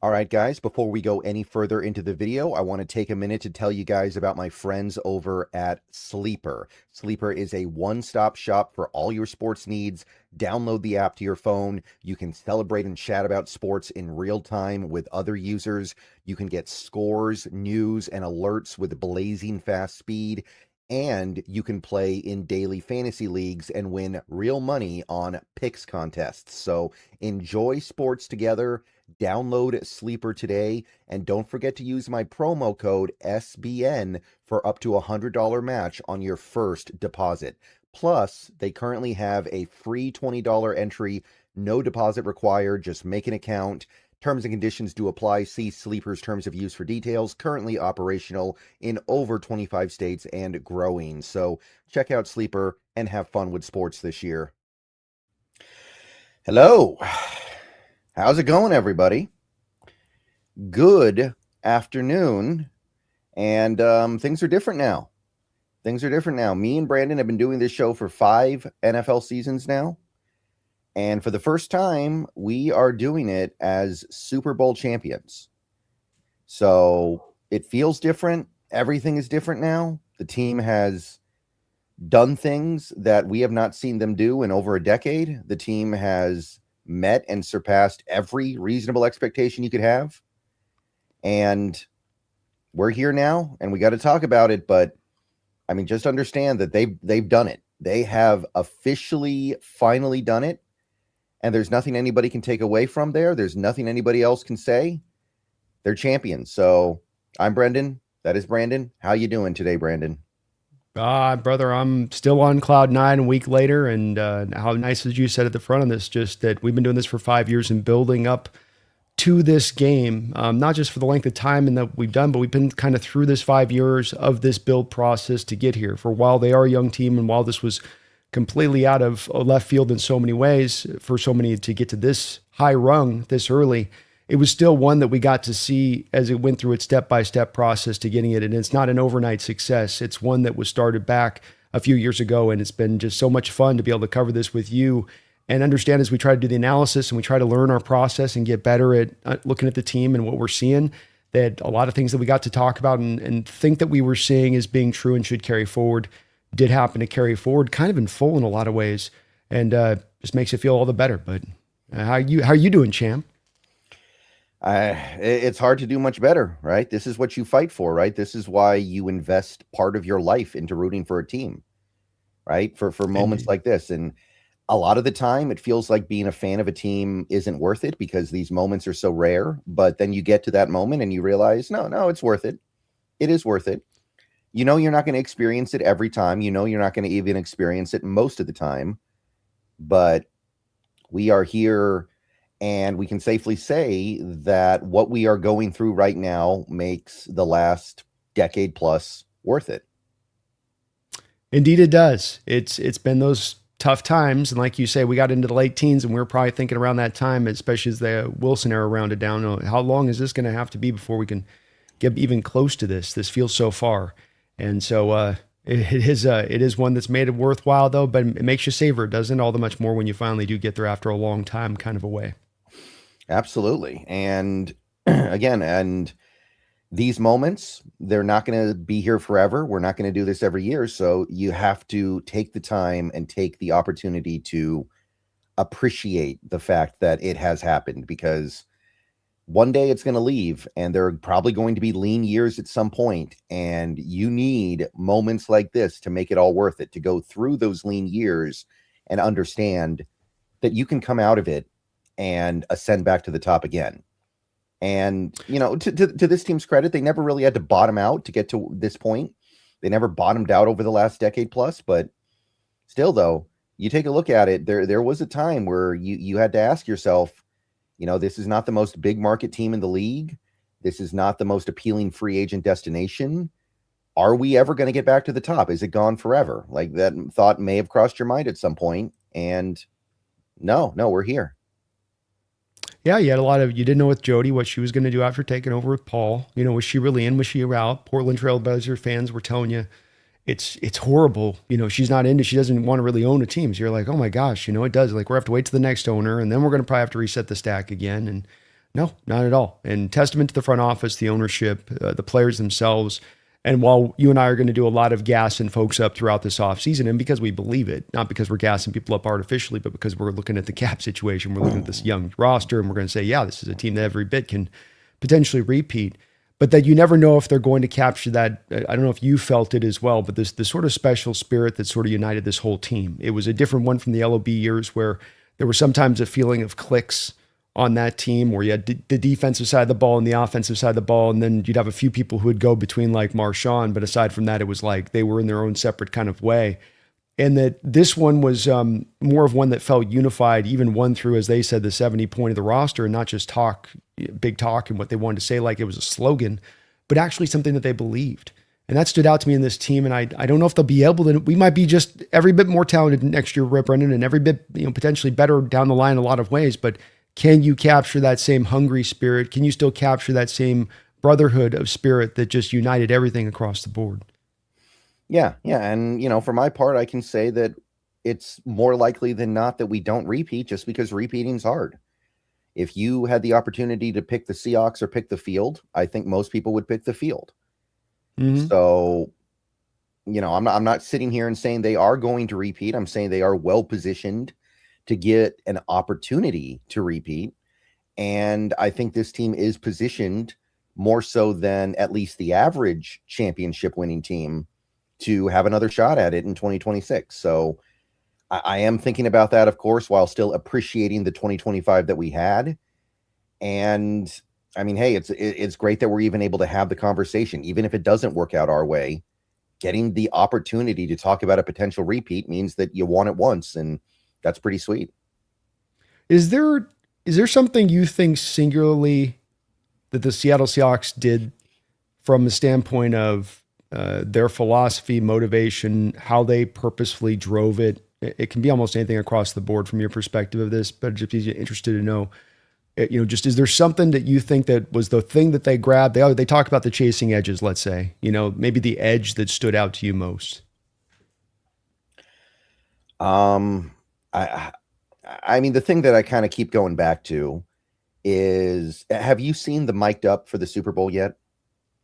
All right, guys, before we go any further into the video, I want to take a minute to tell you guys about my friends over at Sleeper. Sleeper is a one-stop shop for all your sports needs. Download the app to your phone. You can celebrate and chat about sports in real time with other users. You can get scores, news, and alerts with blazing fast speed. And you can play in daily fantasy leagues and win real money on picks contests. So enjoy sports together. Download Sleeper today, and don't forget to use my promo code SBN for up to $100 match on your first deposit. Plus, they currently have a free $20 entry, no deposit required, just make an account. Terms and conditions do apply. See Sleeper's terms of use for details. Currently operational in over 25 states and growing. So check out Sleeper and have fun with sports this year. Hello. How's it going, everybody? Good afternoon. And things are different now. Me and Brandon have been doing this show for 5 NFL seasons now. And for the first time, we are doing it as Super Bowl champions. So it feels different. Everything is different now. The team has done things that we have not seen them do in over a decade. The team has met and surpassed every reasonable expectation you could have. And we're here now, and we got to talk about it. But I mean, just understand that they've done it. They have officially, finally done it. And there's nothing anybody can take away from there. There's nothing anybody else can say. They're champions. So I'm Brendan. That is Brandon. How you doing today, Brandon? Brother, I'm still on cloud nine a week later. And how nice as you said at the front of this, just that we've been doing this for 5 years and building up to this game, not just for the length of time and that we've done, but we've been kind of through this 5 years of this build process to get here. For while they are a young team and while this was completely out of left field in so many ways for so many to get to this high rung this early, it was still one that we got to see as it went through its step-by-step process to getting it. And it's not an overnight success. It's one that was started back a few years ago. And it's been just so much fun to be able to cover this with you and understand as we try to do the analysis and we try to learn our process and get better at looking at the team and what we're seeing, that a lot of things that we got to talk about and think that we were seeing as being true and should carry forward did happen to carry forward kind of in full in a lot of ways, and just makes it feel all the better. But how you doing, champ? It's hard to do much better, right? This is what you fight for, right? This is why you invest part of your life into rooting for a team, right? For moments like this. And a lot of the time it feels like being a fan of a team isn't worth it because these moments are so rare. But then you get to that moment and you realize, no, it's worth it. It is worth it. You know, you're not going to experience it every time. You know, you're not going to even experience it most of the time. But we are here, and we can safely say that what we are going through right now makes the last decade plus worth it. Indeed, it does. It's been those tough times. And like you say, we got into the late teens, and we were probably thinking around that time, especially as the Wilson era rounded down, how long is this going to have to be before we can get even close to this? This feels so far. And so it is one that's made it worthwhile, though, but it makes you savor it, doesn't it? All the much more when you finally do get there after a long time kind of a way. Absolutely. And again, these moments, they're not going to be here forever. We're not going to do this every year. So you have to take the time and take the opportunity to appreciate the fact that it has happened, because one day it's going to leave, and there are probably going to be lean years at some point, and you need moments like this to make it all worth it, to go through those lean years and understand that you can come out of it and ascend back to the top again. And, you know, to this team's credit, they never really had to bottom out to get to this point. They never bottomed out over the last decade plus, but still, though, you take a look at it, there was a time where you had to ask yourself, you know, this is not the most big market team in the league. This is not the most appealing free agent destination. Are we ever going to get back to the top? Is it gone forever? Like, that thought may have crossed your mind at some point. And no, we're here. Yeah, you didn't know with Jody what she was going to do after taking over with Paul. You know, was she really in? Was she out? Portland Trailblazer fans were telling you it's horrible. You know, she doesn't want to really own a team. So you're like, oh my gosh, you know, it does. Like, we're have to wait to the next owner, and then we're going to probably have to reset the stack again. And No, not at all. And testament to the front office, the ownership, the players themselves. And while you and I are going to do a lot of gassing folks up throughout this offseason, and because we believe it, not because we're gassing people up artificially, but because we're looking at the cap situation, we're looking at this young roster, and we're going to say, yeah, this is a team that every bit can potentially repeat. But that you never know if they're going to capture that. I don't know if you felt it as well, but this sort of special spirit that sort of united this whole team. It was a different one from the LOB years where there was sometimes a feeling of cliques on that team where you had the defensive side of the ball and the offensive side of the ball. And then you'd have a few people who would go between like Marshawn. But aside from that, it was like they were in their own separate kind of way. And that this one was more of one that felt unified, even one through, as they said, the 70 point of the roster, and not just big talk and what they wanted to say like it was a slogan, but actually something that they believed. And that stood out to me in this team. And I don't know if they'll be able to. We might be just every bit more talented next year, Brendan, and every bit potentially better down the line in a lot of ways. But can you capture that same hungry spirit? Can you still capture that same brotherhood of spirit that just united everything across the board? Yeah. And, for my part, I can say that it's more likely than not that we don't repeat just because repeating's hard. If you had the opportunity to pick the Seahawks or pick the field, I think most people would pick the field. Mm-hmm. So, I'm not sitting here and saying they are going to repeat. I'm saying they are well positioned to get an opportunity to repeat. And I think this team is positioned more so than at least the average championship winning team to have another shot at it in 2026. So I am thinking about that, of course, while still appreciating the 2025 that we had. And I mean, hey, it's great that we're even able to have the conversation, even if it doesn't work out our way. Getting the opportunity to talk about a potential repeat means that you won it once, and that's pretty sweet. Is there something you think singularly that the Seattle Seahawks did from the standpoint of their philosophy, motivation, how they purposefully drove it? It can be almost anything across the board from your perspective of this, but just be interested to know, just is there something that you think that was the thing that they grabbed? They talk about the chasing edges, let's say, maybe the edge that stood out to you most. I mean, the thing that I kind of keep going back to is, have you seen the Mic'd Up for the Super Bowl yet?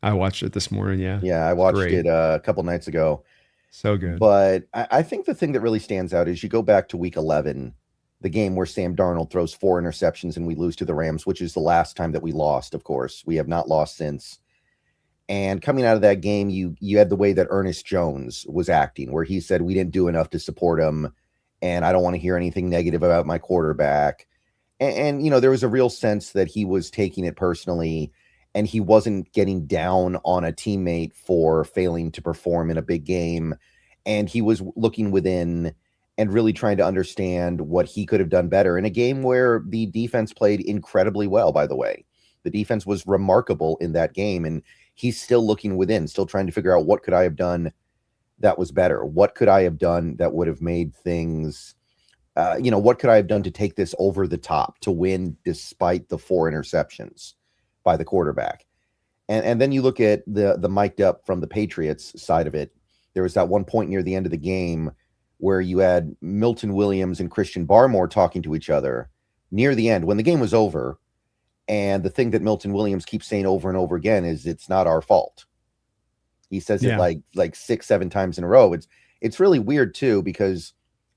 I watched it this morning. Yeah. Yeah. I watched it a couple nights ago. So good. But I think the thing that really stands out is you go back to week 11, the game where Sam Darnold throws 4 interceptions and we lose to the Rams, which is the last time that we lost. Of course, we have not lost since. And coming out of that game, you had the way that Ernest Jones was acting, where he said, we didn't do enough to support him, and I don't want to hear anything negative about my quarterback. And there was a real sense that he was taking it personally, and he wasn't getting down on a teammate for failing to perform in a big game. And he was looking within and really trying to understand what he could have done better in a game where the defense played incredibly well, by the way. The defense was remarkable in that game, and he's still looking within, still trying to figure out what could I have done that was better? What could I have done that would have made things, what could I have done to take this over the top to win despite the 4 interceptions by the quarterback? And then you look at the mic'd up from the Patriots side of it. There was that one point near the end of the game where you had Milton Williams and Christian Barmore talking to each other near the end when the game was over. And the thing that Milton Williams keeps saying over and over again is, it's not our fault. He says it like 6-7 times in a row. It's really weird too, because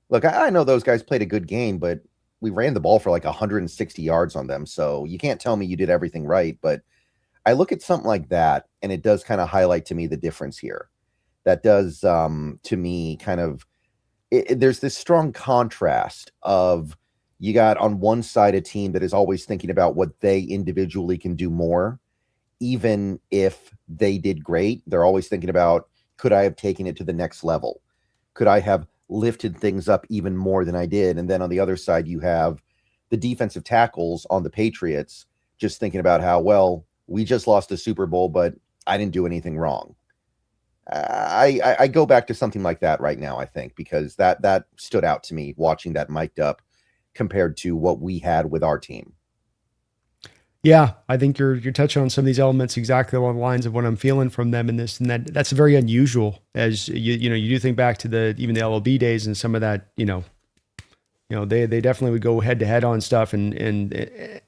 look, I know those guys played a good game, but we ran the ball for like 160 yards on them. So you can't tell me you did everything right. But I look at something like that, and it does kind of highlight to me the difference here. That does, to me, kind of, there's this strong contrast of, you got on one side a team that is always thinking about what they individually can do more. Even if they did great, they're always thinking about, could I have taken it to the next level? Could I have lifted things up even more than I did? And then on the other side, you have the defensive tackles on the Patriots just thinking about how, well, we just lost the Super Bowl, but I didn't do anything wrong. I go back to something like that right now, I think, because that stood out to me watching that mic'd up compared to what we had with our team. Yeah, I think you're touching on some of these elements exactly along the lines of what I'm feeling from them in this, and that's very unusual. As you do think back to even the LOB days and some of that, They definitely would go head to head on stuff, and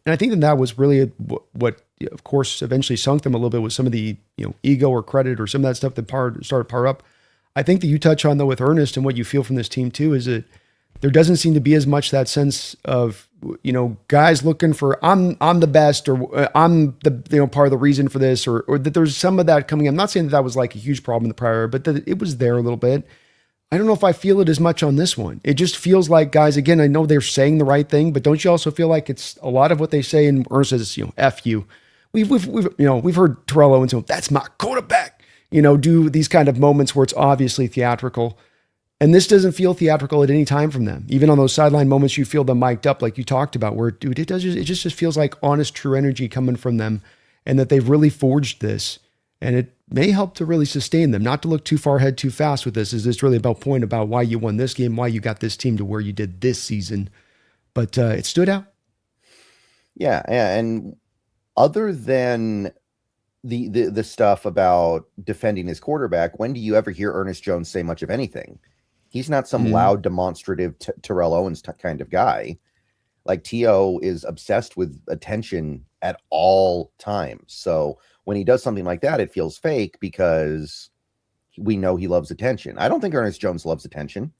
I think that was really what of course eventually sunk them a little bit with some of the ego or credit or some of that stuff that started par up. I think that you touch on though with Ernest and what you feel from this team too is that there doesn't seem to be as much that sense of guys looking for I'm the best, or I'm the part of the reason for this, or that there's some of that coming. I'm not saying that was like a huge problem in the prior, but that it was there a little bit. I don't know if I feel it as much on this one. It just feels like guys, again, I know they're saying the right thing, but don't you also feel like it's a lot of what they say? And Ernst says, F you. We've heard Terrell Owens, that's my quarterback, do these kind of moments where it's obviously theatrical. And this doesn't feel theatrical at any time from them. Even on those sideline moments, you feel them mic'd up like you talked about, where, dude, it just feels like honest, true energy coming from them, and that they've really forged this. And it may help to really sustain them, not to look too far ahead too fast with this. Is this really about point about why you won this game, why you got this team to where you did this season? But it stood out. Yeah, and other than the stuff about defending his quarterback, when do you ever hear Ernest Jones say much of anything? He's not some loud, demonstrative Terrell Owens kind of guy. Like, T.O. is obsessed with attention at all times. So when he does something like that, it feels fake because we know he loves attention. I don't think Ernest Jones loves attention.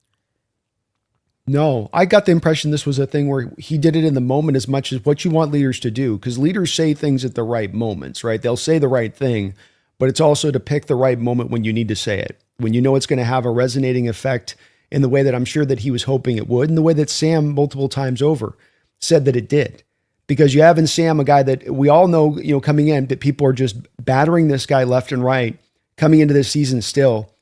No, I got the impression this was a thing where he did it in the moment as much as what you want leaders to do, because leaders say things at the right moments, right? They'll say the right thing, but it's also to pick the right moment when you need to say it, when you know it's going to have a resonating effect in the way that I'm sure that he was hoping it would, and the way that Sam multiple times over said that it did. Because you have in Sam a guy that we all know, coming in, that people are just battering this guy left and right, coming into this season still,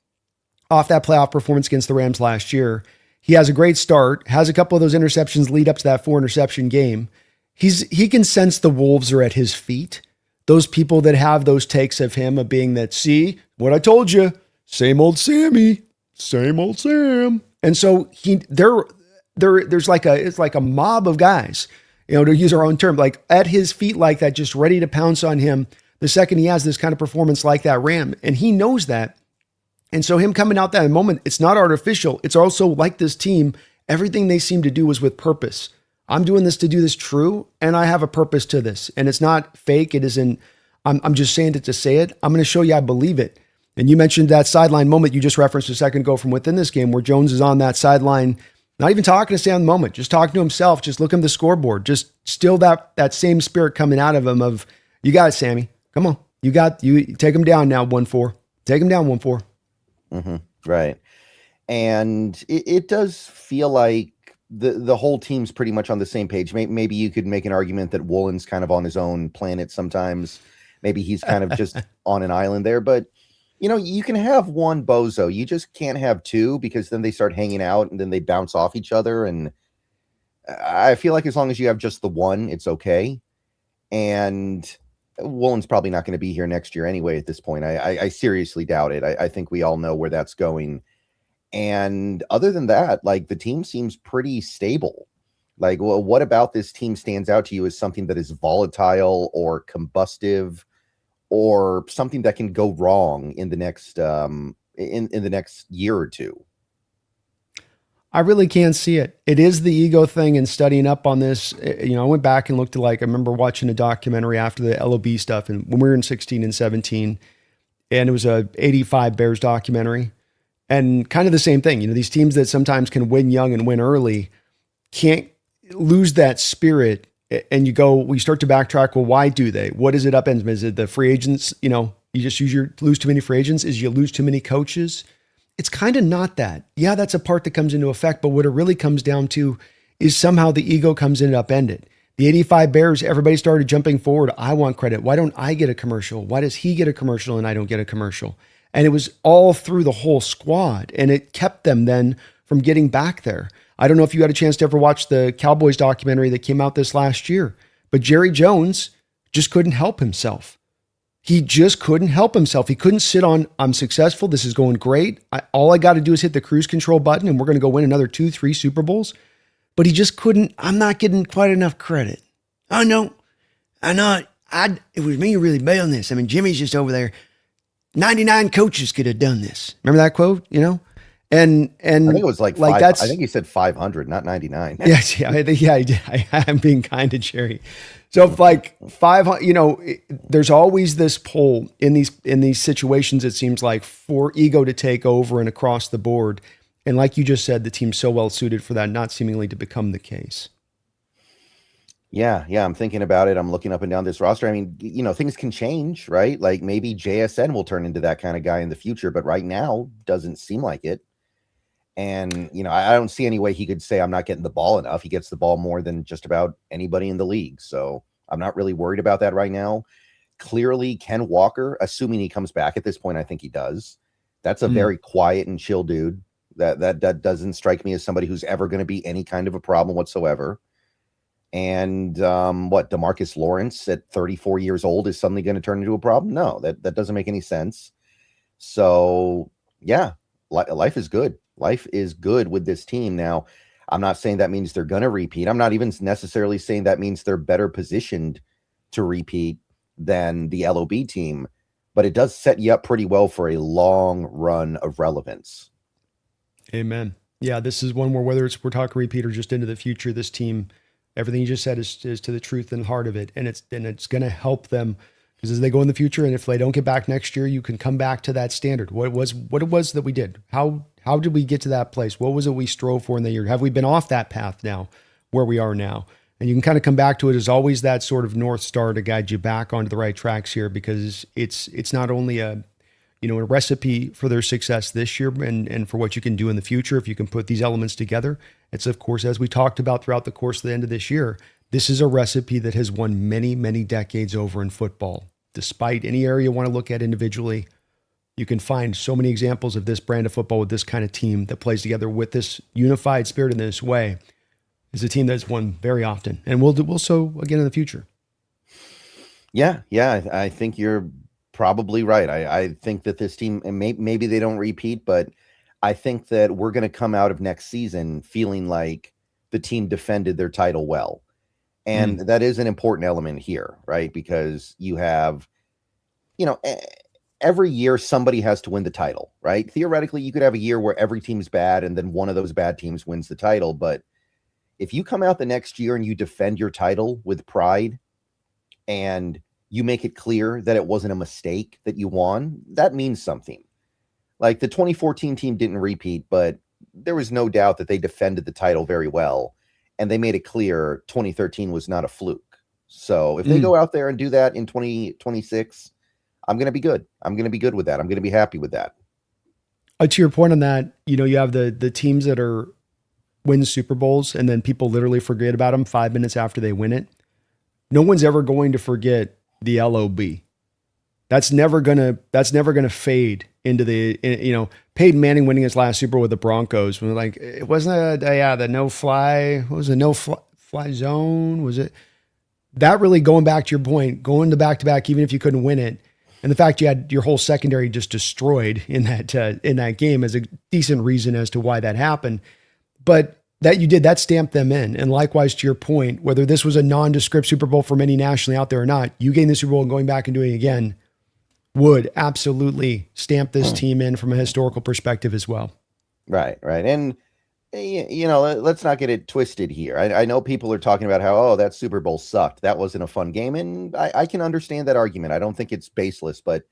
off that playoff performance against the Rams last year. He has a great start, has a couple of those interceptions lead up to that 4-interception game. He can sense the wolves are at his feet. Those people that have those takes of him of being that, see, what I told you, same old Sammy, same old Sam. And so there's like a mob of guys, to use our own term, like at his feet like that, just ready to pounce on him the second he has this kind of performance like that Ram. And he knows that. And so him coming out that moment, it's not artificial. It's also like this team, everything they seem to do was with purpose. I'm doing this to do this true, and I have a purpose to this. And it's not fake. It isn't, I'm just saying it to say it. I'm going to show you I believe it. And you mentioned that sideline moment you just referenced a second ago from within this game where Jones is on that sideline, not even talking to Sam the moment, just talking to himself, just looking at the scoreboard, just still that same spirit coming out of him of, you got it, Sammy. Come on. You take him down now, 1-4. Take him down 1-4. Mm-hmm. Right. And it does feel like the whole team's pretty much on the same page. Maybe you could make an argument that Woolen's kind of on his own planet sometimes. Maybe he's kind of just on an island there. But, you can have one bozo. You just can't have two, because then they start hanging out and then they bounce off each other. And I feel like as long as you have just the one, it's okay. And Woolen's probably not going to be here next year anyway at this point. I seriously doubt it. I think we all know where that's going. And other than that, like, the team seems pretty stable. Like, well, what about this team stands out to you as something that is volatile or combustive or something that can go wrong in the next in the next year or two? I really can't see it. It is the ego thing, and studying up on this. I went back and looked at, I remember watching a documentary after the LOB stuff, and when we were in 16 and 17, and it was a 85 Bears documentary, and kind of the same thing. These teams that sometimes can win young and win early can't lose that spirit. And we start to backtrack. Well, why do they? What is it upends? Is it the free agents? You just lose too many free agents? Is you lose too many coaches? It's kind of not that. Yeah, that's a part that comes into effect, but what it really comes down to is somehow the ego comes in and upended. The 85 Bears, everybody started jumping forward. I want credit. Why don't I get a commercial? Why does he get a commercial and I don't get a commercial? And it was all through the whole squad, and it kept them then from getting back there. I don't know if you had a chance to ever watch the Cowboys documentary that came out this last year, but Jerry Jones just couldn't help himself. He just couldn't help himself. He couldn't sit on, I'm successful, this is going great. All I got to do is hit the cruise control button and we're going to go win another 2-3 Super Bowls. But he just couldn't, I'm not getting quite enough credit. Oh no, I know, it was me who really bailed this. Jimmy's just over there. 99 coaches could have done this. Remember that quote, I think And it was like like five. I that's think he said 500, not 99. yes, yeah, I'm being kind to Jerry. So if like 500, there's always this pull in these situations. It seems like for ego to take over and across the board, and like you just said, the team's so well suited for that, not seemingly to become the case. Yeah, yeah, I'm thinking about it. I'm looking up and down this roster. I mean, things can change, right? Like maybe JSN will turn into that kind of guy in the future, but right now doesn't seem like it. And, I don't see any way he could say I'm not getting the ball enough. He gets the ball more than just about anybody in the league. So I'm not really worried about that right now. Clearly, Ken Walker, assuming he comes back at this point, I think he does. That's a very quiet and chill dude. That doesn't strike me as somebody who's ever going to be any kind of a problem whatsoever. And DeMarcus Lawrence at 34 years old is suddenly going to turn into a problem? No, that doesn't make any sense. So yeah, life is good. Life is good with this team. Now, I'm not saying that means they're going to repeat. I'm not even necessarily saying that means they're better positioned to repeat than the LOB team, but it does set you up pretty well for a long run of relevance. Amen. Yeah, this is one where whether we're talking repeat or just into the future, this team, everything you just said is to the truth and heart of it, and it's going to help them because as they go in the future, and if they don't get back next year, you can come back to that standard. What it was that we did? How did we get to that place? What was it we strove for in the year? Have we been off that path now, where we are now? And you can kind of come back to it as always that sort of North Star to guide you back onto the right tracks here, because it's not only a recipe for their success this year and for what you can do in the future if you can put these elements together. It's, of course, as we talked about throughout the course of the end of this year, this is a recipe that has won many, many decades over in football. Despite any area you want to look at individually, you can find so many examples of this brand of football with this kind of team that plays together with this unified spirit in this way. Is a team that's won very often and will so again in the future. Yeah, I think you're probably right. I think that this team, and maybe they don't repeat, but I think that we're going to come out of next season feeling like the team defended their title well. And that is an important element here, right? Because you have, every year somebody has to win the title, right? Theoretically, you could have a year where every team's bad and then one of those bad teams wins the title. But if you come out the next year and you defend your title with pride and you make it clear that it wasn't a mistake that you won, that means something. Like the 2014 team didn't repeat, but there was no doubt that they defended the title very well. And they made it clear 2013 was not a fluke. So if they go out there and do that in 2026, I'm going to be good. I'm going to be good with that. I'm going to be happy with that. To your point on that, you have the teams that win Super Bowls and then people literally forget about them 5 minutes after they win it. No one's ever going to forget the LOB. That's never gonna fade into Peyton Manning winning his last Super Bowl with the Broncos. When like it wasn't the no fly. What was it? No fly zone? Was it that really going back to your point, going to back even if you couldn't win it, and the fact you had your whole secondary just destroyed in that game is a decent reason as to why that happened. But that you did, that stamped them in. And likewise, to your point, whether this was a nondescript Super Bowl for many nationally out there or not, you getting the Super Bowl and going back and doing it again would absolutely stamp this team in from a historical perspective as well. Right. And, let's not get it twisted here. I know people are talking about how, that Super Bowl sucked. That wasn't a fun game. And I can understand that argument. I don't think it's baseless, but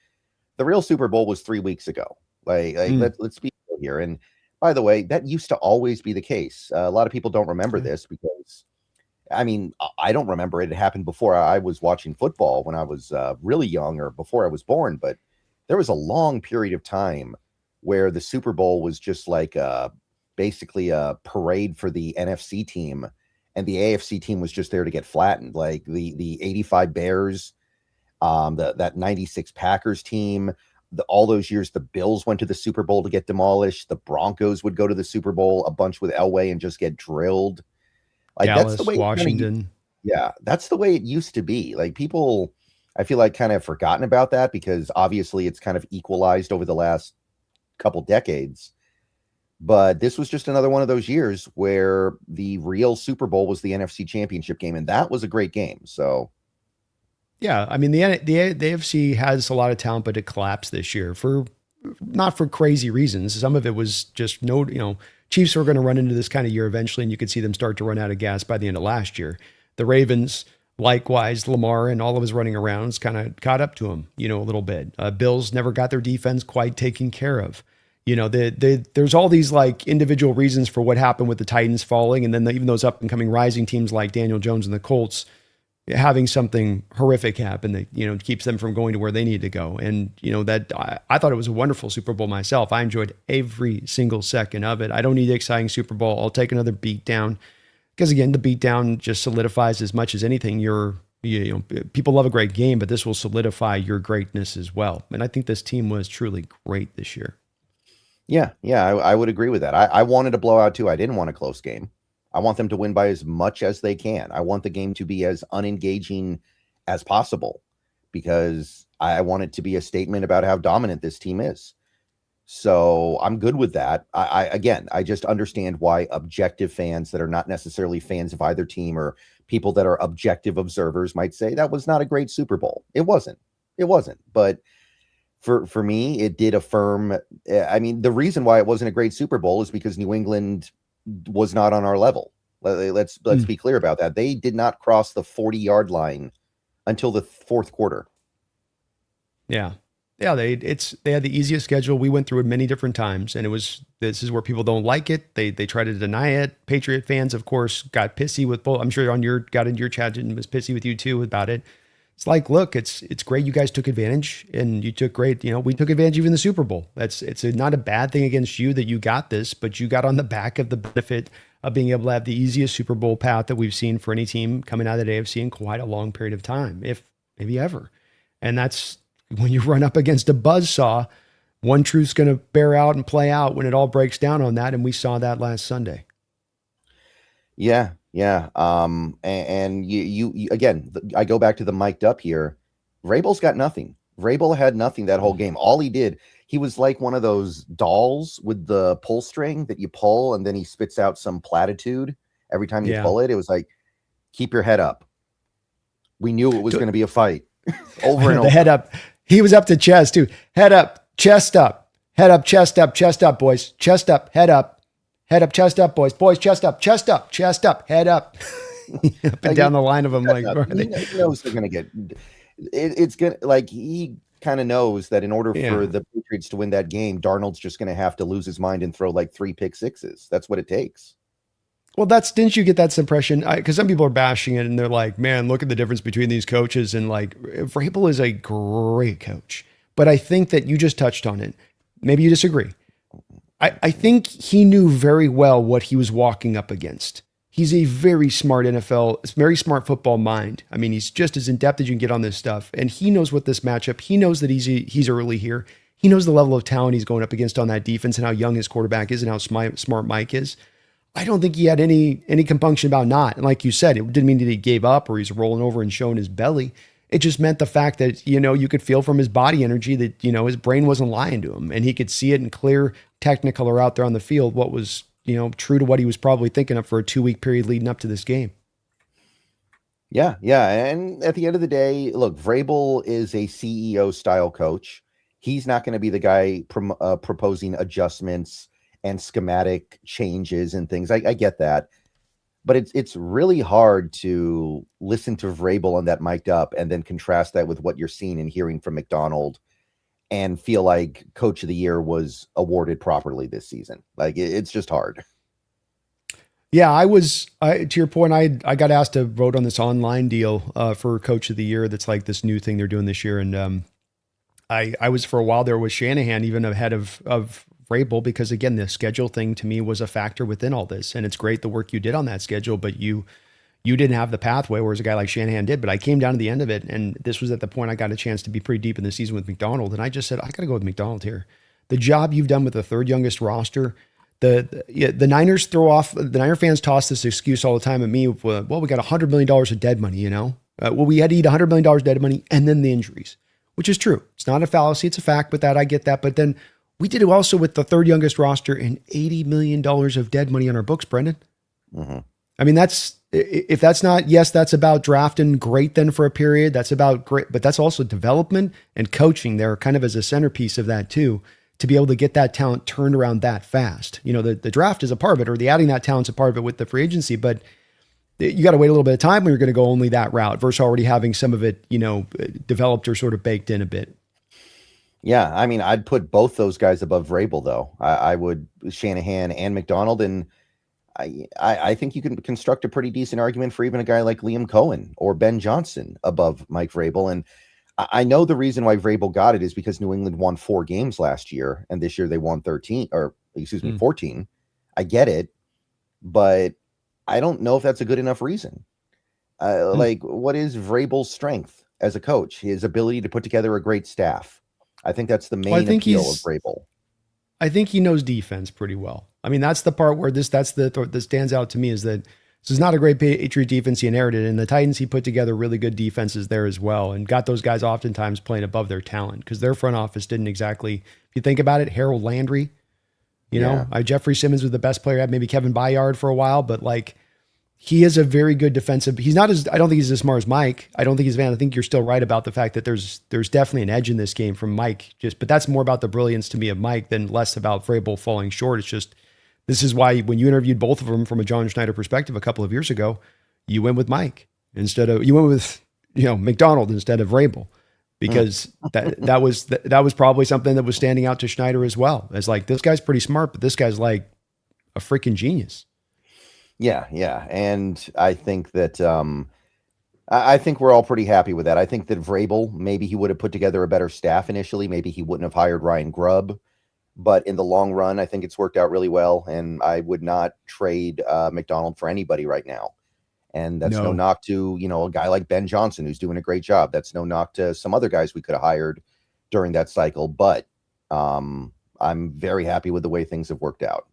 the real Super Bowl was 3 weeks ago. Let's be real here. And by the way, that used to always be the case. A lot of people don't remember this because, I don't remember it. It happened before I was watching football when I was really young or before I was born. But there was a long period of time where the Super Bowl was just like basically a parade for the NFC team. And the AFC team was just there to get flattened. Like the 85 Bears, that 96 Packers team. All those years, the Bills went to the Super Bowl to get demolished. The Broncos would go to the Super Bowl a bunch with Elway and just get drilled. Like Dallas, that's the way Washington. That's the way it used to be. Like people, I feel like kind of forgotten about that because obviously it's kind of equalized over the last couple decades. But this was just another one of those years where the real Super Bowl was the NFC Championship game, and that was a great game. So. Yeah, the AFC has a lot of talent, but it collapsed this year for not for crazy reasons. Some of it was just Chiefs were going to run into this kind of year eventually, and you could see them start to run out of gas by the end of last year. The Ravens, likewise, Lamar and all of his running arounds kind of caught up to him, a little bit. Bills never got their defense quite taken care of. There's all these like individual reasons for what happened with the Titans falling, and then even those up and coming rising teams like Daniel Jones and the Colts having something horrific happen that keeps them from going to where they need to go. And that I thought it was a wonderful Super Bowl myself. I enjoyed every single second of it. I don't need an exciting Super Bowl. I'll take another beat down, because again, the beat down just solidifies as much as anything. People love a great game, but this will solidify your greatness as well. And I think this team was truly great this year. Yeah, I would agree with that. I wanted a blowout too. I didn't want a close game. I want them to win by as much as they can. I want the game to be as unengaging as possible, because I want it to be a statement about how dominant this team is. So I'm good with that. I just understand why objective fans that are not necessarily fans of either team, or people that are objective observers, might say that was not a great Super Bowl. It wasn't. But for me, it did affirm. I mean, the reason why it wasn't a great Super Bowl is because New England was not on our level. Let's be clear about that. They did not cross the 40-yard line until the fourth quarter. Yeah. They had the easiest schedule. We went through it many different times, and this is where people don't like it. They try to deny it. Patriot fans, of course, got pissy with both. I'm sure got into your chat and was pissy with you too about it. It's like, look, it's great you guys took advantage, and you took great, we took advantage even in the Super Bowl. It's not a bad thing against you that you got this, but you got on the back of the benefit of being able to have the easiest Super Bowl path that we've seen for any team coming out of the AFC in quite a long period of time, if maybe ever. And that's when you run up against a buzzsaw. One truth's going to bear out and play out when it all breaks down on that, and we saw that last Sunday. Yeah. And you again, I go back to the mic'd up here. Vrabel's got nothing. Vrabel had nothing that whole game. All he did, he was like one of those dolls with the pull string that you pull, and then he spits out some platitude every time you pull it. It was like, keep your head up. We knew it was going to be a fight. Over and over. Head up. He was up to chest too. Head up, chest up. Head up, chest up, boys. Chest up, head up. Head up, chest up, boys. Boys, chest up, head up. Up and down the line of them. Like, he knows they're going to get it's going to, like, he kind of knows that in order for the Patriots to win that game, Darnold's just going to have to lose his mind and throw like 3 pick sixes. That's what it takes. Well, didn't you get that impression? Because some people are bashing it and they're like, man, look at the difference between these coaches. And like, Vrabel is a great coach, but I think that you just touched on it. Maybe you disagree. I think he knew very well what he was walking up against. He's a very smart very smart football mind. I mean, he's just as in-depth as you can get on this stuff. And he knows what this matchup, he knows that he's early here. He knows the level of talent he's going up against on that defense and how young his quarterback is and how smart Mike is. I don't think he had any compunction about not. And like you said, it didn't mean that he gave up or he's rolling over and showing his belly. It just meant the fact that, you could feel from his body energy that, his brain wasn't lying to him, and he could see it in clear Technicolor out there on the field, what was, true to what he was probably thinking of for a 2-week period leading up to this game. Yeah. And at the end of the day, look, Vrabel is a CEO style coach. He's not going to be the guy proposing adjustments and schematic changes and things. I get that. But it's really hard to listen to Vrabel on that mic'd up and then contrast that with what you're seeing and hearing from McDonald and feel like Coach of the Year was awarded properly this season. Like, it's just hard. Yeah, to your point, I got asked to vote on this online deal for Coach of the Year. That's like this new thing they're doing this year. And I was, for a while there, with Shanahan even ahead of Vrabel, because again, the schedule thing to me was a factor within all this. And it's great the work you did on that schedule, but you didn't have the pathway, whereas a guy like Shanahan did. But I came down to the end of it, and this was at the point I got a chance to be pretty deep in the season with McDonald. And I just said, I got to go with McDonald here. The job you've done with the third youngest roster, the Niners the Niner fans toss this excuse all the time at me. Well, we got $100 million of dead money, we had to eat $100 million dead money and then the injuries, which is true. It's not a fallacy. It's a fact, but I get that. But then we did it also with the third youngest roster and $80 million of dead money on our books, Brendan. Mm-hmm. I mean, if that's not, yes, that's about drafting great then for a period. That's about great, but that's also development and coaching there kind of as a centerpiece of that too. to be able to get that talent turned around that fast. You know, the draft is a part of it, or the adding that talent's a part of it with the free agency, but you got to wait a little bit of time when you're going to go only that route versus already having some of it, you know, developed or sort of baked in a bit. Yeah, I mean, I'd put both those guys above Vrabel, though. I would Shanahan and McDonald, and I think you can construct a pretty decent argument for even a guy like Liam Cohen or Ben Johnson above Mike Vrabel. And I know the reason why Vrabel got it is because New England won 4 games last year, and this year they won 13, or excuse me, 14. I get it, but I don't know if that's a good enough reason. Like, what is Vrabel's strength as a coach? His ability to put together a great staff. I think that's the main appeal of Vrabel. I think he knows defense pretty well. I mean, that's the part where that stands out to me, is that this is not a great Patriot defense he inherited. And the Titans, he put together really good defenses there as well, and got those guys oftentimes playing above their talent, because their front office didn't exactly, if you think about it, Harold Landry, you know, Jeffrey Simmons was the best player. Had maybe Kevin Byard for a while, but like, he is a very good defensive. He's not as, I don't think he's as smart as Mike. I don't think he's a fan. I think you're still right about the fact that there's definitely an edge in this game from Mike, but that's more about the brilliance to me of Mike than less about Vrabel falling short. It's just, this is why when you interviewed both of them from a John Schneider perspective a couple of years ago, you went with Mike you went with, you know, McDonald instead of Vrabel, because that was probably something that was standing out to Schneider as well. As like, this guy's pretty smart, but this guy's like a freaking genius. Yeah. And I think that I think we're all pretty happy with that. I think that Vrabel, maybe he would have put together a better staff initially. Maybe he wouldn't have hired Ryan Grubb. But in the long run, I think it's worked out really well. And I would not trade McDonald for anybody right now. And that's no knock to, you know, a guy like Ben Johnson, who's doing a great job. That's no knock to some other guys we could have hired during that cycle. But I'm very happy with the way things have worked out.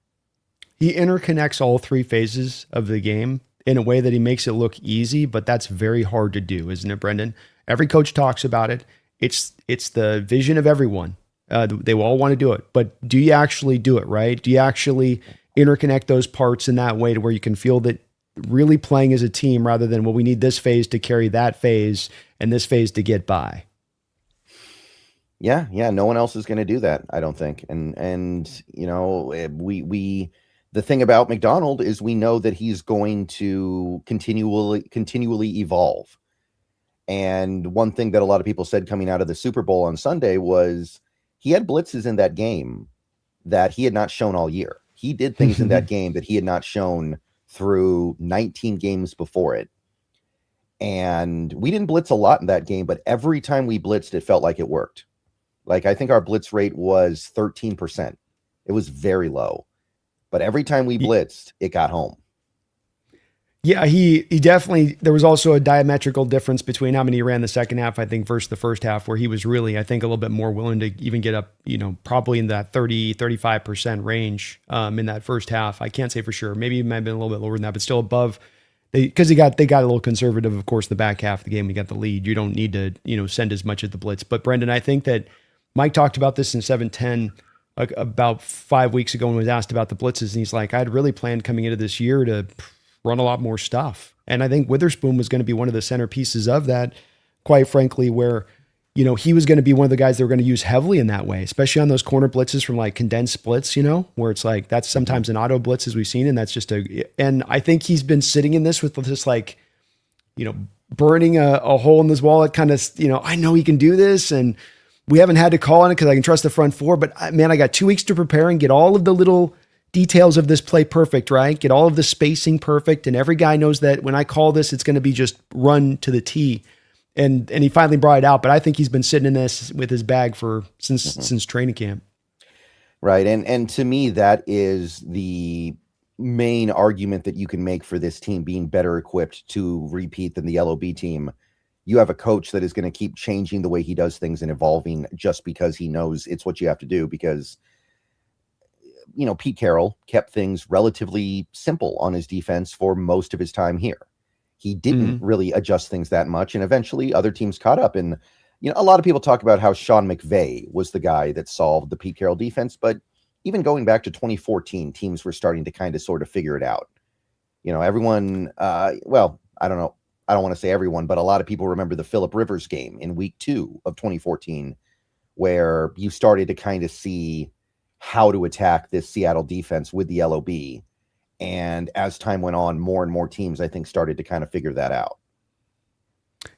He interconnects all 3 phases of the game in a way that he makes it look easy, but that's very hard to do, isn't it, Brendan? Every coach talks about it. It's the vision of everyone. They will all want to do it, but do you actually do it, right? Do you actually interconnect those parts in that way to where you can feel that really playing as a team, rather than, well, we need this phase to carry that phase and this phase to get by? Yeah. No one else is going to do that, I don't think. And you know, the thing about McDonald is we know that he's going to continually evolve. And one thing that a lot of people said coming out of the Super Bowl on Sunday was he had blitzes in that game that he had not shown all year. He did things in that game that he had not shown through 19 games before it. And we didn't blitz a lot in that game, but every time we blitzed, it felt like it worked. Like, I think our blitz rate was 13%. It was very low. But every time we blitzed, it got home. Yeah, he definitely, there was also a diametrical difference between how many he ran the second half, I think, versus the first half, where he was really, I think, a little bit more willing to even get up, you know, probably in that 35% range in that first half. I can't say for sure. Maybe it might have been a little bit lower than that, but still above. Because they got a little conservative, of course, the back half of the game. We got the lead. You don't need to, you know, send as much at the blitz. But Brendan, I think that Mike talked about this in 710 about 5 weeks ago when he was asked about the blitzes, and he's like, I'd really planned coming into this year to run a lot more stuff. And I think Witherspoon was going to be one of the centerpieces of that, quite frankly, where, you know, he was going to be one of the guys they were going to use heavily in that way, especially on those corner blitzes from like condensed splits, you know, where it's like, that's sometimes an auto blitz as we've seen. And that's just and I think he's been sitting in this with this, like, you know, burning a hole in this wallet kind of, you know, I know he can do this, and we haven't had to call on it because I can trust the front 4, but man, I got 2 weeks to prepare and get all of the little details of this play perfect, right? Get all of the spacing perfect. And every guy knows that when I call this, it's going to be just run to the T. And he finally brought it out, but I think he's been sitting in this with his bag since training camp. Right. And to me, that is the main argument that you can make for this team being better equipped to repeat than the LOB team. You have a coach that is going to keep changing the way he does things and evolving just because he knows it's what you have to do. Because, you know, Pete Carroll kept things relatively simple on his defense for most of his time here. He didn't really adjust things that much. And eventually other teams caught up. And, you know, a lot of people talk about how Sean McVay was the guy that solved the Pete Carroll defense. But even going back to 2014, teams were starting to kind of sort of figure it out. You know, everyone, well, I don't know. I don't want to say everyone, but a lot of people remember the Phillip Rivers game in week 2 of 2014, where you started to kind of see how to attack this Seattle defense with the LOB. And as time went on, more and more teams, I think, started to kind of figure that out.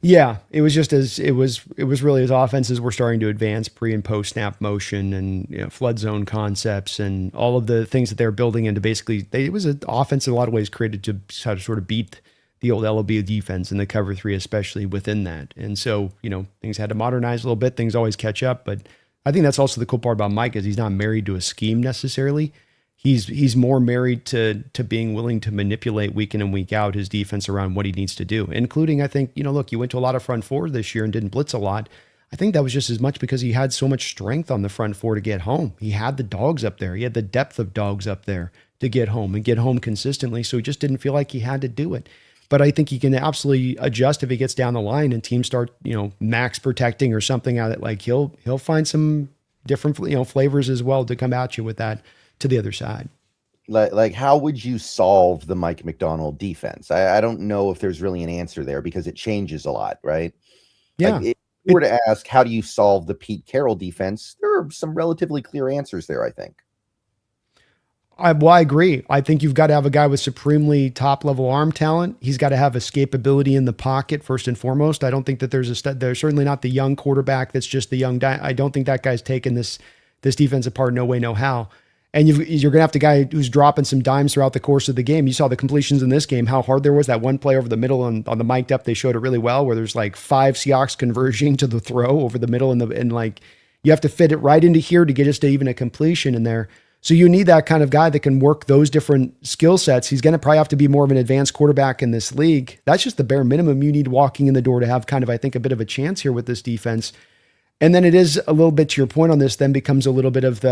Yeah, it was just as it was really as offenses were starting to advance pre and post snap motion and flood zone concepts and all of the things that they're building into basically it was an offense in a lot of ways created to how to sort of beat the old LOB defense and the cover three, especially within that. And so, things had to modernize a little bit, things always catch up. But I think that's also the cool part about Mike is he's not married to a scheme necessarily. He's more married to being willing to manipulate week in and week out his defense around what he needs to do, including, I think, look, you went to a lot of front four this year and didn't blitz a lot. I think that was just as much because he had so much strength on the front four to get home. He had the dogs up there. He had the depth of dogs up there to get home and get home consistently. So he just didn't feel like he had to do it. But I think he can absolutely adjust if he gets down the line and teams start, max protecting or something out of it. Like he'll find some different, flavors as well to come at you with that to the other side. Like how would you solve the Mike Macdonald defense? I don't know if there's really an answer there because it changes a lot, right? Yeah. Like if you were to ask, how do you solve the Pete Carroll defense? There are some relatively clear answers there, I think. I agree. I think you've got to have a guy with supremely top level arm talent. He's got to have escapability in the pocket first and foremost. I don't think that there's certainly not the young quarterback that's just the young guy. I don't think that guy's taken this defense apart. No way, no how. And you're going to have the guy who's dropping some dimes throughout the course of the game. You saw the completions in this game, how hard there was. That one play over the middle on the mic'd up, they showed it really well, where there's like 5 Seahawks converging to the throw over the middle and like you have to fit it right into here to get us to even a completion in there. So you need that kind of guy that can work those different skill sets. He's going to probably have to be more of an advanced quarterback in this league. That's just the bare minimum you need walking in the door to have kind of, I think, a bit of a chance here with this defense. And then it is a little bit to your point on this, then becomes a little bit of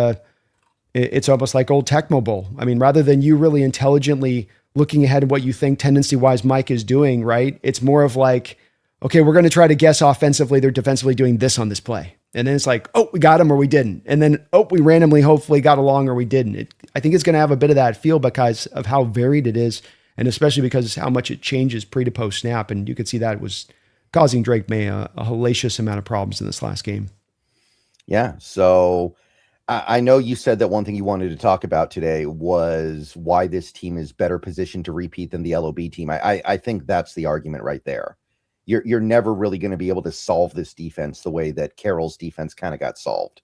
it's almost like old Tecmo Bowl. I mean, rather than you really intelligently looking ahead at what you think tendency-wise Mike is doing, right? It's more of like, okay, we're going to try to guess offensively, they're defensively doing this on this play. And then it's like, oh, we got him or we didn't. And then, oh, we randomly hopefully got along or we didn't. I think it's going to have a bit of that feel because of how varied it is, and especially because how much it changes pre to post snap. And you could see that it was causing Drake Maye a hellacious amount of problems in this last game. Yeah, so I know you said that one thing you wanted to talk about today was why this team is better positioned to repeat than the LOB team. I think that's the argument right there. You're never really going to be able to solve this defense the way that Carroll's defense kind of got solved.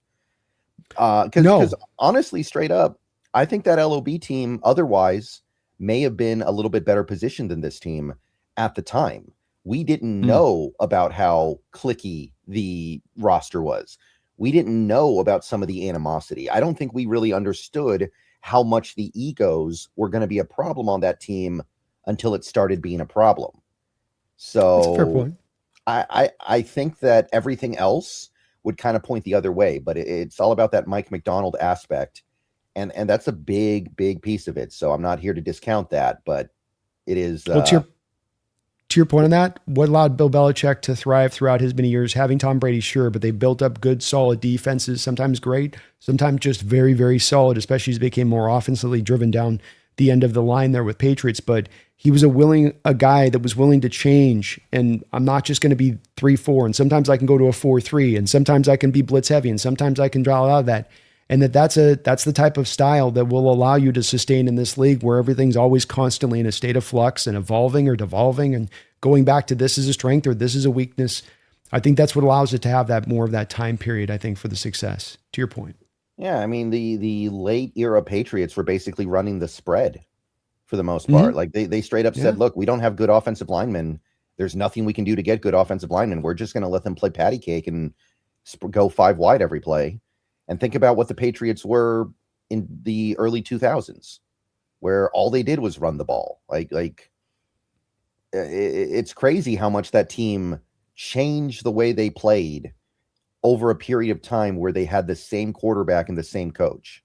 Because honestly, straight up, I think that LOB team otherwise may have been a little bit better positioned than this team at the time. We didn't know about how cliquey the roster was. We didn't know about some of the animosity. I don't think we really understood how much the egos were going to be a problem on that team until it started being a problem. So that's a fair point. I think that everything else would kind of point the other way, but it's all about that Mike Macdonald aspect. And that's a big, big piece of it. So I'm not here to discount that, but it is. Well, to your point on that, what allowed Bill Belichick to thrive throughout his many years, having Tom Brady, sure, but they built up good, solid defenses, sometimes great, sometimes just very, very solid, especially as they became more offensively driven down the end of the line there with Patriots. But he was a guy that was willing to change. And I'm not just going to be 3-4. And sometimes I can go to a 4-3, and sometimes I can be blitz heavy, and sometimes I can draw out of that. And that's the type of style that will allow you to sustain in this league where everything's always constantly in a state of flux and evolving or devolving and going back to this is a strength or this is a weakness. I think that's what allows it to have that more of that time period, I think, for the success, to your point. Yeah, I mean, the late era Patriots were basically running the spread for the most part. Like they straight up said, look, we don't have good offensive linemen. There's nothing we can do to get good offensive linemen. We're just going to let them play patty cake and go 5 wide every play. And think about what the Patriots were in the early 2000s, where all they did was run the ball. It's crazy how much that team changed the way they played over a period of time where they had the same quarterback and the same coach.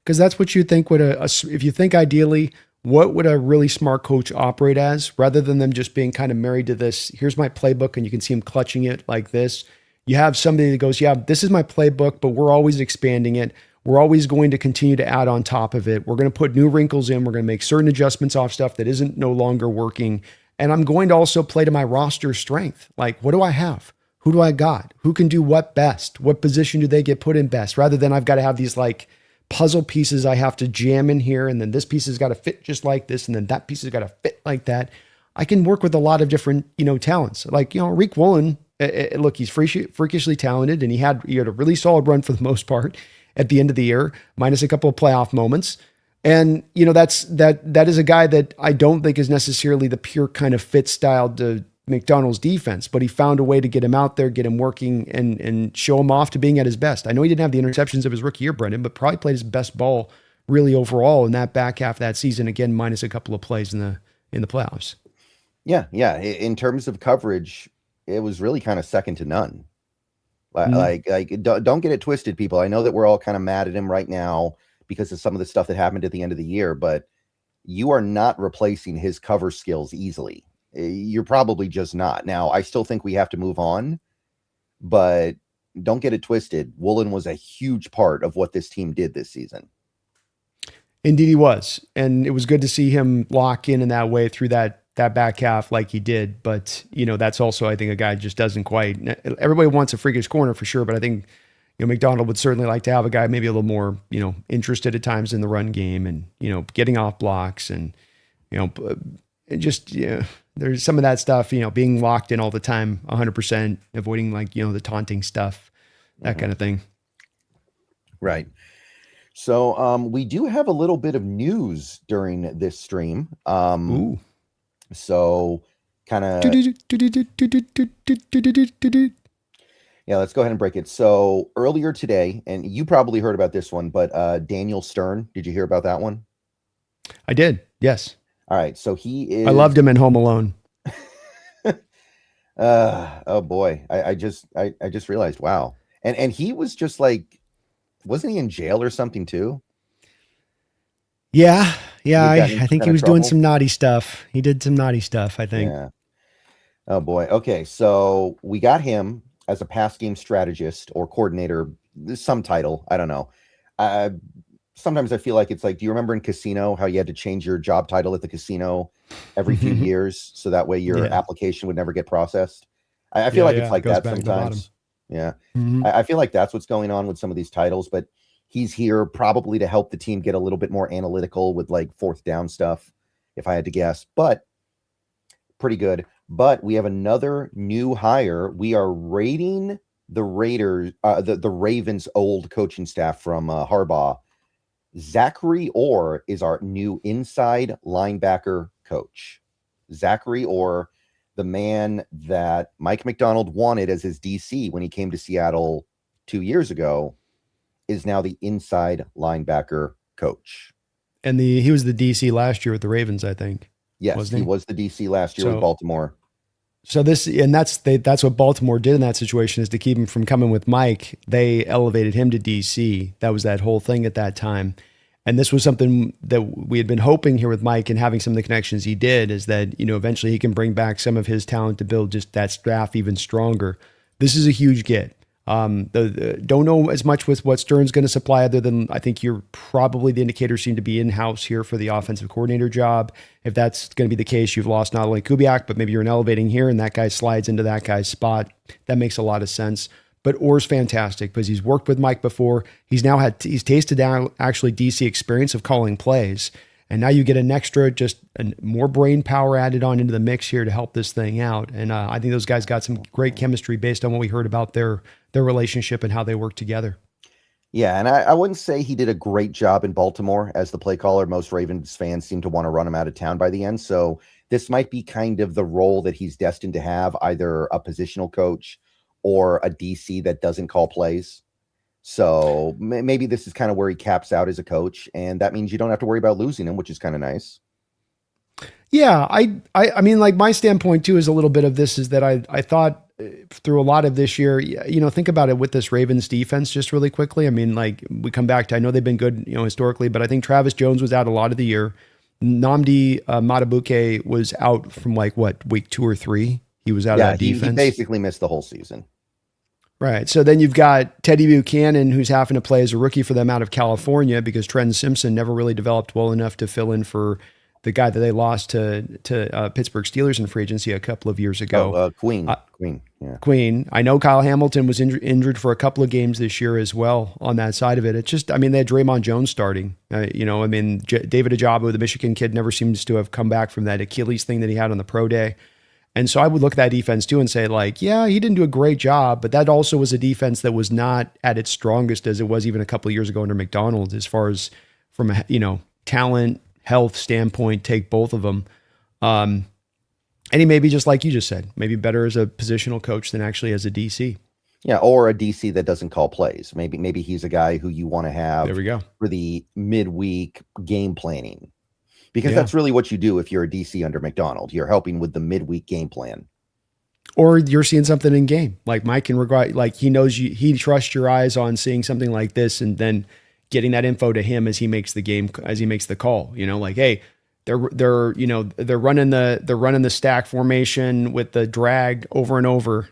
Because that's what you think if you think ideally, what would a really smart coach operate as, rather than them just being kind of married to this, here's my playbook, and you can see him clutching it like this. You have somebody that goes, yeah, this is my playbook, but we're always expanding it. We're always going to continue to add on top of it. We're going to put new wrinkles in. We're going to make certain adjustments off stuff that isn't no longer working. And I'm going to also play to my roster strength. Like, what do I have? Who do I got? Who can do what best? What position do they get put in best? Rather than I've got to have these like puzzle pieces I have to jam in here, and then this piece has got to fit just like this, and then that piece has got to fit like that. I can work with a lot of different, talents. Like, Rick Woolen, look, he's freakishly talented, and he had a really solid run for the most part at the end of the year, minus a couple of playoff moments. And, that is a guy that I don't think is necessarily the pure kind of fit style to McDonald's defense, but he found a way to get him out there, get him working, and show him off to being at his best. I know he didn't have the interceptions of his rookie year, Brendan, but probably played his best ball really overall in that back half of that season. Again, minus a couple of plays in the playoffs. Yeah. In terms of coverage, it was really kind of second to none. Like don't get it twisted, people. I know that we're all kind of mad at him right now because of some of the stuff that happened at the end of the year, but you are not replacing his cover skills easily. You're probably just not. Now, I still think we have to move on, but don't get it twisted. Woolen was a huge part of what this team did this season. Indeed he was. And it was good to see him lock in that way through that back half like he did. But, that's also, I think, a guy just doesn't quite. Everybody wants a freakish corner for sure, but I think McDonald would certainly like to have a guy maybe a little more, interested at times in the run game and, getting off blocks and, there's some of that stuff, being locked in all the time, 100%, avoiding the taunting stuff, that kind of thing. Right. So we do have a little bit of news during this stream. Ooh. So kind of... Yeah, let's go ahead and break it. So earlier today, and you probably heard about this one, but Daniel Stern, did you hear about that one? I did, yes. All right, so he is... I loved him in Home Alone. Oh boy, I just realized, wow. And he was just like, wasn't he in jail or something too? Yeah, I think he was doing some naughty stuff. He did some naughty stuff, I think. Yeah. Oh boy. Okay, so we got him as a pass game strategist or coordinator, some title, I don't know. Sometimes I feel like it's like, do you remember in Casino how you had to change your job title at the casino every few years so that way your application would never get processed? I feel like it's like that sometimes. Yeah. I feel like that's what's going on with some of these titles, but he's here probably to help the team get a little bit more analytical with like fourth down stuff, if I had to guess, but pretty good. But we have another new hire. We are raiding the Raiders, the Ravens' old coaching staff from Harbaugh. Zachary Orr is our new inside linebacker coach. Zachary Orr, the man that Mike McDonald wanted as his DC when he came to Seattle 2 years ago, is now the inside linebacker coach. And he was the DC last year with the Ravens, I think. Yes, he was the DC last year with Baltimore. So that's what Baltimore did in that situation, is to keep him from coming with Mike. They elevated him to DC. That was that whole thing at that time. And this was something that we had been hoping here with Mike, and having some of the connections he did, is that, eventually he can bring back some of his talent to build just that staff even stronger. This is a huge get. Don't know as much with what Stern's going to supply, other than I think you're probably, the indicators seem to be in-house here for the offensive coordinator job. If that's going to be the case, you've lost not only Kubiak, but maybe you're an elevating here and that guy slides into that guy's spot. That makes a lot of sense. But Orr's fantastic because he's worked with Mike before. He's tasted actually DC experience of calling plays. And now you get an extra, just more brain power added on into the mix here to help this thing out. And I think those guys got some great chemistry based on what we heard about their relationship and how they work together. Yeah, and I wouldn't say he did a great job in Baltimore as the play caller. Most Ravens fans seem to want to run him out of town by the end. So this might be kind of the role that he's destined to have, either a positional coach or a DC that doesn't call plays. So maybe this is kind of where he caps out as a coach, and that means you don't have to worry about losing him, which is kind of nice. Yeah, I mean, like, my standpoint too is a little bit of this is that I thought through a lot of this year, think about it with this Ravens defense just really quickly. I mean, like, we come back to, I know they've been good, historically, but I think Travis Jones was out a lot of the year. Nnamdi Madubuike was out from week 2 or 3. He was out of that defense. He basically missed the whole season. Right. So then you've got Teddy Buchanan, who's having to play as a rookie for them out of California because Trent Simpson never really developed well enough to fill in for the guy that they lost to Pittsburgh Steelers in free agency a couple of years ago. Queen. Yeah. Queen. I know Kyle Hamilton was injured for a couple of games this year as well on that side of it. It's just, I mean, they had Draymond Jones starting. David Ajabu, the Michigan kid, never seems to have come back from that Achilles thing that he had on the pro day. And so I would look at that defense too and say, like, yeah, he didn't do a great job, but that also was a defense that was not at its strongest as it was even a couple of years ago under McDonald, as far as from a, talent, health standpoint, take both of them. And he may be just like you just said, maybe better as a positional coach than actually as a DC. Yeah, or a DC that doesn't call plays. Maybe he's a guy who you want to have there we go. For the midweek game planning. Because that's really what you do if you're a DC under McDonald. You're helping with the midweek game plan. Or you're seeing something in game. Like Mike can regard, like he knows you, he trusts your eyes on seeing something like this and then getting that info to him as he makes the call. Like, hey, they're running the stack formation with the drag over and over,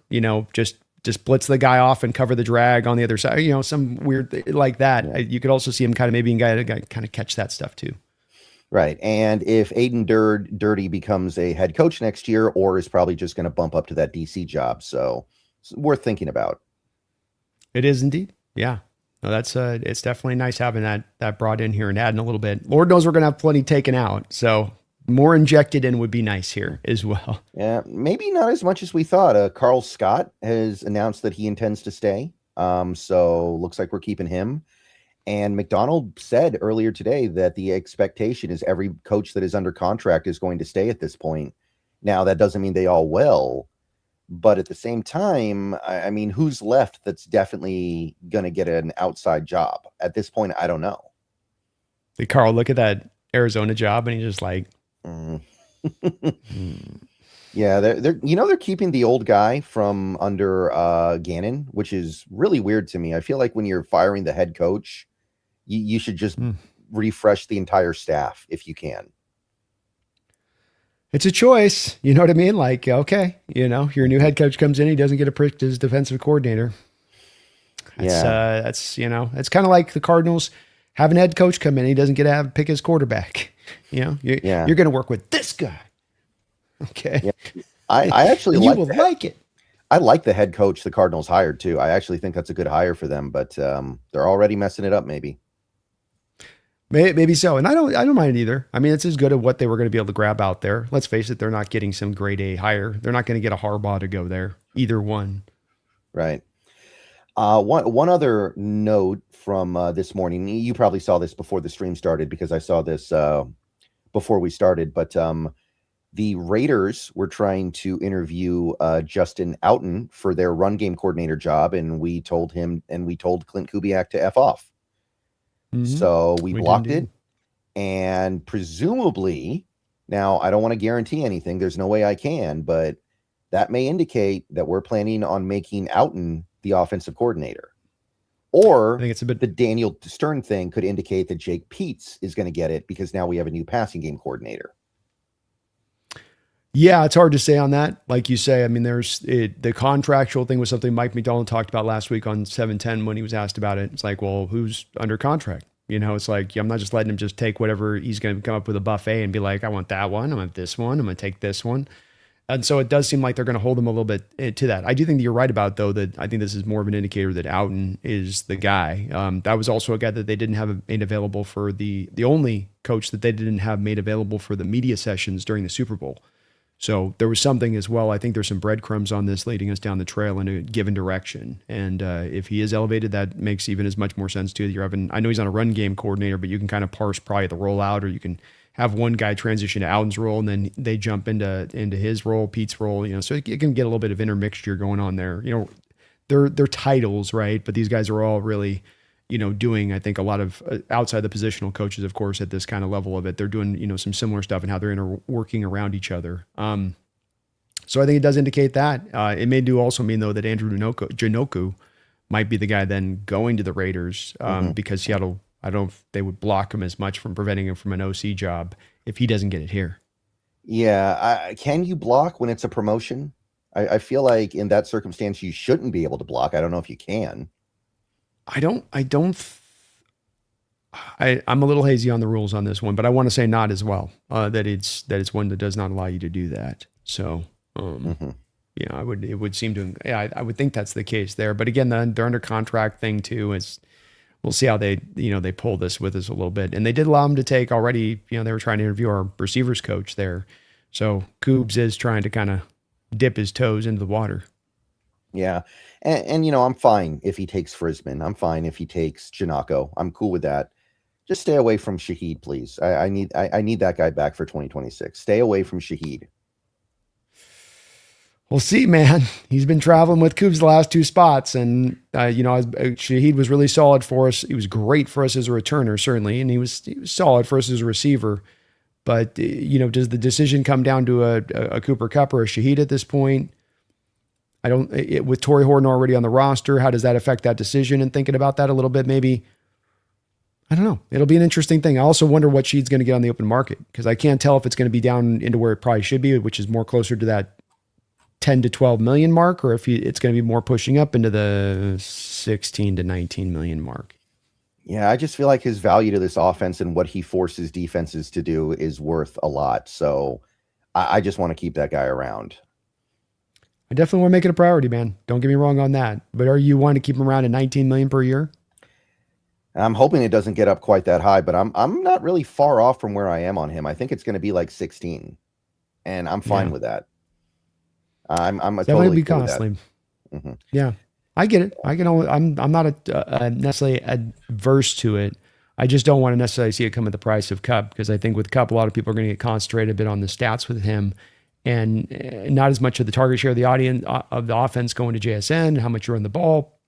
just blitz the guy off and cover the drag on the other side, some weird thing like that. Yeah. You could also see him kind of maybe a guy to kind of catch that stuff too. Right. And if Aiden Dirty becomes a head coach next year, or is probably just going to bump up to that DC job. So it's worth thinking about. It is indeed. Yeah. No, that's it's definitely nice having that brought in here and adding a little bit. Lord knows we're going to have plenty taken out. So more injected in would be nice here as well. Yeah. Maybe not as much as we thought. Carl Scott has announced that he intends to stay. So looks like we're keeping him. And McDonald said earlier today that the expectation is every coach that is under contract is going to stay at this point. Now, that doesn't mean they all will, but at the same time, I mean, who's left that's definitely going to get an outside job? At this point, I don't know. Did Carl look at that Arizona job and he's just like... Yeah, they're keeping the old guy from under Gannon, which is really weird to me. I feel like when you're firing the head coach, you should just refresh the entire staff if you can. It's a choice. You know what I mean? Like, okay, your new head coach comes in, he doesn't get a pick as defensive coordinator. That's it's kind of like the Cardinals having a head coach come in, he doesn't get to pick his quarterback. You're going to work with this guy. Okay. Yeah. I actually like it. I like the head coach the Cardinals hired too. I actually think that's a good hire for them, but they're already messing it up maybe. Maybe so. And I don't mind either. I mean, it's as good as what they were going to be able to grab out there. Let's face it, they're not getting some grade A hire. They're not going to get a Harbaugh to go there. Either one. Right. One other note from this morning. You probably saw this before the stream started because I saw this before we started, but the Raiders were trying to interview Justin Outen for their run game coordinator job, and we told Clint Kubiak to F off. Mm-hmm. So we blocked it, and presumably, now I don't want to guarantee anything. There's no way I can, but that may indicate that we're planning on making Outen the offensive coordinator. Or I think it's the Daniel Stern thing could indicate that Jake Peetz is going to get it because now we have a new passing game coordinator. Yeah, it's hard to say on that. Like you say, I mean, the contractual thing was something Mike McDonald talked about last week on 710 when he was asked about it. It's like, well, who's under contract? It's like, I'm not just letting him just take whatever he's going to come up with a buffet and be like, I want that one. I want this one. I'm going to take this one. And so it does seem like they're going to hold him a little bit to that. I do think that you're right about, though, that I think this is more of an indicator that Outen is the guy. That was also a guy that they didn't have made available for the only coach that they didn't have made available for the media sessions during the Super Bowl. So there was something as well. I think there's some breadcrumbs on this leading us down the trail in a given direction. And if he is elevated, that makes even as much more sense too. You're having, I know he's on a run game coordinator, but you can kind of parse probably the rollout, or you can have one guy transition to Outen's role and then they jump into his role, Pete's role. So it can get a little bit of intermixture going on there. They're titles, right? But these guys are all really, doing, I think, a lot of outside the positional coaches, of course, at this kind of level of it. They're doing, some similar stuff and how they're working around each other. So I think it does indicate that. It may also mean, though, that Andrew Janoku might be the guy then going to the Raiders because Seattle, I don't know if they would block him as much from preventing him from an OC job if he doesn't get it here. Yeah. Can you block when it's a promotion? I feel like in that circumstance, you shouldn't be able to block. I don't know if you can. I'm a little hazy on the rules on this one, but I want to say not as well. That it's one that does not allow you to do that. So, Mm-hmm. it would seem to, yeah, I would think that's the case there. But again, they're under contract thing too. Is we'll see how they pull this with us a little bit. And they did allow him to take already. They were trying to interview our receivers coach there, so Coobs is trying to kind of dip his toes into the water. Yeah. And I'm fine if he takes Frisman. I'm fine if he takes Janako. I'm cool with that. Just stay away from Shaheed, please. I need that guy back for 2026. Stay away from Shaheed. We'll see, man. He's been traveling with Coobs the last two spots, and Shaheed was really solid for us. He was great for us as a returner, certainly, and he was solid for us as a receiver. But does the decision come down to a Cooper Kupp or a Shaheed at this point? With Torrey Horton already on the roster, how does that affect that decision? And thinking about that a little bit, maybe. I don't know. It'll be an interesting thing. I also wonder what Shaheed's going to get on the open market, because I can't tell if it's going to be down into where it probably should be, which is more closer to that 10 to 12 million mark, or if it's going to be more pushing up into the 16 to 19 million mark. Yeah, I just feel like his value to this offense and what he forces defenses to do is worth a lot. So I just want to keep that guy around. I definitely want to make it a priority, man. Don't get me wrong on that. But are you wanting to keep him around at 19 million per year? I'm hoping it doesn't get up quite that high, but I'm not really far off from where I am on him. I think it's going to be like 16, and I'm fine with that. I'm totally be costly. Mm-hmm. Yeah, I get it. I'm not necessarily adverse to it. I just don't want to necessarily see it come at the price of Kupp, because I think with Kupp, a lot of people are going to get concentrated a bit on the stats with him, and not as much of the target share of the audience of the offense going to JSN, how much you're on the ball,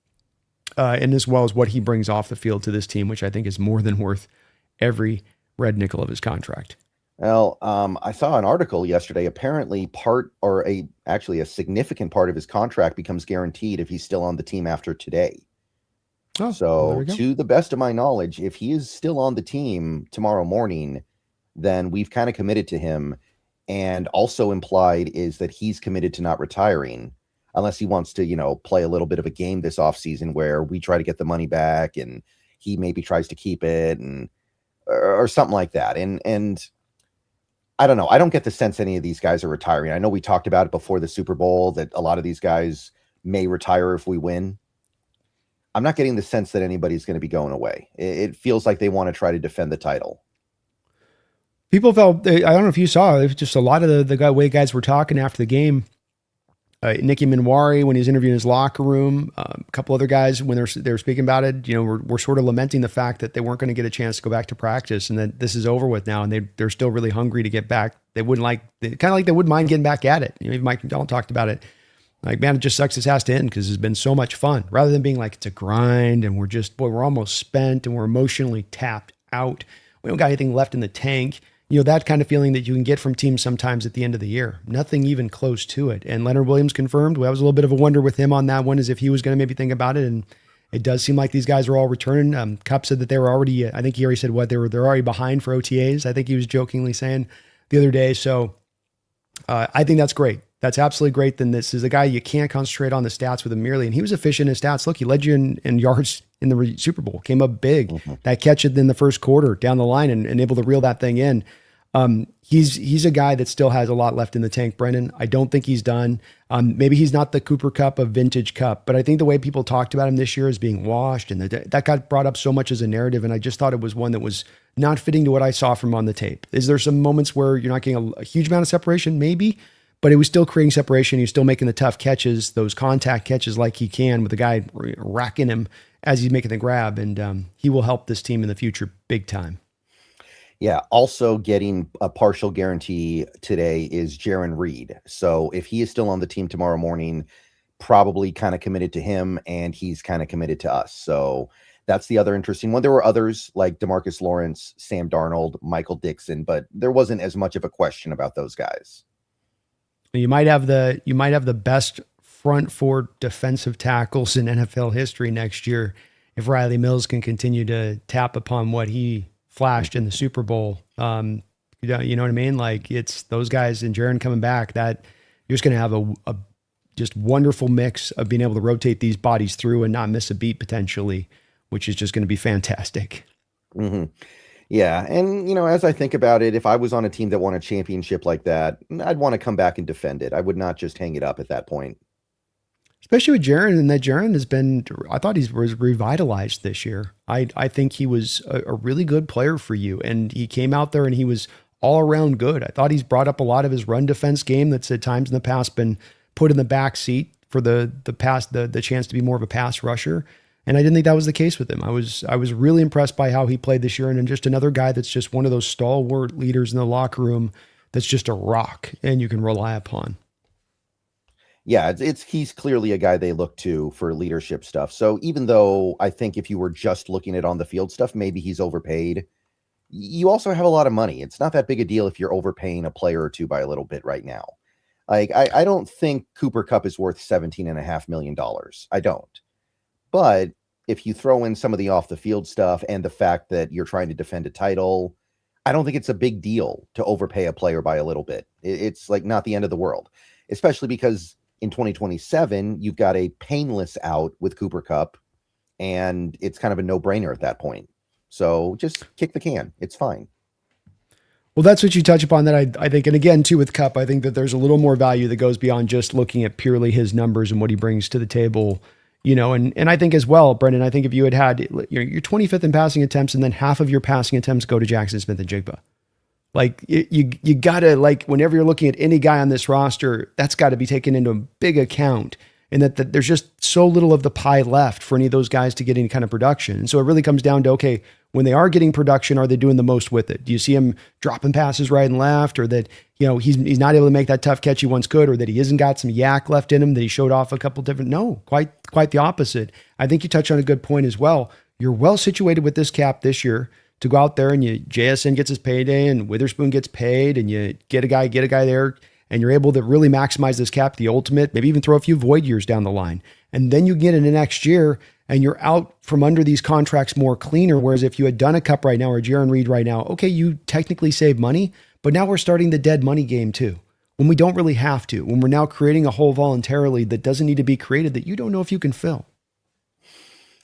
and as well as what he brings off the field to this team, which I think is more than worth every red nickel of his contract. Well, I saw an article yesterday. Apparently, a significant part of his contract becomes guaranteed if he's still on the team after today. Oh, so, to the best of my knowledge, if he is still on the team tomorrow morning, then we've kind of committed to him. And also implied is that he's committed to not retiring, unless he wants to, play a little bit of a game this offseason where we try to get the money back and he maybe tries to keep it or something like that. And I don't know. I don't get the sense any of these guys are retiring. I know we talked about it before the Super Bowl that a lot of these guys may retire if we win. I'm not getting the sense that anybody's going to be going away. It feels like they want to try to defend the title. People felt, I don't know if you saw, it was just a lot of the way guys were talking after the game. Nicky Minwari, when he was interviewing his locker room, a couple other guys, when they were speaking about it, were sort of lamenting the fact that they weren't going to get a chance to go back to practice, and that this is over with now, and they're still really hungry to get back. They wouldn't they wouldn't mind getting back at it. Mike McDonald talked about it. Like, man, it just sucks this has to end because it's been so much fun, rather than being like it's a grind and we're almost spent and we're emotionally tapped out. We don't got anything left in the tank. That kind of feeling that you can get from teams sometimes at the end of the year. Nothing even close to it. And Leonard Williams confirmed. Well, that was a little bit of a wonder with him on that one, as if he was going to maybe think about it. And it does seem like these guys are all returning. Kupp said that they were already, I think he already said they're already behind for OTAs. I think he was jokingly saying the other day. So I think that's great. That's absolutely great. Then this is a guy you can't concentrate on the stats with him merely. And he was efficient in his stats. Look, he led you in yards in the Super Bowl, came up big. Mm-hmm. That catch in the first quarter down the line and able to reel that thing in. He's a guy that still has a lot left in the tank, Brendan. I don't think he's done. Maybe he's not the Cooper Kupp of vintage Kupp, but I think the way people talked about him this year as being washed, and that got brought up so much as a narrative. And I just thought it was one that was not fitting to what I saw from on the tape. Is there some moments where you're not getting a huge amount of separation? Maybe, but it was still creating separation. He's still making the tough catches, those contact catches like he can, with the guy racking him as he's making the grab. And he will help this team in the future big time. Yeah, also getting a partial guarantee today is Jaron Reed. So if he is still on the team tomorrow morning, probably kind of committed to him, and he's kind of committed to us. So that's the other interesting one. There were others like DeMarcus Lawrence, Sam Darnold, Michael Dixon, but there wasn't as much of a question about those guys. You might have the best front four defensive tackles in NFL history next year if Riley Mills can continue to tap upon what he flashed in the Super Bowl. You know what I mean? Like, it's those guys and Jaron coming back, that you're just going to have a just wonderful mix of being able to rotate these bodies through and not miss a beat potentially, which is just going to be fantastic. Hmm. Yeah. And, as I think about it, if I was on a team that won a championship like that, I'd want to come back and defend it. I would not just hang it up at that point. Especially with Jaron, and that Jaron has been, I thought he was revitalized this year. I think he was a really good player for you, and he came out there and he was all around good. I thought he's brought up a lot of his run defense game that's at times in the past been put in the back seat for the chance to be more of a pass rusher. And I didn't think that was the case with him. I was really impressed by how he played this year, and then just another guy that's just one of those stalwart leaders in the locker room that's just a rock and you can rely upon. Yeah, he's clearly a guy they look to for leadership stuff. So even though I think if you were just looking at on the field stuff, maybe he's overpaid, you also have a lot of money. It's not that big a deal if you're overpaying a player or two by a little bit right now. Like, I don't think Cooper Kupp is worth $17.5 million. I don't. But if you throw in some of the off the field stuff and the fact that you're trying to defend a title, I don't think it's a big deal to overpay a player by a little bit. It's like not the end of the world, especially because in 2027, you've got a painless out with Cooper Kupp, and it's kind of a no-brainer at that point. So just kick the can. It's fine. Well, that's what you touch upon that I think, and again, too, with Kupp, I think that there's a little more value that goes beyond just looking at purely his numbers and what he brings to the table, and I think as well, Brendan, I think if you had your 25th in passing attempts and then half of your passing attempts go to Jackson Smith-Njigba. Like you gotta, like, whenever you're looking at any guy on this roster, that's got to be taken into a big account, and that there's just so little of the pie left for any of those guys to get any kind of production. And so it really comes down to, okay, when they are getting production, are they doing the most with it? Do you see him dropping passes right and left, or that he's not able to make that tough catch he once could, or that he hasn't got some yak left in him that he showed off a couple different? No, quite the opposite. I think you touched on a good point as well. You're well situated with this cap this year to go out there and JSN gets his payday and Witherspoon gets paid, and you get a guy there, and you're able to really maximize this cap, the ultimate, maybe even throw a few void years down the line. And then you get into next year and you're out from under these contracts more cleaner. Whereas if you had done a Kupp right now or Jaron Reed right now, okay, you technically save money, but now we're starting the dead money game too. When we don't really have to, when we're now creating a hole voluntarily that doesn't need to be created, that you don't know if you can fill.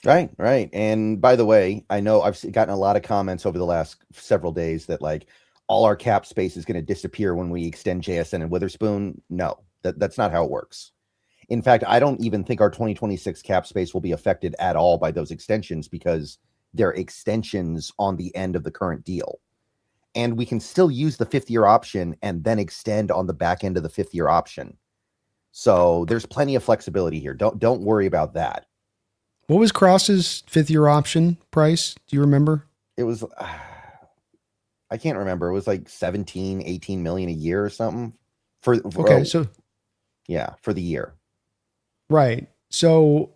Right. And by the way, I know I've gotten a lot of comments over the last several days that like all our cap space is going to disappear when we extend JSN and Witherspoon. No, that's not how it works. In fact, I don't even think our 2026 cap space will be affected at all by those extensions because they're extensions on the end of the current deal. And we can still use the 5th-year option and then extend on the back end of the 5th-year option. So there's plenty of flexibility here. Don't worry about that. What was Cross's 5th-year option price? Do you remember? It was, I can't remember. It was like 17, 18 million a year or something for the year. Right. So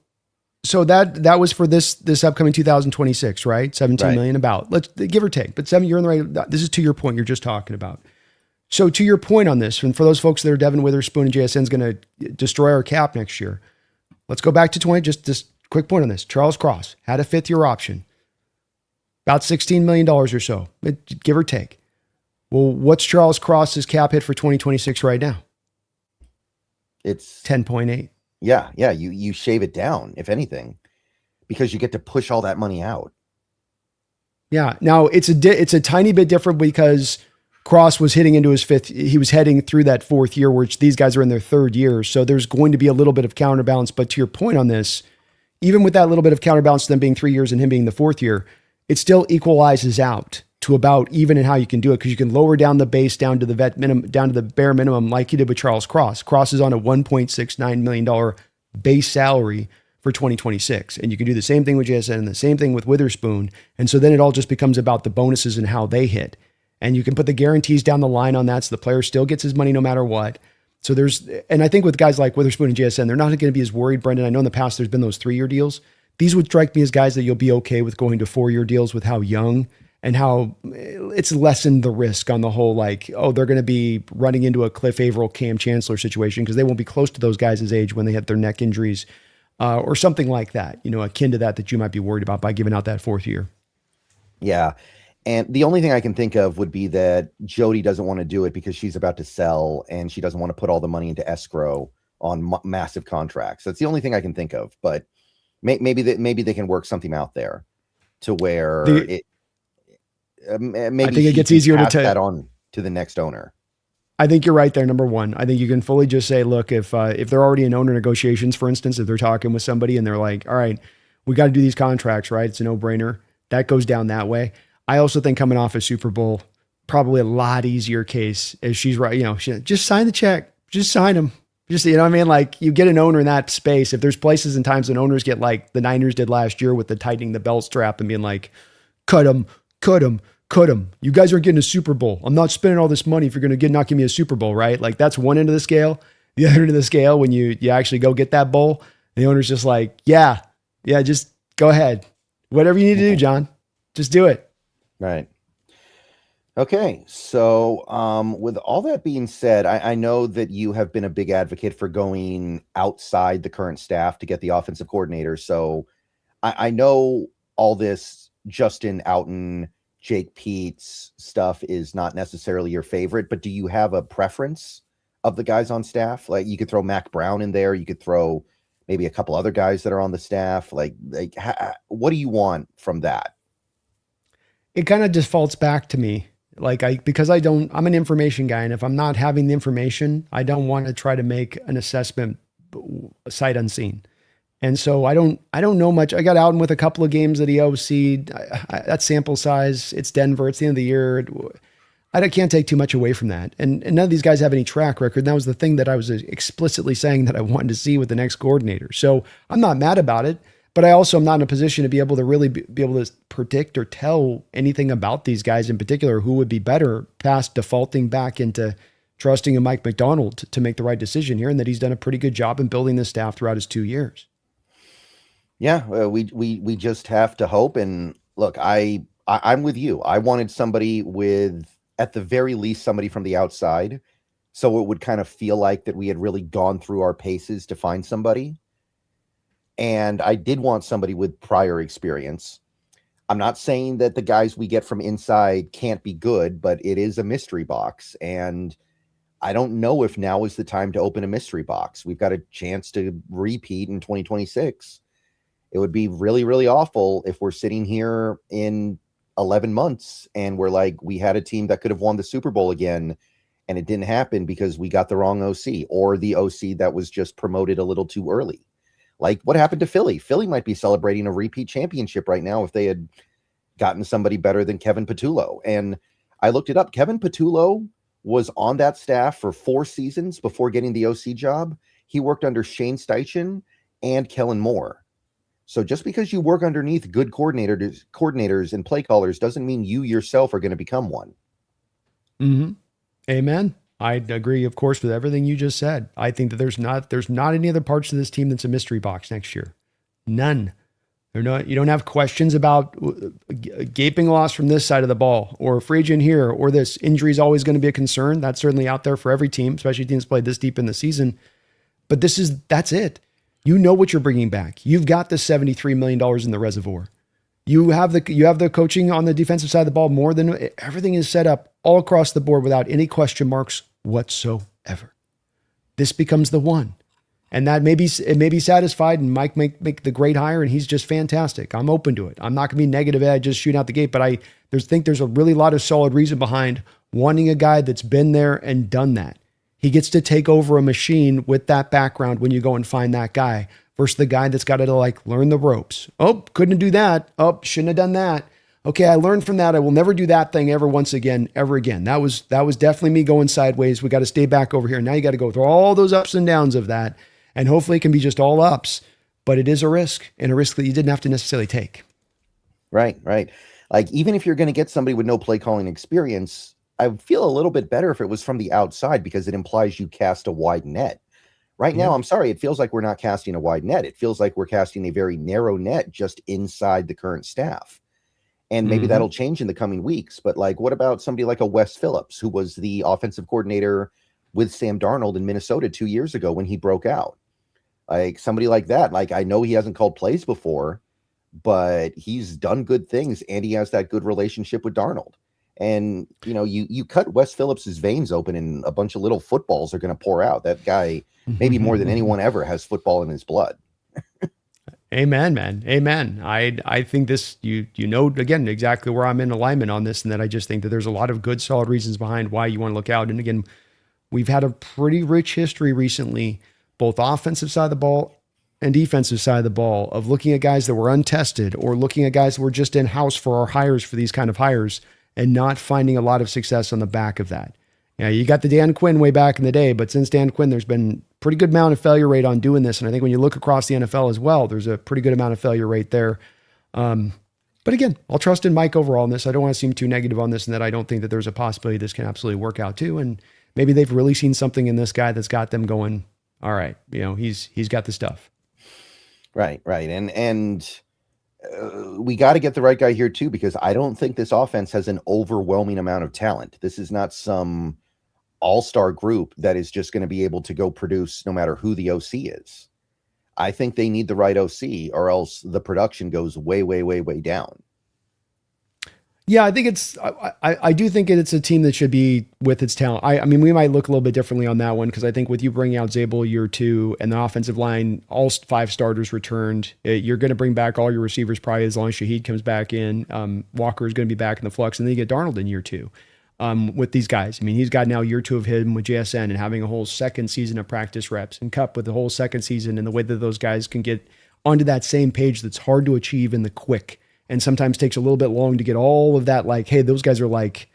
that was for this upcoming 2026, right? 17 million about. Let's give or take. But you're in the right. This is to your point you're just talking about. So to your point on this, and for those folks that are Devin Witherspoon and JSN is going to destroy our cap next year. Let's go back to 20. Just quick point on this. Charles Cross had a 5th-year option, about $16 million or so, give or take. Well, what's Charles Cross's cap hit for 2026 right now? It's 10.8. Yeah. You shave it down, if anything, because you get to push all that money out. Yeah. Now it's a tiny bit different because Cross was hitting into his 5th. He was heading through that 4th year, which these guys are in their 3rd year. So there's going to be a little bit of counterbalance. But to your point on this, even with that little bit of counterbalance to them being 3 years and him being the 4th year, it still equalizes out to about even in how you can do it, because you can lower down the base down to the vet minimum, down to the bare minimum, like you did with Charles Cross. Cross is on a $1.69 million base salary for 2026. And you can do the same thing with JSN and the same thing with Witherspoon. And so then it all just becomes about the bonuses and how they hit. And you can put the guarantees down the line on that, so the player still gets his money no matter what. So and I think with guys like Witherspoon and JSN, they're not going to be as worried, Brendan. I know in the past there's been those 3-year deals. These would strike me as guys that you'll be okay with going to 4-year deals with how young and how it's lessened the risk on the whole, like, oh, they're going to be running into a Cliff Averill, Cam Chancellor situation because they won't be close to those guys' age when they have their neck injuries or something like that, akin to that you might be worried about by giving out that 4th year. Yeah. And the only thing I can think of would be that Jody doesn't want to do it because she's about to sell and she doesn't want to put all the money into escrow on massive contracts. That's the only thing I can think of. But maybe they can work something out there to where maybe I think it she gets can easier to pass that on to the next owner. I think you're right there. Number one, I think you can fully just say, look, if they're already in owner negotiations, for instance, if they're talking with somebody and they're like, all right, we got to do these contracts, right? It's a no brainer. That goes down that way. I also think coming off a Super Bowl, probably a lot easier case if she's right. You know, just sign the check, just sign them. Just, you know what I mean? Like you get an owner in that space. If there's places and times when owners get like the Niners did last year with the tightening the belt strap and being like, cut them, cut them. Cut them. You guys aren't getting a Super Bowl. I'm not spending all this money if you're going to not give me a Super Bowl, right? Like that's one end of the scale. The other end of the scale, when you actually go get that bowl, the owner's just like, yeah, just go ahead. Whatever you need to do, John, just do it. Right. Okay. So with all that being said, I know that you have been a big advocate for going outside the current staff to get the offensive coordinator. So I know all this Justin Outen, Jake Peets stuff is not necessarily your favorite, but do you have a preference of the guys on staff? Like you could throw Mac Brown in there. You could throw maybe a couple other guys that are on the staff. Like what do you want from that? It kind of defaults back to me. Like I'm an information guy. And if I'm not having the information, I don't want to try to make an assessment sight unseen. And so I don't know much. I got Outen with a couple of games that he OC'd. That sample size, it's Denver. It's the end of the year. I can't take too much away from that. And none of these guys have any track record. And that was the thing that I was explicitly saying that I wanted to see with the next coordinator. So I'm not mad about it, but I also am not in a position to be able to really be able to predict or tell anything about these guys in particular who would be better past defaulting back into trusting in Mike Macdonald to make the right decision here, and that he's done a pretty good job in building this staff throughout his 2 years. Yeah, we just have to hope. And look, I'm with you. I wanted somebody with, at the very least, somebody from the outside, so it would kind of feel like that we had really gone through our paces to find somebody. And I did want somebody with prior experience. I'm not saying that the guys we get from inside can't be good, but it is a mystery box. And I don't know if now is the time to open a mystery box. We've got a chance to repeat in 2026. It would be really, really awful if we're sitting here in 11 months and we're like, we had a team that could have won the Super Bowl again, and it didn't happen because we got the wrong OC or the OC that was just promoted a little too early. Like what happened to Philly? Philly might be celebrating a repeat championship right now if they had gotten somebody better than Kevin Patullo. And I looked it up. Kevin Patullo was on that staff for 4 seasons before getting the OC job. He worked under Shane Steichen and Kellen Moore. So just because you work underneath good coordinators and play callers doesn't mean you yourself are going to become one. Mm-hmm. Amen. I agree, of course, with everything you just said. I think that there's not any other parts of this team that's a mystery box next year. None. You don't have questions about gaping loss from this side of the ball or free agent here or this. Injury is always going to be a concern. That's certainly out there for every team, especially teams played this deep in the season. But that's it. You know what you're bringing back. You've got the $73 million in the reservoir. You have the coaching on the defensive side of the ball more than everything is set up all across the board without any question marks whatsoever. This becomes the one. And that it may be satisfied and Mike make the great hire and he's just fantastic. I'm open to it. I'm not going to be negative at just shooting out the gate, but I think there's a really lot of solid reason behind wanting a guy that's been there and done that. He gets to take over a machine with that background when you go and find that guy versus the guy that's got to like learn the ropes. Oh, couldn't do that. Oh, shouldn't have done that. Okay, I learned from that. I will never do that thing ever again. That was definitely me going sideways. We got to stay back over here. Now you got to go through all those ups and downs of that. And hopefully it can be just all ups, but it is a risk, and a risk that you didn't have to necessarily take. Right. Like even if you're going to get somebody with no play calling experience, I would feel a little bit better if it was from the outside because it implies you cast a wide net. Right now, I'm sorry, it feels like we're not casting a wide net. It feels like we're casting a very narrow net just inside the current staff. And maybe that'll change in the coming weeks. But like, what about somebody like a Wes Phillips, who was the offensive coordinator with Sam Darnold in Minnesota 2 years ago when he broke out? Like somebody like that. Like, I know he hasn't called plays before, but he's done good things and he has that good relationship with Darnold. And, you know, you cut Wes Phillips's veins open and a bunch of little footballs are going to pour out. That guy, maybe more than anyone ever, has football in his blood. Amen, man. Amen. I think this, you know, again, exactly where I'm in alignment on this, and that I just think that there's a lot of good, solid reasons behind why you want to look out. And again, we've had a pretty rich history recently, both offensive side of the ball and defensive side of the ball, of looking at guys that were untested or looking at guys that were just in house for our hires, for these kind of hires, and not finding a lot of success on the back of that. Yeah, you got the Dan Quinn way back in the day, but since Dan Quinn, there's been pretty good amount of failure rate on doing this. And I think when you look across the NFL as well, there's a pretty good amount of failure rate there. But again, I'll trust in Mike overall on this. I don't want to seem too negative on this, and that I don't think that there's a possibility this can absolutely work out too. And maybe they've really seen something in this guy that's got them going, all right, you know, he's got the stuff. Right. And we got to get the right guy here too, because I don't think this offense has an overwhelming amount of talent. This is not some all-star group that is just going to be able to go produce no matter who the OC is. I think they need the right OC, or else the production goes way, way, way, way down. Yeah, I think I do think it's a team that should be with its talent. I mean, we might look a little bit differently on that one, because I think with you bringing out Zabel year 2 and the offensive line, all 5 starters returned, you're going to bring back all your receivers probably as long as Shaheed comes back in. Walker is going to be back in the flux, and then you get Darnold in year 2 with these guys. I mean, he's got now year 2 of him with JSN and having a whole second season of practice reps, and Kupp with the whole second season, and the way that those guys can get onto that same page that's hard to achieve in the quick. And sometimes takes a little bit long to get all of that, like, hey, those guys are like,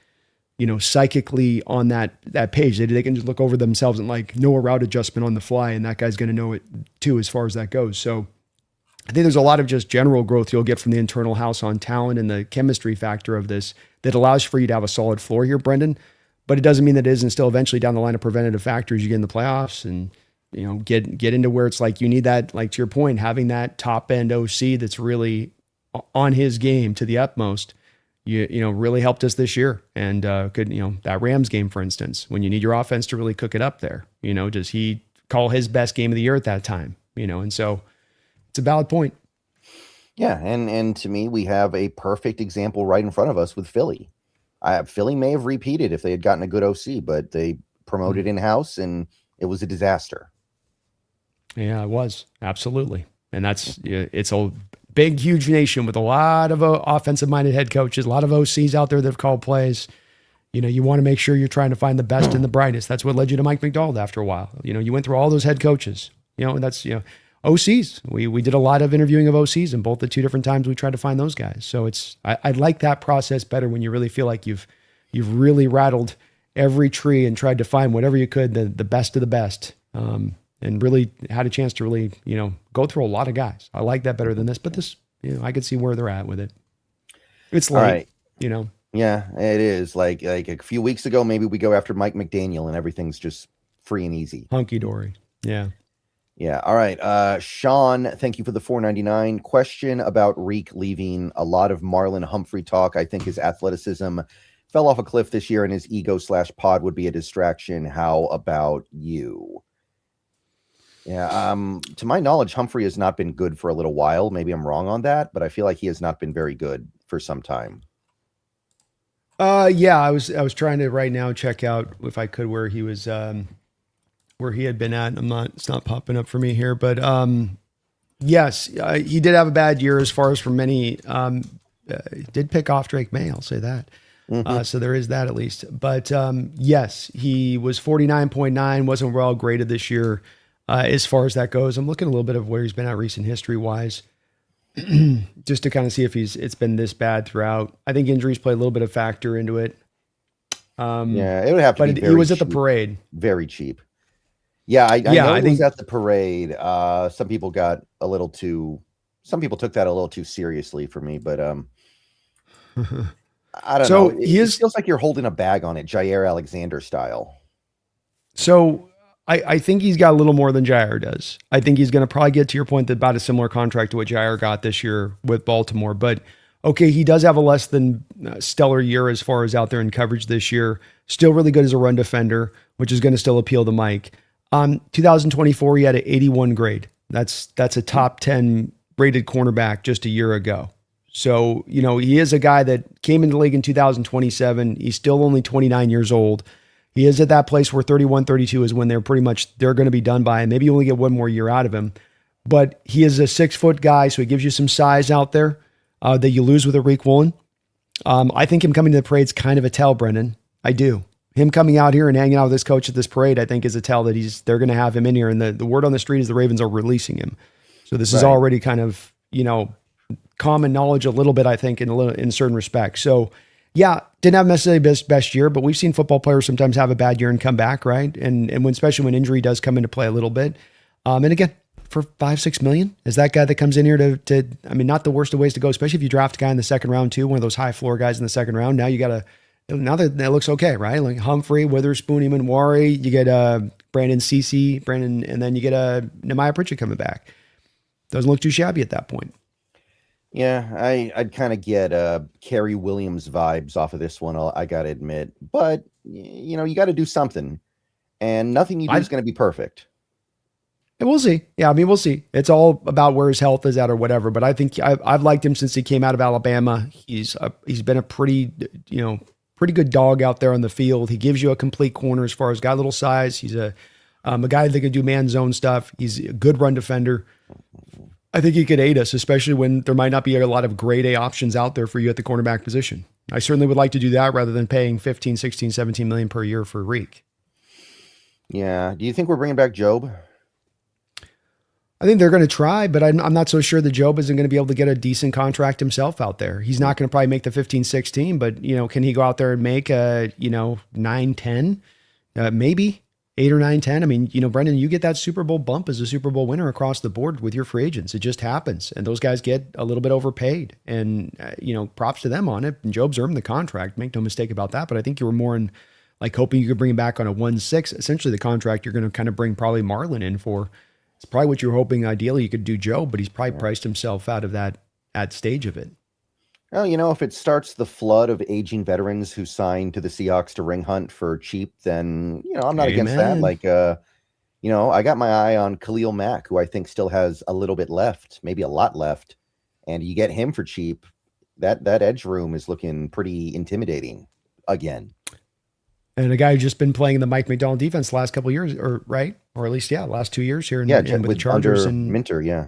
you know, psychically on that page. They can just look over themselves and like know a route adjustment on the fly, and that guy's going to know it too as far as that goes. So I think there's a lot of just general growth you'll get from the internal house on talent and the chemistry factor of this that allows for you to have a solid floor here, Brendan. But it doesn't mean that it isn't still eventually down the line of preventative factors. You get in the playoffs and, you know, get into where it's like you need that, like to your point, having that top end OC that's really on his game to the utmost, you know, really helped us this year. And could, you know, that Rams game, for instance, when you need your offense to really cook it up there, you know, does he call his best game of the year at that time? You know, and so it's a valid point. Yeah, and to me, we have a perfect example right in front of us with Philly. Philly may have repeated if they had gotten a good OC, but they promoted in-house, and it was a disaster. Yeah, it was. Absolutely. And that's, it's a big, huge nation with a lot of offensive-minded head coaches, a lot of OCs out there that have called plays. You know, you want to make sure you're trying to find the best and the brightest. That's what led you to Mike McDonald after a while. You know, you went through all those head coaches, you know, and that's, you know, OCs. We did a lot of interviewing of OCs, and both the 2 different times we tried to find those guys. So I like that process better when you really feel like you've really rattled every tree and tried to find whatever you could, the best of the best. And really had a chance to really, you know, go through a lot of guys. I like that better than this, but this, you know, I could see where they're at with it. It's late, right. You know? Yeah, it is. Like a few weeks ago, maybe we go after Mike McDaniel and everything's just free and easy. Hunky-dory. Yeah. Yeah. All right. Sean, thank you for the $4.99. Question about Reek leaving. A lot of Marlon Humphrey talk. I think his athleticism fell off a cliff this year, and his ego/pod would be a distraction. How about you? Yeah, to my knowledge, Humphrey has not been good for a little while. Maybe I'm wrong on that, but I feel like he has not been very good for some time. Yeah, I was trying to right now check out if I could where he was, where he had been at. It's not popping up for me here, but yes, he did have a bad year as far as for many. He did pick off Drake Maye, I'll say that. Mm-hmm. So there is that at least. But yes, he was 49.9, wasn't well graded this year. As far as that goes, I'm looking a little bit of where he's been at recent history wise, just to kind of see if it's been this bad throughout. I think injuries play a little bit of factor into it. Yeah, it would have to be. But he was at the parade. Very cheap. Yeah, I know he was at the parade. Some people took that a little too seriously for me, but I don't know. It feels like you're holding a bag on it, Jair Alexander style. So I think he's got a little more than Jair does. I think he's going to probably get to your point that about a similar contract to what Jair got this year with Baltimore. But okay, he does have a less than stellar year as far as out there in coverage this year. Still really good as a run defender, which is going to still appeal to Mike. 2024, he had an 81 grade. That's a top 10 rated cornerback just a year ago. So, you know, he is a guy that came into the league in 2027. He's still only 29 years old. He is at that place where 31, 32 is when they're going to be done by, and maybe you only get one more year out of him. but he is a 6-foot guy, so he gives you some size out there that you lose with a Rick Woolen. I think him coming to the parade's kind of a tell, Brendan. I do. Him coming out here and hanging out with this coach at this parade, I think, is a tell that they're going to have him in here. And the word on the street is the Ravens are releasing him. So this is already kind of, common knowledge a little bit, I think, in certain respects. So yeah, didn't have necessarily best year, but we've seen football players sometimes have a bad year and come back, right? And especially when injury does come into play a little bit. And again, for $5-6 million, is that guy that comes in here to not the worst of ways to go, especially if you draft a guy in the second round too, one of those high floor guys in the second round. Now that looks okay, right? Like Humphrey, Witherspoon, Eamon, you get Brandon Cece, and then you get Nehemiah Pritchett coming back. Doesn't look too shabby at that point. Yeah, I'd kind of get Kerry Williams vibes off of this one, I got to admit. But, you got to do something. And nothing you do is going to be perfect. And we'll see. Yeah, we'll see. It's all about where his health is at or whatever. But I think I've liked him since he came out of Alabama. He's been a pretty good dog out there on the field. He gives you a complete corner as far as got a little size. He's a guy that can do man zone stuff. He's a good run defender. I think he could aid us, especially when there might not be a lot of grade A options out there for you at the cornerback position. I certainly would like to do that rather than paying 15, 16, 17 million per year for Reek. Yeah. Do you think we're bringing back Job? I think they're going to try, but I'm not so sure that Job isn't going to be able to get a decent contract himself out there. He's not going to probably make the 15, 16, but can he go out there and make 9, 10? Maybe 8 or 9, 10. Brendan, you get that Super Bowl bump as a Super Bowl winner across the board with your free agents. It just happens. And those guys get a little bit overpaid, and props to them on it. And Job's earned the contract. Make no mistake about that. But I think you were more in like hoping you could bring him back on a 1-6, essentially the contract you're going to kind of bring probably Marlon in for. It's probably what you're hoping. Ideally, you could do Joe, but he's probably priced himself out of that at stage of it. Well, if it starts the flood of aging veterans who signed to the Seahawks to ring hunt for cheap, then, I'm not against that. Like, I got my eye on Khalil Mack, who I think still has a little bit left, maybe a lot left. And you get him for cheap. That edge room is looking pretty intimidating again. And a guy who's just been playing in the Mike McDonald defense the last couple of years, or at least, last 2 years here. With the Chargers under Minter, yeah.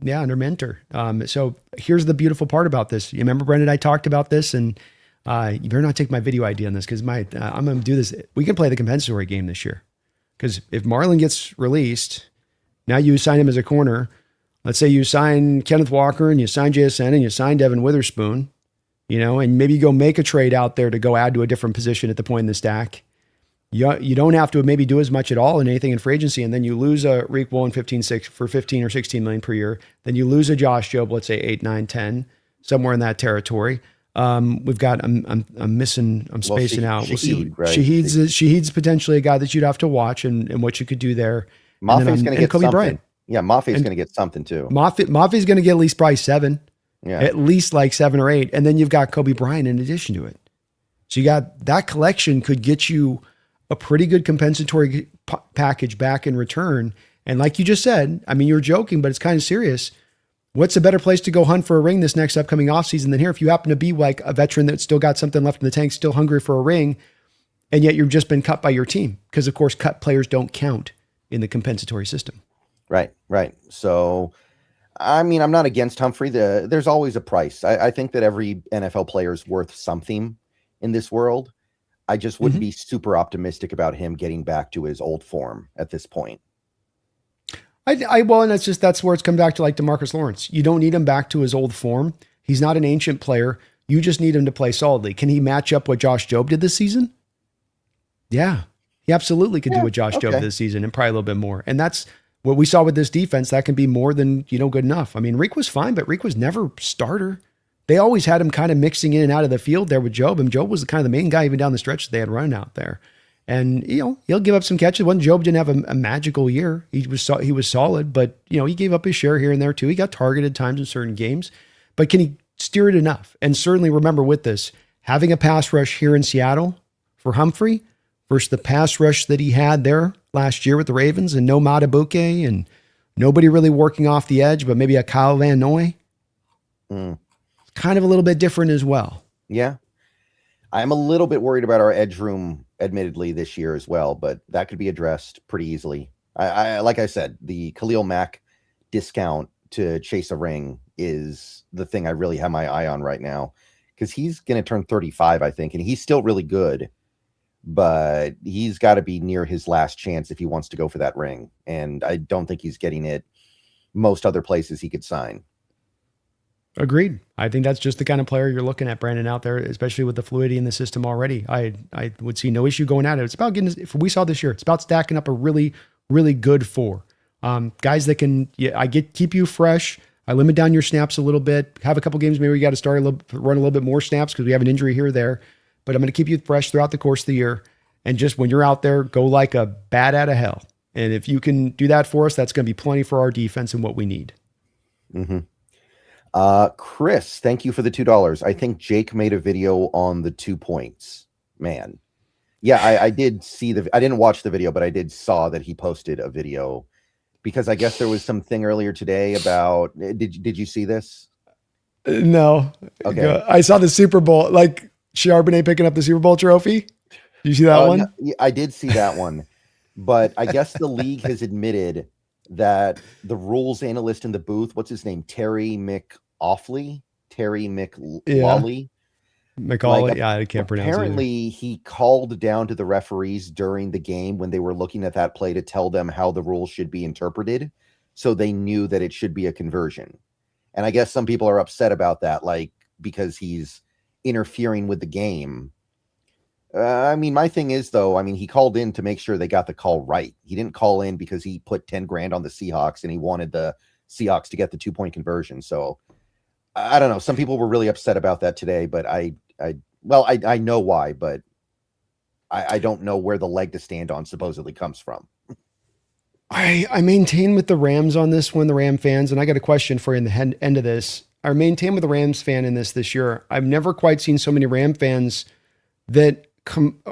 Yeah, under Minter. So here's the beautiful part about this. You remember, Brendan, I talked about this, and you better not take my video ID on this because I'm going to do this. We can play the compensatory game this year because if Marlon gets released, now you sign him as a corner. Let's say you sign Kenneth Walker and you sign JSN and you sign Devin Witherspoon, and maybe you go make a trade out there to go add to a different position at the point in the stack. You don't have to maybe do as much at all in anything in free agency, and then you lose a Rick Woolen 15-6 for 15 or 16 million per year. Then you lose a Josh Jobe, let's say 8, 9, 10, somewhere in that territory. We've got I'm spacing out. We'll see. Right? Shahid's potentially a guy that you'd have to watch and what you could do there. Maffei's going to get Kobe something. Bryant. Yeah, Maffei's going to get something too. Maffei's going to get at least probably 7. Yeah. At least like 7 or 8. And then you've got Kobe Bryant in addition to it. So you got that collection could get you a pretty good compensatory package back in return. And like you just said, you're joking, but it's kind of serious. What's a better place to go hunt for a ring this next upcoming offseason than here? If you happen to be like a veteran that's still got something left in the tank, still hungry for a ring, and yet you've just been cut by your team. Because of course, cut players don't count in the compensatory system. Right. So, I'm not against Humphrey. There's always a price. I think that every NFL player is worth something in this world. I just wouldn't be super optimistic about him getting back to his old form at this point. And that's where it's come back to like DeMarcus Lawrence. You don't need him back to his old form. He's not an ancient player. You just need him to play solidly. Can he match up what Josh Jobe did this season? Yeah, he absolutely could do what Josh Jobe did this season and probably a little bit more. And that's what we saw with this defense. That can be more than, good enough. Reek was fine, but Reek was never starter. They always had him kind of mixing in and out of the field there with Jobe, and Jobe was kind of the main guy even down the stretch that they had running out there. And he'll give up some catches. When Jobe didn't have a magical year, he was solid, but he gave up his share here and there too. He got targeted times in certain games, but can he steer it enough? And certainly remember with this, having a pass rush here in Seattle for Humphrey versus the pass rush that he had there last year with the Ravens, and no Matabuke and nobody really working off the edge, but maybe a Kyle Van Noy. Kind of a little bit different as well. Yeah. I'm a little bit worried about our edge room, admittedly, this year as well, but that could be addressed pretty easily. I like I said, the Khalil Mack discount to chase a ring is the thing I really have my eye on right now, because he's going to turn 35, I think, and he's still really good, but he's got to be near his last chance if he wants to go for that ring. And I don't think he's getting it most other places he could sign. Agreed. I think that's just the kind of player you're looking at, Brandon, out there, especially with the fluidity in the system already. I would see no issue going at it. It's about getting, if we saw this year, it's about stacking up a really, really good four. Guys that can, keep you fresh. I limit down your snaps a little bit, have a couple games. Maybe we got to run a little bit more snaps because we have an injury here or there, but I'm going to keep you fresh throughout the course of the year. And just when you're out there, go like a bat out of hell. And if you can do that for us, that's going to be plenty for our defense and what we need. Mm-hmm. Chris, thank you for the $2. I think Jake made a video on the 2 points. Man. Yeah, I did see I didn't watch the video, but I saw that he posted a video, because I guess there was something earlier today about, did you see this? No. Okay. I saw the Super Bowl, like Charbonnet picking up the Super Bowl trophy. Did you see that one? No, I did see that one, but I guess the league has admitted that the rules analyst in the booth, what's his name? Terry McAuliffe? McAuliffe, yeah, I can't pronounce it. Apparently, he called down to the referees during the game when they were looking at that play to tell them how the rules should be interpreted, so they knew that it should be a conversion. And I guess some people are upset about that, like, because he's interfering with the game. I mean, my thing is, though, I mean, he called in to make sure they got the call right. He didn't call in because he put 10 grand on the Seahawks and he wanted the Seahawks to get the 2-point conversion. So I don't know. Some people were really upset about that today, but I know why, but I don't know where the leg to stand on supposedly comes from. I maintain with the Rams on this one, the Ram fans, and I got a question for you in the end of this. I maintain with the Rams fan in this year. I've never quite seen so many Ram fans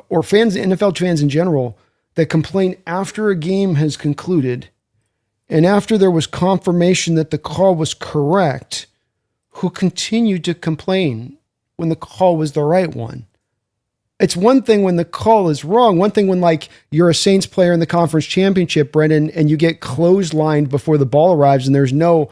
or fans, NFL fans in general, that complain after a game has concluded and after there was confirmation that the call was correct, who continued to complain when the call was the right one. It's one thing when the call is wrong. One thing when, like, you're a Saints player in the conference championship, Brendan, and you get clotheslined before the ball arrives and there's no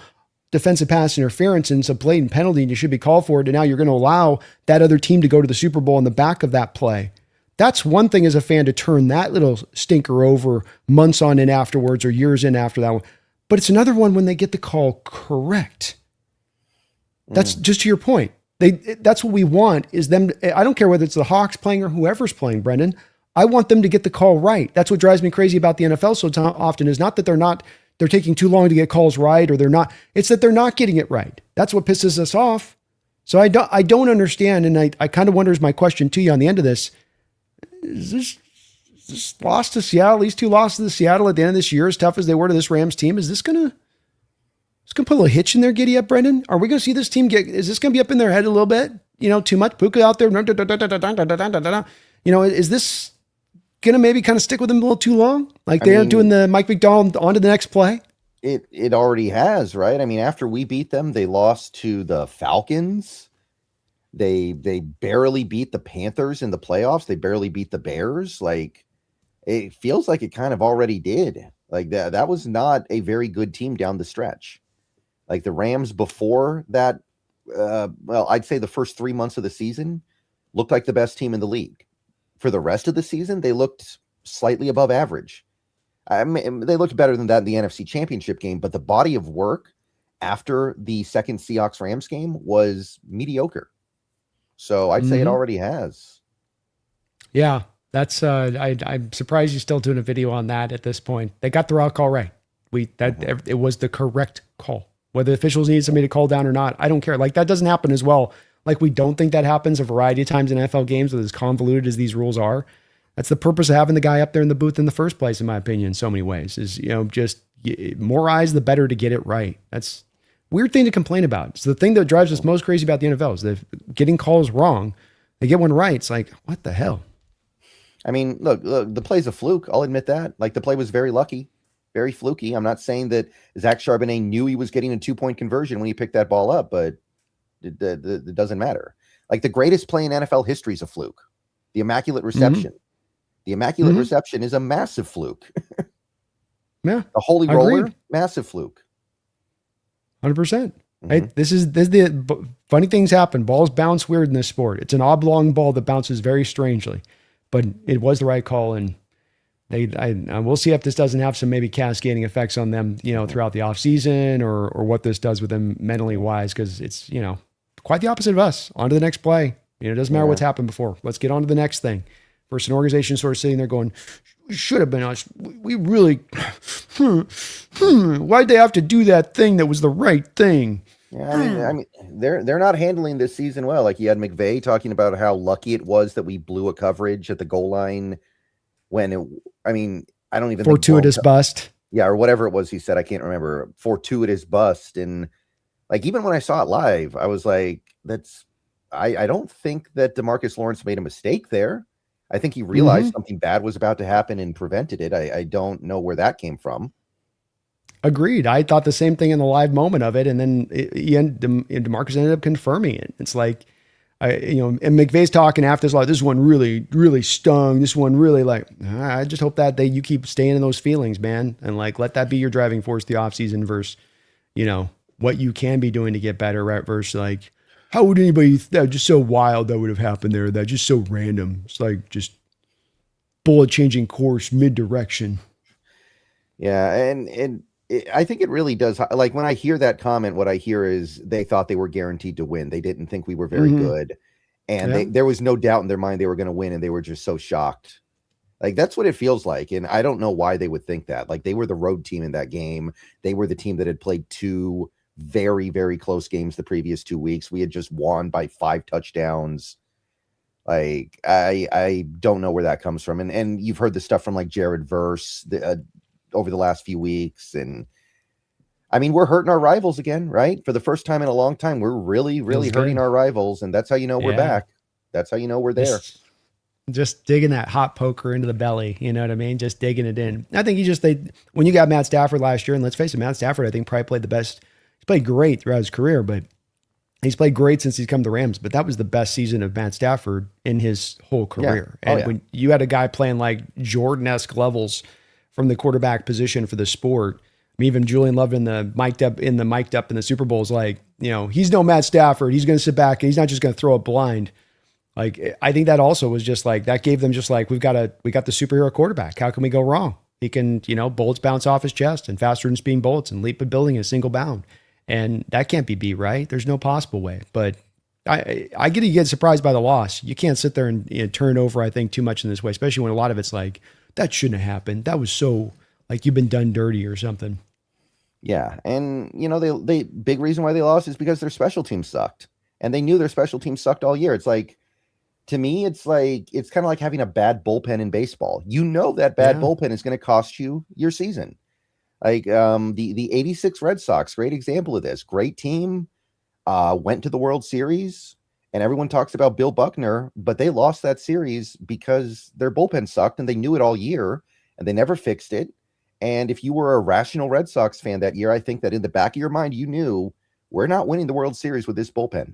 defensive pass interference and it's a blatant penalty and you should be called for it. And now you're going to allow that other team to go to the Super Bowl on the back of that play. That's one thing as a fan to turn that little stinker over months on in afterwards or years in after that one. But it's another one when they get the call correct. That's just to your point. That's what we want is them. I don't care whether it's the Hawks playing or whoever's playing, Brendan. I want them to get the call right. That's what drives me crazy about the NFL so often is not that they're taking too long to get calls right, or it's that they're not getting it right. That's what pisses us off. So I don't understand. And I kind of wonder, is my question to you on the end of this, is this loss to Seattle, these two losses to Seattle at the end of this year, as tough as they were to this Rams team, is this going to put a little hitch in their giddy up, Brendan? Are we going to see this team is this going to be up in their head a little bit? Too much Puka out there. Is this going to maybe kind of stick with them a little too long? Like they aren't doing the Mike McDonald on to the next play? It already has, right? I mean, after we beat them, they lost to the Falcons. They barely beat the Panthers in the playoffs. They barely beat the Bears. Like, it feels like it kind of already did. Like that was not a very good team down the stretch. Like the Rams before that, I'd say the first 3 months of the season looked like the best team in the league. For the rest of the season, they looked slightly above average. I mean, they looked better than that in the NFC Championship game, but the body of work after the second Seahawks-Rams game was mediocre. So I'd say it already has. Yeah, that's. I'm surprised you're still doing a video on that at this point. They got the raw call right. It was the correct call. Whether officials need somebody to call down or not, I don't care. Like that doesn't happen as well. Like we don't think that happens a variety of times in NFL games with as convoluted as these rules are. That's the purpose of having the guy up there in the booth in the first place, in my opinion, in so many ways, is, just more eyes, the better to get it right. That's a weird thing to complain about. It's the thing that drives us most crazy about the NFL is that getting calls wrong, they get one right. It's like, what the hell? I mean, look, the play's a fluke. I'll admit that. Like the play was very lucky, very fluky. I'm not saying that Zach Charbonnet knew he was getting a 2-point conversion when he picked that ball up, but it doesn't matter. Like the greatest play in NFL history is a fluke. The Immaculate Reception. The Immaculate Reception is a massive fluke. Yeah. The Holy Roller, massive fluke. 100%. Mhm. This is funny things happen. Balls bounce weird in this sport. It's an oblong ball that bounces very strangely, but it was the right call. And we'll see if this doesn't have some maybe cascading effects on them, throughout the off season or what this does with them mentally wise. Cause it's, quite the opposite of us. On to the next play. It doesn't matter what's happened before. Let's get on to the next thing. Versus an organization sort of sitting there going, should have been us. We really, why'd they have to do that thing that was the right thing? Yeah, I mean, they're not handling this season well. Like you had McVay talking about how lucky it was that we blew a coverage at the goal line when I don't even fortuitous bust. Yeah, or whatever it was he said. I can't remember. Fortuitous bust. And like even when I saw it live, I was like, I don't think that DeMarcus Lawrence made a mistake there. I think he realized something bad was about to happen and prevented it. I don't know where that came from. Agreed. I thought the same thing in the live moment of it. And then DeMarcus ended up confirming it. It's like, and McVay's talking after this, like, this one really, really stung. This one really I just hope that you keep staying in those feelings, man. And like, let that be your driving force the offseason versus, what you can be doing to get better, right? Versus like, how would anybody, that just so wild that would have happened there. That just so random. It's like just bullet changing course mid-direction. Yeah. And I think it really does. Like when I hear that comment, what I hear is they thought they were guaranteed to win. They didn't think we were very good. And there was no doubt in their mind they were going to win. And they were just so shocked. Like that's what it feels like. And I don't know why they would think that. Like they were the road team in that game. They were the team that had played 2 very, very close games the previous 2 weeks. We had just won by 5 touchdowns. Like I don't know where that comes from. And you've heard the stuff from like Jared Verse over the last few weeks. And I mean, we're hurting our rivals again, right? For the first time in a long time, we're really, really hurting our rivals. And that's how you know we're back. That's how you know we're there. Just digging that hot poker into the belly. You know what I mean? Just digging it in. I think when you got Matt Stafford last year, and let's face it, Matt Stafford, I think probably played the best. He's played great throughout his career, but he's played great since he's come to the Rams. But that was the best season of Matt Stafford in his whole career. Yeah. And when you had a guy playing like Jordan-esque levels from the quarterback position for the sport, I mean, even Julian Love in the mic'd up in the Super Bowl is like, he's no Matt Stafford. He's going to sit back and he's not just going to throw it blind. Like, I think that also was just like, that gave them just like, we got the superhero quarterback. How can we go wrong? He can, bullets bounce off his chest and faster than speeding bullets and leap a building in a single bound. And that can't be beat, right? There's no possible way. But I get surprised by the loss. You can't sit there and turn over, I think, too much in this way, especially when a lot of it's like, that shouldn't have happened. That was so like you've been done dirty or something. Yeah. And, the big reason why they lost is because their special teams sucked. And they knew their special teams sucked all year. It's like, to me, it's kind of like having a bad bullpen in baseball. That bad bullpen is going to cost you your season. Like the 86 Red Sox, great example of this. Great team, went to the World Series, and everyone talks about Bill Buckner, but they lost that series because their bullpen sucked, and they knew it all year, and they never fixed it. And if you were a rational Red Sox fan that year, I think that in the back of your mind, you knew we're not winning the World Series with this bullpen.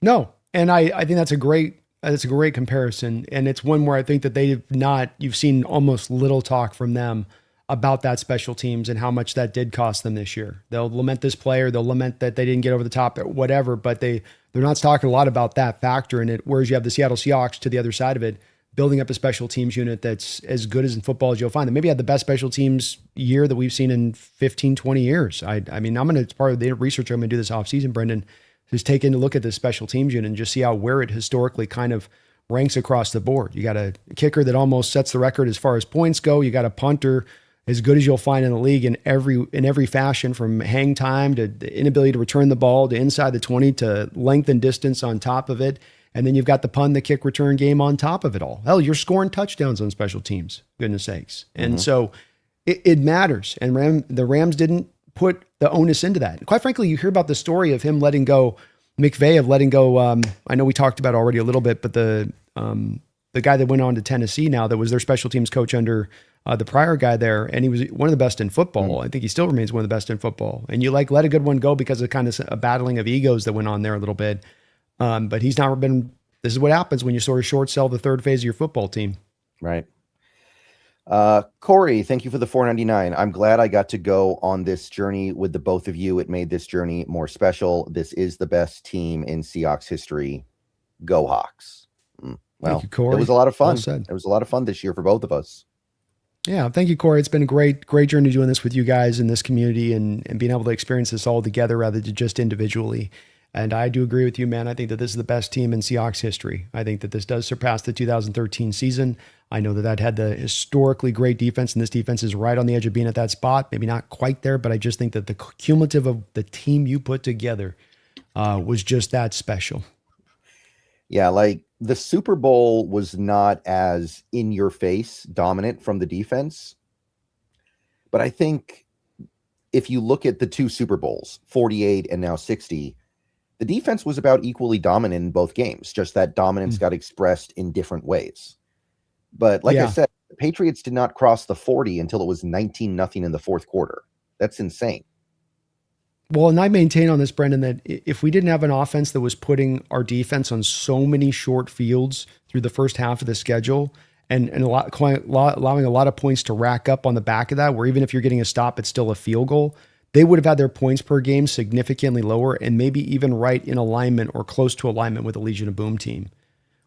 No. And I think that's a great comparison. And it's one where I think that you've seen almost little talk from them about that special teams and how much that did cost them this year. They'll lament this player. They'll lament that they didn't get over the top or whatever, but they're not talking a lot about that factor in it. Whereas you have the Seattle Seahawks to the other side of it, building up a special teams unit that's as good as in football as you'll find. They maybe had the best special teams year that we've seen in 15, 20 years. I mean, it's part of the research I'm going to do this offseason, Brendan, is taking a look at the special teams unit and just see where it historically kind of ranks across the board. You got a kicker that almost sets the record as far as points go. You got a punter as good as you'll find in the league in every fashion, from hang time to the inability to return the ball to inside the 20 to length and distance on top of it. And then you've got the punt, the kick return game on top of it all. Hell, you're scoring touchdowns on special teams, goodness sakes. And so it matters. And the Rams didn't put the onus into that. Quite frankly, you hear about the story of him letting go, McVay of letting go. I know we talked about it already a little bit, but the guy that went on to Tennessee now, that was their special teams coach under the prior guy there, and he was one of the best in football. I think he still remains one of the best in football. And you let a good one go because of kind of a battling of egos that went on there a little bit. But he's not been. This is what happens when you sort of short sell the third phase of your football team. Right. Corey, thank you for the 4.99. I'm glad I got to go on this journey with the both of you. It made this journey more special. This is the best team in Seahawks history. Go Hawks. Thank Well, you, it was Corey. a lot of Well fun. said. It was a lot of fun this year for both of us. Yeah, thank you, Corey. It's been a great journey doing this with you guys in this community and being able to experience this all together rather than just individually. And I do agree with you, man. I think that this is the best team in Seahawks history. I think that this does surpass the 2013 season. I know that that had the historically great defense, and this defense is right on the edge of being at that spot. Maybe not quite there, but I just think that the cumulative of the team you put together was just that special. Yeah, like the Super Bowl was not as in your face dominant from the defense. But I think if you look at the two Super Bowls, 48 and now 60, the defense was about equally dominant in both games. Just that dominance got expressed in different ways. But like I said, the Patriots did not cross the 40 until it was 19-0 in the fourth quarter. That's insane. Well, and I maintain on this, Brendan, that if we didn't have an offense that was putting our defense on so many short fields through the first half of the schedule and allowing a lot of points to rack up on the back of that, where even if you're getting a stop, it's still a field goal, they would have had their points per game significantly lower and maybe even right in alignment or close to alignment with the Legion of Boom team,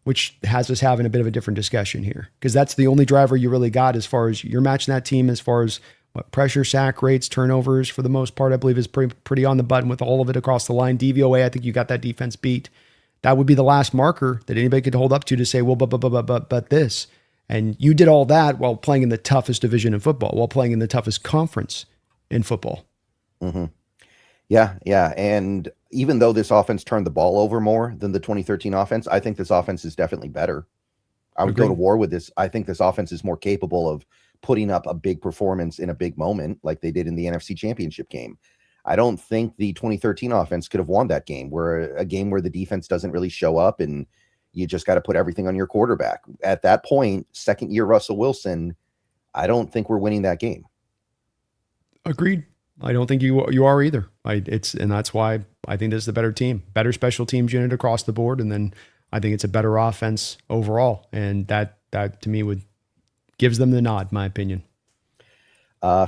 which has us having a bit of a different discussion here because that's the only driver you really got as far as you're matching that team as far as what pressure, sack rates, turnovers for the most part, I believe is pretty on the button with all of it across the line. DVOA, I think you got that defense beat. That would be the last marker that anybody could hold up to say, well, but this. And you did all that while playing in the toughest division in football, while playing in the toughest conference in football. Mm-hmm. Yeah. And even though this offense turned the ball over more than the 2013 offense, I think this offense is definitely better. I would go to war with this. I think this offense is more capable of putting up a big performance in a big moment like they did in the NFC Championship game. I don't think the 2013 offense could have won that game, where a game where the defense doesn't really show up and you just got to put everything on your quarterback. At that point, second year Russell Wilson, I don't think we're winning that game. Agreed. I don't think you are either. And that's why I think this is a better team, better special teams unit across the board, and then I think it's a better offense overall, and that to me gives them the nod, in my opinion.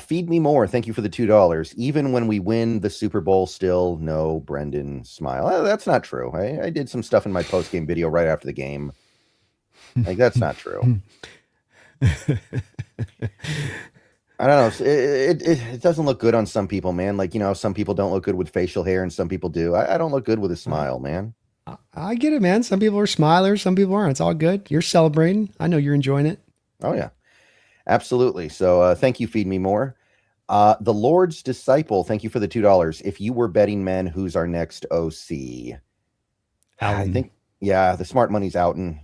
Feed me more. Thank you for the $2. Even when we win the Super Bowl, still no Brendan smile. That's not true. I did some stuff in my post-game video right after the game. Like, that's not true. I don't know. It doesn't look good on some people, man. Like, some people don't look good with facial hair and some people do. I don't look good with a smile, man. I get it, man. Some people are smilers, some people aren't. It's all good. You're celebrating. I know you're enjoying it. Oh, yeah. Absolutely. So thank you, Feed Me More. The Lord's Disciple, thank you for the $2. If you were betting men, who's our next OC? I think, the smart money's Outen.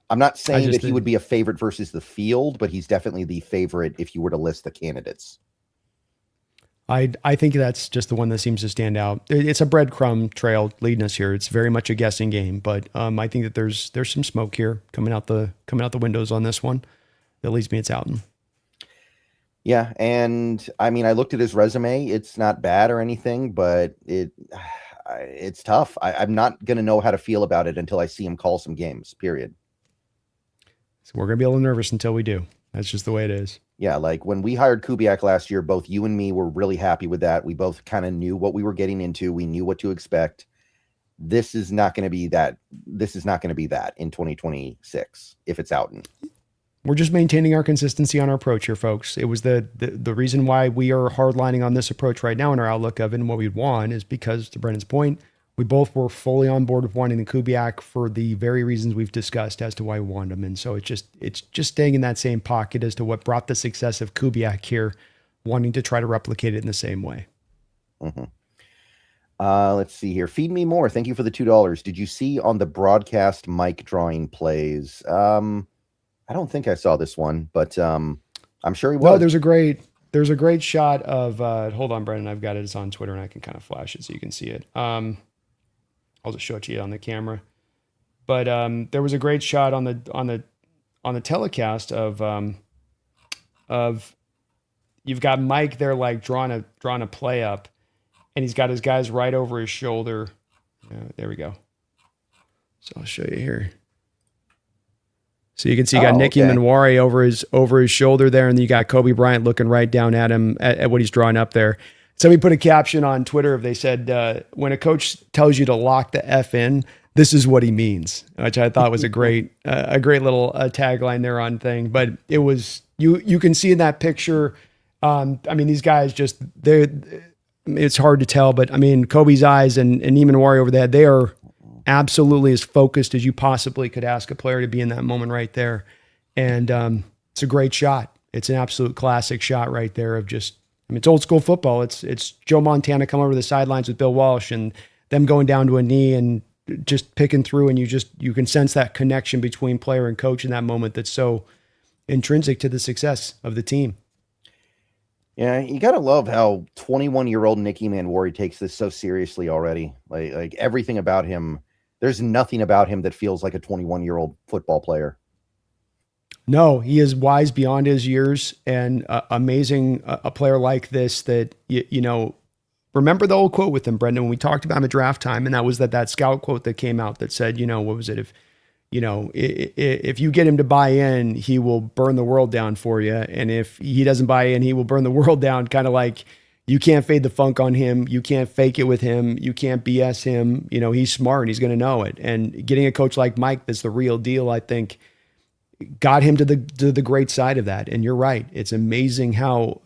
I'm not saying that he would be a favorite versus the field, but he's definitely the favorite if you were to list the candidates. I think that's just the one that seems to stand out. It's a breadcrumb trail leading us here. It's very much a guessing game, but I think that there's some smoke here coming out the windows on this one. That leads me, it's Outen. Yeah, and I mean, I looked at his resume. It's not bad or anything, but it's tough. I'm not going to know how to feel about it until I see him call some games, period. So we're going to be a little nervous until we do. That's just the way it is. Yeah, like when we hired Kubiak last year, both you and me were really happy with that. We both kind of knew what we were getting into. We knew what to expect. This is not going to be that. This is not going to be that in 2026 if it's Outen. We're just maintaining our consistency on our approach here, folks. It was the reason why we are hardlining on this approach right now in our outlook of it and what we'd want is because, to Brendan's point, we both were fully on board with wanting the Kubiak for the very reasons we've discussed as to why we wanted him. And so it's just staying in that same pocket as to what brought the success of Kubiak here, wanting to try to replicate it in the same way. Mm-hmm. Let's see here. Feed Me More. Thank you for the $2. Did you see on the broadcast mic drawing plays? I don't think I saw this one, but I'm sure he was. No, there's a great shot of hold on, Brendan. I've got it. It's on Twitter and I can kind of flash it so you can see it. I'll just show it to you on the camera. But there was a great shot on the telecast of you've got Mike there like drawing a play up, and he's got his guys right over his shoulder. There we go. So I'll show you here. So you can see you got Nicky Manwari over his shoulder there, and then you got Kobe Bryant looking right down at him at what he's drawing up there. Somebody put a caption on Twitter. They said, when a coach tells you to lock the F in, this is what he means, which I thought was a great little tagline there on thing. But it was, you can see in that picture. I mean, these guys it's hard to tell, but I mean, Kobe's eyes and Neiman Manwari over there, they are absolutely as focused as you possibly could ask a player to be in that moment right there. And it's a great shot. It's an absolute classic shot right there of just, I mean, it's old school football. It's Joe Montana come over the sidelines with Bill Walsh and them going down to a knee and just picking through. And you can sense that connection between player and coach in that moment that's so intrinsic to the success of the team. Yeah, you got to love how 21-year-old Nicky Manwari takes this so seriously already. Like everything about him, there's nothing about him that feels like a 21-year-old football player. No, he is wise beyond his years and amazing. A player like this that, you know, remember the old quote with him, Brendan, when we talked about him at draft time, and that was that scout quote that came out that said, you know, what was it? If you get him to buy in, he will burn the world down for you. And if he doesn't buy in, he will burn the world down. Kind of like, you can't fade the funk on him. You can't fake it with him. You can't BS him. You know, he's smart and he's going to know it. And getting a coach like Mike, that's the real deal, I think, got him to the great side of that. And you're right. It's amazing how,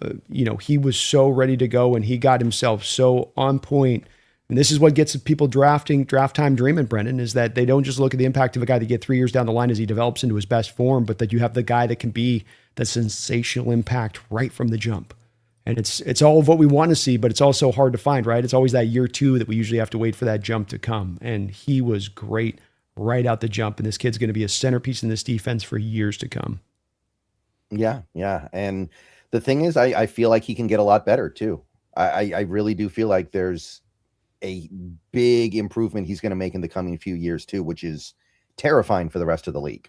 he was so ready to go and he got himself so on point. And this is what gets people draft time dreaming, Brendan, is that they don't just look at the impact of a guy that get 3 years down the line as he develops into his best form, but that you have the guy that can be the sensational impact right from the jump. And it's all of what we want to see, but it's also hard to find, right? It's always that year 2 that we usually have to wait for that jump to come. And he was great right out the jump. And this kid's going to be a centerpiece in this defense for years to come. Yeah. And the thing is, I feel like he can get a lot better too. I really do feel like there's a big improvement he's going to make in the coming few years too, which is terrifying for the rest of the league.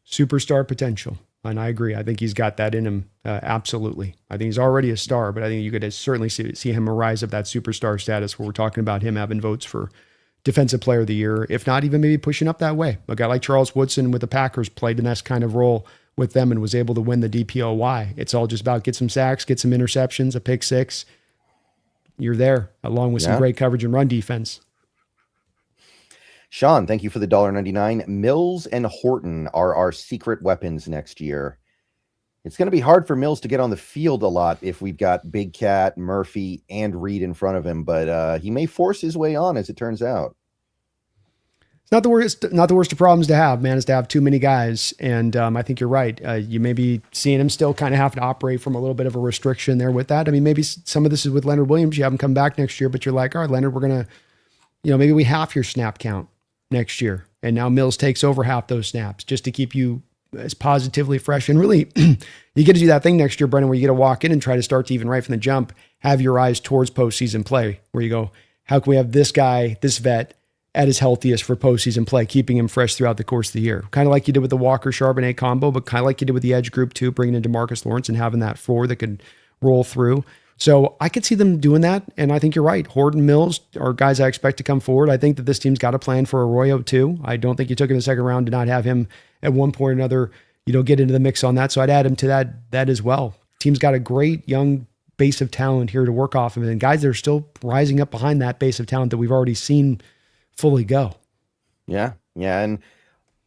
Superstar potential. And I agree. I think he's got that in him. Absolutely. I think he's already a star, but I think you could certainly see him rise up that superstar status where we're talking about him having votes for defensive player of the year, if not even maybe pushing up that way. A guy like Charles Woodson with the Packers played in that kind of role with them and was able to win the DPOY. It's all just about get some sacks, get some interceptions, a pick six. You're there along with some great coverage and run defense. Sean, thank you for the $1.99. Mills and Horton are our secret weapons next year. It's going to be hard for Mills to get on the field a lot if we've got Big Cat, Murphy, and Reed in front of him, but he may force his way on, as it turns out. It's not the worst of problems to have, man, is to have too many guys. And I think you're right. You may be seeing him still kind of have to operate from a little bit of a restriction there with that. I mean, maybe some of this is with Leonard Williams. You have him come back next year, but you're like, all right, Leonard, we're going to, maybe we half your snap count next year. And now Mills takes over half those snaps just to keep you as positively fresh. And really, you get to do that thing next year, Brendan, where you get to walk in and try to start to even right from the jump, have your eyes towards postseason play, where you go, how can we have this guy, this vet, at his healthiest for postseason play, keeping him fresh throughout the course of the year? Kind of like you did with the Walker-Charbonnet combo, but kind of like you did with the edge group too, bringing in DeMarcus Lawrence and having that floor that could roll through. So I could see them doing that, and I think you're right. Horton, Mills are guys I expect to come forward. I think that this team's got a plan for Arroyo too. I don't think you took in the second round to not have him at one point or another, get into the mix on that. So I'd add him to that as well. Team's got a great young base of talent here to work off of, and guys that are still rising up behind that base of talent that we've already seen fully go. Yeah. And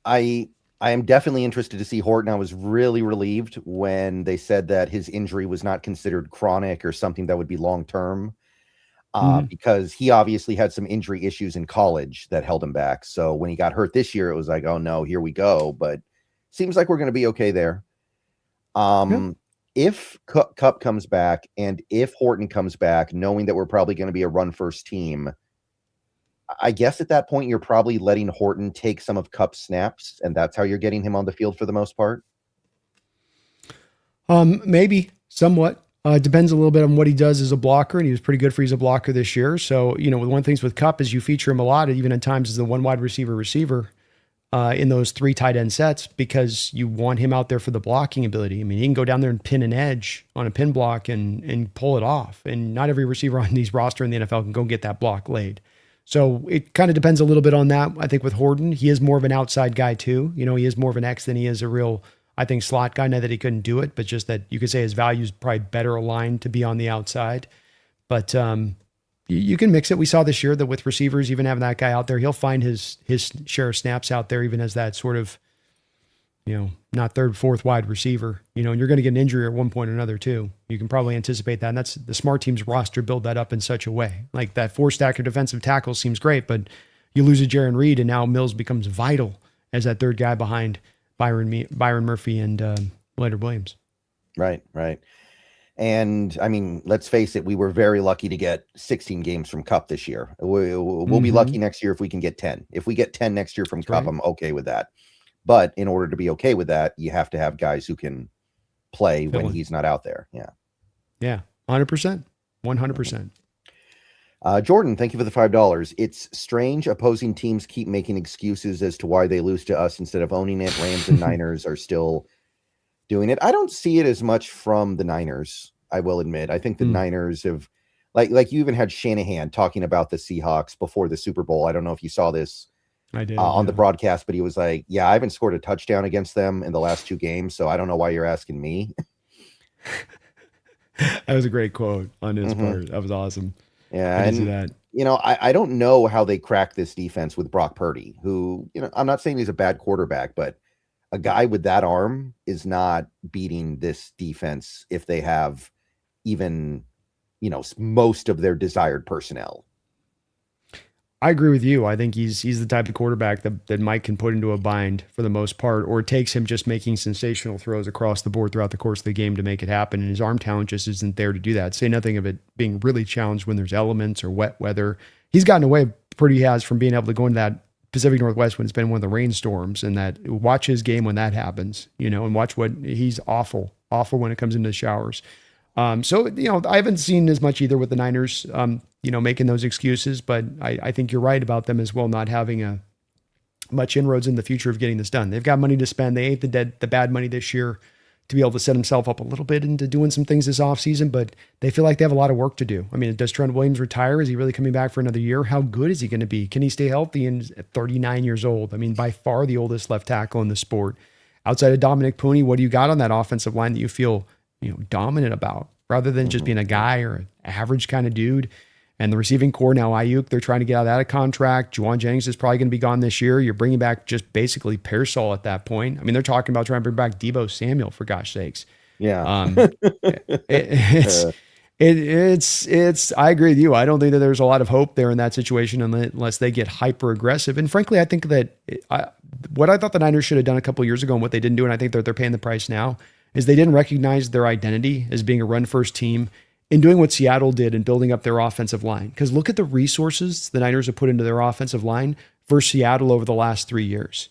I am definitely interested to see Horton. I was really relieved when they said that his injury was not considered chronic or something that would be long-term, because he obviously had some injury issues in college that held him back. So when he got hurt this year, it was like, oh no, here we go. But seems like we're going to be okay there. If Kupp comes back and if Horton comes back, knowing that we're probably going to be a run-first team, I guess at that point, you're probably letting Horton take some of Kupp's snaps, and that's how you're getting him on the field for the most part. Maybe somewhat. Depends a little bit on what he does as a blocker, and he was pretty good as a blocker this year. So, one of the things with Kupp is you feature him a lot, even at times as the one wide receiver in those 3 tight end sets, because you want him out there for the blocking ability. I mean, he can go down there and pin an edge on a pin block and pull it off. And not every receiver on these roster in the NFL can go get that block laid. So it kind of depends a little bit on that. I think with Horton, he is more of an outside guy too. He is more of an X than he is a real, I think, slot guy. Not that he couldn't do it, but just that you could say his value is probably better aligned to be on the outside. But you can mix it. We saw this year that with receivers, even having that guy out there, he'll find his share of snaps out there, even as that sort of, not third, fourth wide receiver, and you're going to get an injury at one point or another too. You can probably anticipate that. And that's the smart team's roster build that up in such a way. Like that 4-stacker defensive tackle seems great, but you lose a Jaron Reed and now Mills becomes vital as that third guy behind Byron Murphy and Leonard Williams. Right. And I mean, let's face it, we were very lucky to get 16 games from Cup this year. We'll be lucky next year if we can get 10. If we get 10 next year from Cup, I'm okay with that. But in order to be okay with that, you have to have guys who can play when he's not out there. Yeah. 100%. 100%. Jordan, thank you for the $5. It's strange opposing teams keep making excuses as to why they lose to us instead of owning it. Rams and Niners are still doing it. I don't see it as much from the Niners, I will admit. I think the Niners have, like you even had Shanahan talking about the Seahawks before the Super Bowl. I don't know if you saw this. I did on the broadcast, but he was like, I haven't scored a touchdown against them in the last 2 games, so I don't know why you're asking me. That was a great quote on his part. That was awesome. Yeah, and I don't know how they crack this defense with Brock Purdy, who, I'm not saying he's a bad quarterback, but a guy with that arm is not beating this defense if they have even, most of their desired personnel. I agree with you. I think he's the type of quarterback that Mike can put into a bind for the most part, or it takes him just making sensational throws across the board throughout the course of the game to make it happen. And his arm talent just isn't there to do that. Say nothing of it being really challenged when there's elements or wet weather. He's gotten away pretty has from being able to go into that Pacific Northwest when it's been one of the rainstorms, and that watch his game when that happens, and watch what he's awful when it comes into the showers. So I haven't seen as much either with the Niners, making those excuses, but I think you're right about them as well, not having much inroads in the future of getting this done. They've got money to spend. They ate the bad money this year to be able to set himself up a little bit into doing some things this offseason, but they feel like they have a lot of work to do. I mean, does Trent Williams retire? Is he really coming back for another year? How good is he going to be? Can he stay healthy at 39 years old? I mean, by far the oldest left tackle in the sport. Outside of Dominic Pooney, what do you got on that offensive line that you feel dominant about, rather than just being a guy or an average kind of dude? And the receiving core now, Ayuk, they're trying to get out of that contract. Juwan Jennings is probably going to be gone this year. You're bringing back just basically Pearsall at that point. I mean, they're talking about trying to bring back Deebo Samuel, for gosh sakes. Yeah. It's. I agree with you. I don't think that there's a lot of hope there in that situation unless they get hyper aggressive. And frankly, I think that what I thought the Niners should have done a couple of years ago and what they didn't do, and I think that they're paying the price now, is they didn't recognize their identity as being a run-first team in doing what Seattle did in building up their offensive line. Because look at the resources the Niners have put into their offensive line versus Seattle over the last 3 years.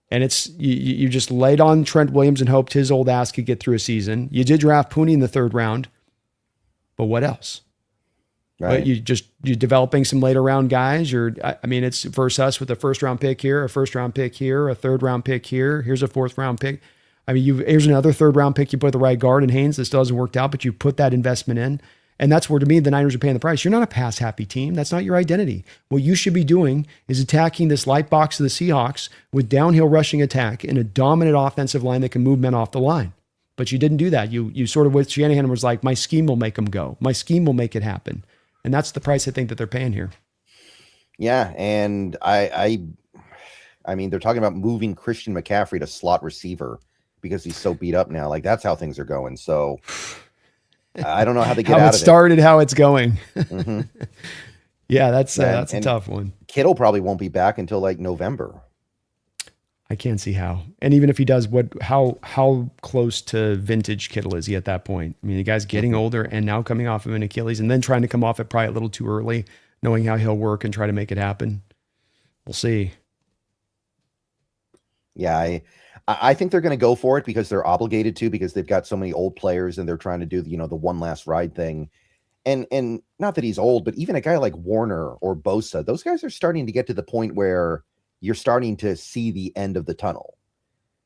And it's you just laid on Trent Williams and hoped his old ass could get through a season. You did draft Pooney in the 3rd round, but what else? Right. But you're developing some later round guys. It's versus us with a 1st round pick here, a 1st round pick here, a 3rd round pick here. Here's a 4th round pick. I mean, here's another 3rd round pick you put the right guard in Haynes that still hasn't worked out, but you put that investment in. And that's where, to me, the Niners are paying the price. You're not a pass-happy team. That's not your identity. What you should be doing is attacking this light box of the Seahawks with downhill rushing attack and a dominant offensive line that can move men off the line. But you didn't do that. You sort of, with Shanahan, was like, my scheme will make them go. My scheme will make it happen. And that's the price I think that they're paying here. Yeah, and I mean, they're talking about moving Christian McCaffrey to slot receiver because he's so beat up now. Like, that's how things are going. So I don't know how they get out of it. How it started, how it's going. Yeah, that's a tough one. Kittle probably won't be back until like November. I can't see how. And even if he does, how close to vintage Kittle is he at that point? I mean, the guy's getting older and now coming off of an Achilles and then trying to come off it probably a little too early, knowing how he'll work and try to make it happen. We'll see. Yeah, I think they're going to go for it because they're obligated to, because they've got so many old players and they're trying to do the one last ride thing. And not that he's old, but even a guy like Warner or Bosa, those guys are starting to get to the point where you're starting to see the end of the tunnel.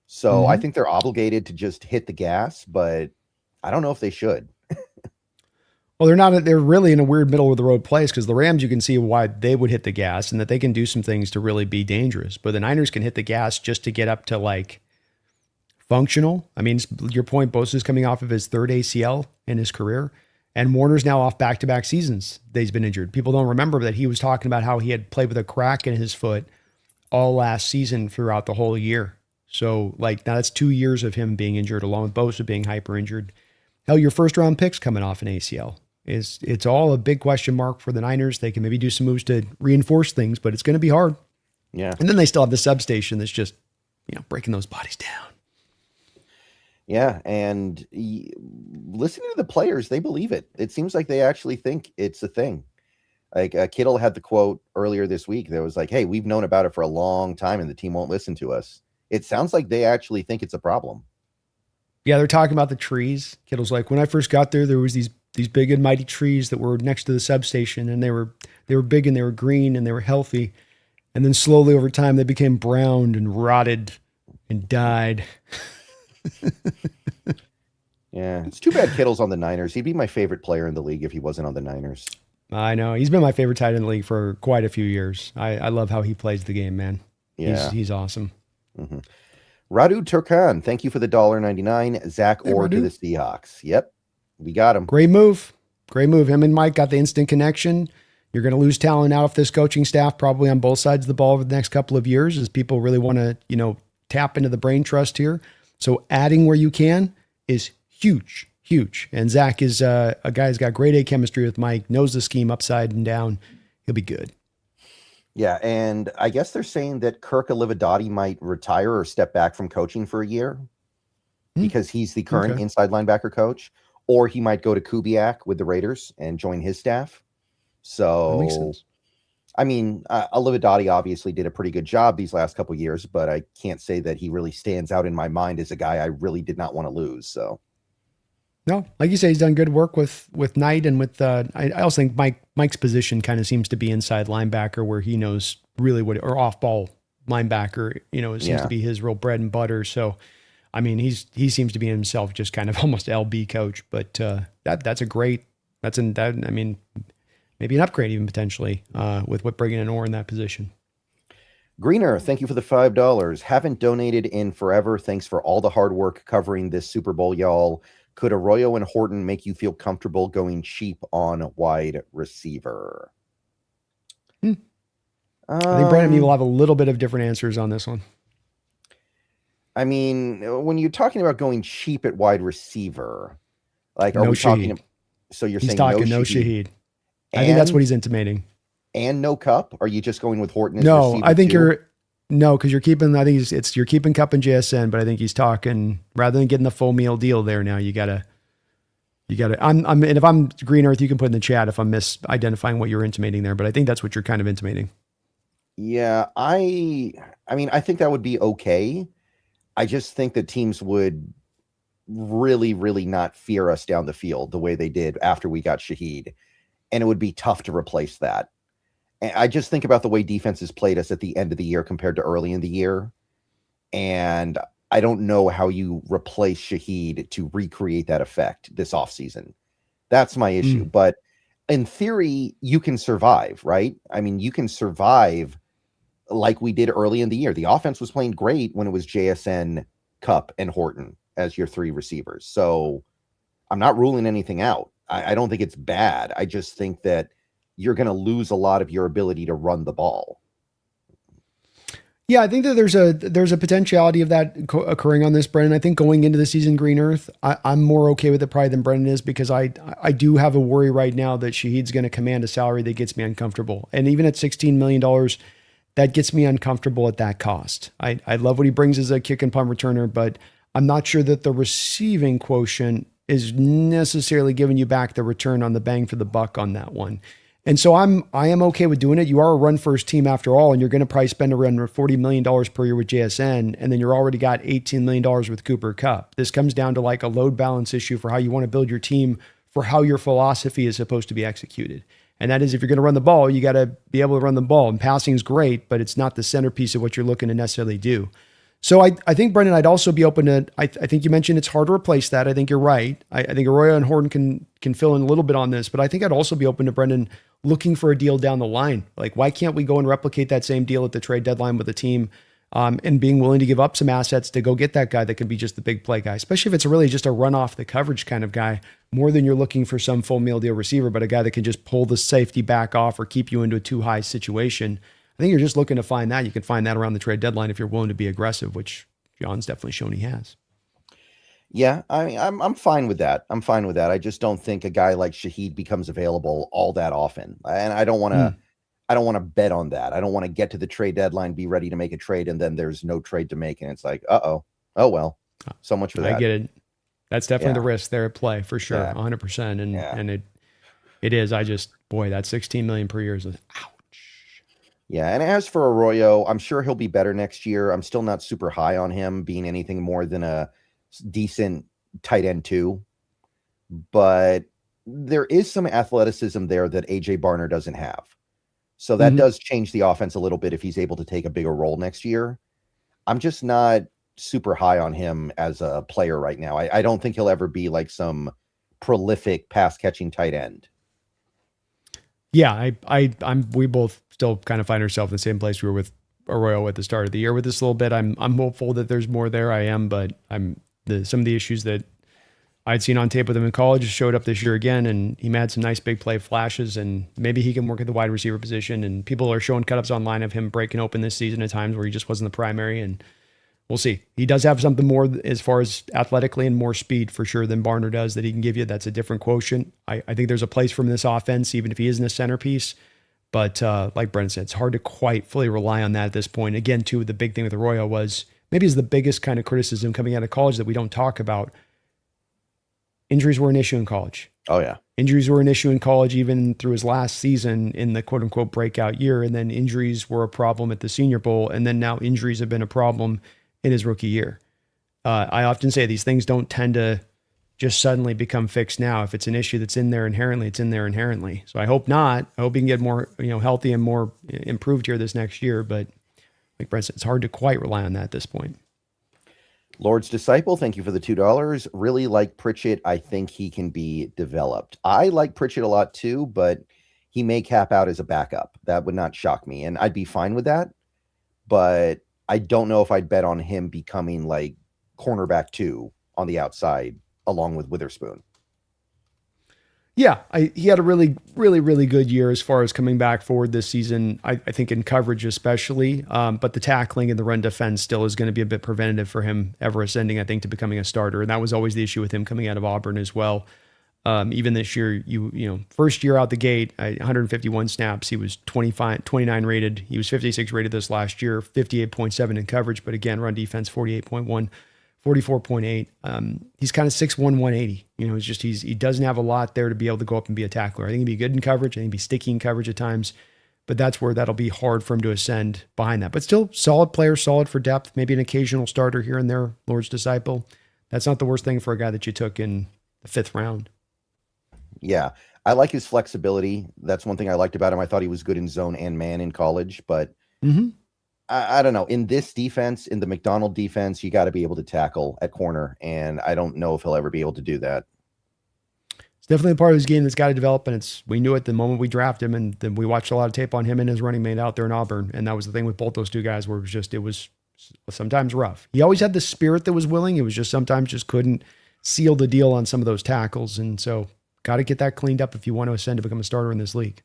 So I think they're obligated to just hit the gas, but I don't know if they should. Well, they're really in a weird middle of the road place because the Rams, you can see why they would hit the gas and that they can do some things to really be dangerous. But the Niners can hit the gas just to get up to like functional. I mean, your point, Bosa's coming off of his third ACL in his career, and Warner's now off back-to-back seasons that he's been injured. People don't remember that he was talking about how he had played with a crack in his foot all last season throughout the whole year. So, like, now that's 2 years of him being injured, along with Bosa being hyper-injured. Hell, your first-round pick's coming off an ACL. It's all a big question mark for the Niners. They can maybe do some moves to reinforce things, but it's going to be hard. Yeah. And then they still have the substation that's just, breaking those bodies down. Yeah, and listening to the players, they believe it. It seems like they actually think it's a thing. Like Kittle had the quote earlier this week that was like, hey, we've known about it for a long time and the team won't listen to us. It sounds like they actually think it's a problem. Yeah, they're talking about the trees. Kittle's like, when I first got there was these big and mighty trees that were next to the substation, and they were big and they were green and they were healthy. And then slowly over time they became browned and rotted and died. Yeah, it's too bad Kittle's on the Niners. He'd be my favorite player in the league if he wasn't on the Niners. I know. He's been my favorite tight end in the league for quite a few years. I love how he plays the game, man. Yeah. He's awesome. Mm-hmm. Radu Turkan, thank you for the $1.99. Zach Orr to the Seahawks. Yep, we got him. Great move. Him and Mike got the instant connection. You're going to lose talent out of this coaching staff probably on both sides of the ball over the next couple of years as people really want to, tap into the brain trust here. So adding where you can is huge. And Zach is a guy who's got grade A chemistry with Mike, knows the scheme upside and down. He'll be good. Yeah, and I guess they're saying that Kirk Olivadotti might retire or step back from coaching for a year because he's the current inside linebacker coach, or he might go to Kubiak with the Raiders and join his staff. So, that makes sense. I mean, Olivadotti obviously did a pretty good job these last couple of years, but I can't say that he really stands out in my mind as a guy I really did not want to lose. So, no, like you say, he's done good work with Knight and with. I also think Mike's position kind of seems to be inside linebacker, where he knows really or off ball linebacker. It seems to be his real bread and butter. So, I mean, he seems to be himself just kind of almost LB coach. But that's a great. Maybe an upgrade even potentially with what bringing in Orr in that position. Greener, thank you for the $5. Haven't donated in forever. Thanks for all the hard work covering this Super Bowl, y'all. Could Arroyo and Horton make you feel comfortable going cheap on wide receiver? I think Brandon, you will have a little bit of different answers on this one. I mean, when you're talking about going cheap at wide receiver, like, are we talking? So you're saying talking no Shaheed? I think that's what he's intimating. And no Cup? Are you just going with Horton as no, receiver? I think because you're keeping. I think you're keeping Cup and JSN, but I think he's talking rather than getting the full meal deal there. Now you gotta. And if I'm Green Earth, you can put in the chat if I'm misidentifying what you're intimating there, but I think that's what you're kind of intimating. Yeah, I mean, I think that would be okay. I just think that teams would really, really not fear us down the field the way they did after we got Shaheed. And it would be tough to replace that. And I just think about the way defenses played us at the end of the year compared to early in the year. And I don't know how you replace Shaheed to recreate that effect this offseason. That's my issue. But in theory, you can survive, right? I mean, you can survive like we did early in the year. The offense was playing great when it was JSN, Cup, and Horton as your three receivers. So I'm not ruling anything out. I don't think it's bad. I just think that you're going to lose a lot of your ability to run the ball. Yeah, I think that there's a potentiality of that occurring on this, Brennan. I think going into the season, Green Earth, I'm more okay with it probably than Brennan is because I do have a worry right now that Shaheed's going to command a salary that gets me uncomfortable. And even at $16 million, that gets me uncomfortable at that cost. I love what he brings as a kick and punt returner, but I'm not sure that the receiving quotient is necessarily giving you back the return on the bang for the buck on that one. And so I am okay with doing it. You are a run first team after all, and you're going to probably spend around $40 million per year with JSN, and then you're already got $18 million with Cooper Kupp. This comes down to like a load balance issue for how you want to build your team for how your philosophy is supposed to be executed. And that is, if you're going to run the ball, you got to be able to run the ball. And passing is great, but it's not the centerpiece of what you're looking to necessarily do. So I think, Brendan, I'd also be open to, I think you mentioned it's hard to replace that. I think you're right. I think Arroyo and Horton can fill in a little bit on this, but I think I'd also be open to Brendan looking for a deal down the line. Like, why can't we go and replicate that same deal at the trade deadline with the team, and being willing to give up some assets to go get that guy that can be just the big play guy, especially if it's really just a run off the coverage kind of guy, more than you're looking for some full meal deal receiver, but a guy that can just pull the safety back off or keep you into a too high situation. I think you're just looking to find that. You can find that around the trade deadline if you're willing to be aggressive, which John's definitely shown he has. Yeah, I mean, I'm fine with that. I'm fine with that. I just don't think a guy like Shaheed becomes available all that often, and I don't want to. I don't want to bet on that. I don't want to get to the trade deadline, be ready to make a trade, and then there's no trade to make, and it's like, oh well, so much for that. I get it. That's definitely the risk there at play for sure, 100%. And it is. I just, boy, that $16 million per year is ouch. Yeah, and as for Arroyo, I'm sure he'll be better next year. I'm still not super high on him being anything more than a decent tight end 2, but there is some athleticism there that AJ Barner doesn't have. So that does change the offense a little bit if he's able to take a bigger role next year. I'm just not super high on him as a player right now. I don't think he'll ever be like some prolific pass catching tight end. Yeah, we both still kind of find ourselves in the same place we were with Arroyo at the start of the year with this a little bit. I'm hopeful that there's more there. I am, but some of the issues that I'd seen on tape with him in college showed up this year again, and he had some nice big play flashes, and maybe he can work at the wide receiver position. And people are showing cut-ups online of him breaking open this season at times where he just wasn't the primary, and we'll see. He does have something more as far as athletically and more speed for sure than Barner does that he can give you. That's a different quotient. I think there's a place for him in this offense, even if he isn't a centerpiece. But like Brendan said, it's hard to quite fully rely on that at this point. Again, too, the big thing with Arroyo was maybe is the biggest kind of criticism coming out of college that we don't talk about. Injuries were an issue in college. Oh, yeah. Injuries were an issue in college even through his last season in the quote-unquote breakout year, and then injuries were a problem at the Senior Bowl, and then now injuries have been a problem in his rookie year. I often say these things don't tend to just suddenly become fixed now. If it's an issue that's in there inherently, it's in there inherently. So I hope not. I hope he can get more healthy and more improved here this next year, but like Brent said, it's hard to quite rely on that at this point. Lord's Disciple, thank you for the $2. Really like Pritchett. I think he can be developed. I like Pritchett a lot too, but he may cap out as a backup. That would not shock me, and I'd be fine with that. But I don't know if I'd bet on him becoming like cornerback 2 on the outside along with Witherspoon. Yeah, he had a really, really, really good year as far as coming back forward this season, I think in coverage especially, but the tackling and the run defense still is going to be a bit preventative for him ever ascending, I think, to becoming a starter. And that was always the issue with him coming out of Auburn as well. Even this year, first year out the gate, 151 snaps, he was 29 rated. He was 56 rated this last year, 58.7 in coverage, but again, run defense 48.1. 44.8. He's kind of 6'1", 180. He doesn't have a lot there to be able to go up and be a tackler. I think he'd be good in coverage. I think he'd be sticky in coverage at times, but that's where that'll be hard for him to ascend behind that. But still, solid player, solid for depth, maybe an occasional starter here and there, Lord's Disciple. That's not the worst thing for a guy that you took in the 5th round. Yeah, I like his flexibility. That's one thing I liked about him. I thought he was good in zone and man in college, but I don't know. In this defense, in the McDonald defense, you got to be able to tackle at corner, and I don't know if he'll ever be able to do that. It's definitely a part of his game that's got to develop, and we knew it the moment we drafted him, and then we watched a lot of tape on him and his running mate out there in Auburn, and that was the thing with both those two guys where it was sometimes rough. He always had the spirit that was willing. It was just sometimes just couldn't seal the deal on some of those tackles, and so got to get that cleaned up if you want to ascend to become a starter in this league.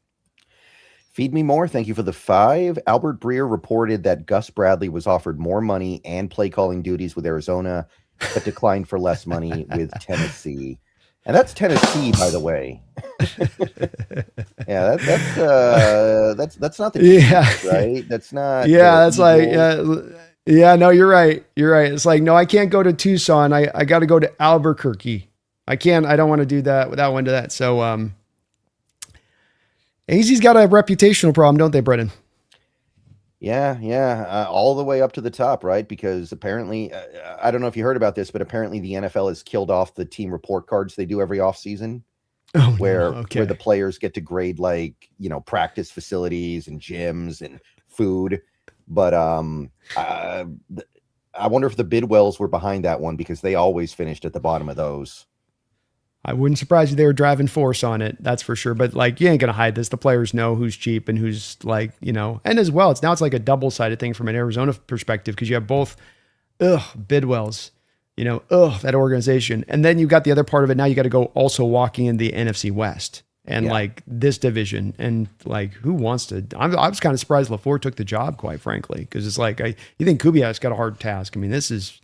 Feed Me More, thank you for the 5. Albert Breer reported that Gus Bradley was offered more money and play calling duties with Arizona, but declined for less money with Tennessee. And that's Tennessee, by the way. Yeah, that's not the Chiefs, right? That's not. Yeah, that's Eagles. No, you're right. You're right. It's like, no, I can't go to Tucson. I got to go to Albuquerque. I don't want to do that without one to that. So, AZ's got a reputational problem, don't they, Brendan? Yeah. All the way up to the top, right? Because apparently, I don't know if you heard about this, but apparently the NFL has killed off the team report cards they do every offseason, where the players get to grade practice facilities and gyms and food. But I wonder if the Bidwells were behind that one because they always finished at the bottom of those. I wouldn't surprise you they were driving force on it, that's for sure. But like, you ain't gonna hide this. The players know who's cheap and who's like, and as well, it's like a double-sided thing from an Arizona perspective because you have both, Bidwells, that organization, and then you got the other part of it. Now you got to go also walking in the NFC West and like this division, and like who wants to? I was kind of surprised LaFleur took the job, quite frankly, because it's like you think Kubiak's got a hard task. I mean, this is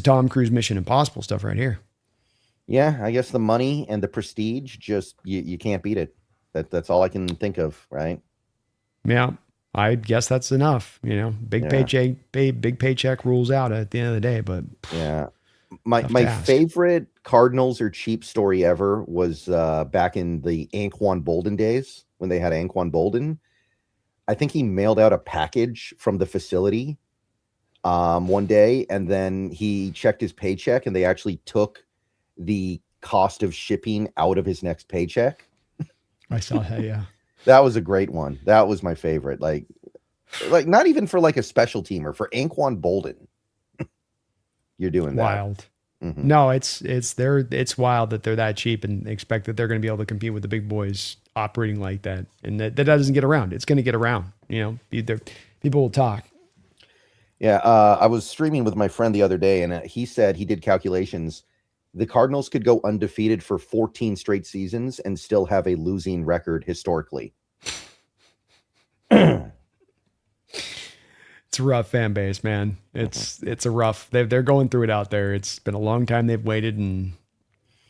Tom Cruise Mission Impossible stuff right here. Yeah, I guess the money and the prestige, just you can't beat it. That's all I can think of, right? Yeah, I guess that's enough. Big paycheck rules out at the end of the day. But yeah, my favorite Cardinals or cheap story ever was back in the Anquan Bolden days when they had Anquan Bolden. I think he mailed out a package from the facility one day, and then he checked his paycheck, and they actually took the cost of shipping out of his next paycheck. I saw that. Yeah. That was a great one. That was my favorite. Like not even for like a special teamer, for Anquan Bolden. You're doing that. Wild. Mm-hmm. No, it's wild that they're that cheap and expect that they're going to be able to compete with the big boys operating like that. And that doesn't get around. It's going to get around, people will talk. Yeah. I was streaming with my friend the other day, and he said he did calculations. The Cardinals could go undefeated for 14 straight seasons and still have a losing record historically. It's a rough fan base, man. It's a rough. They're going through it out there. It's been a long time they've waited, and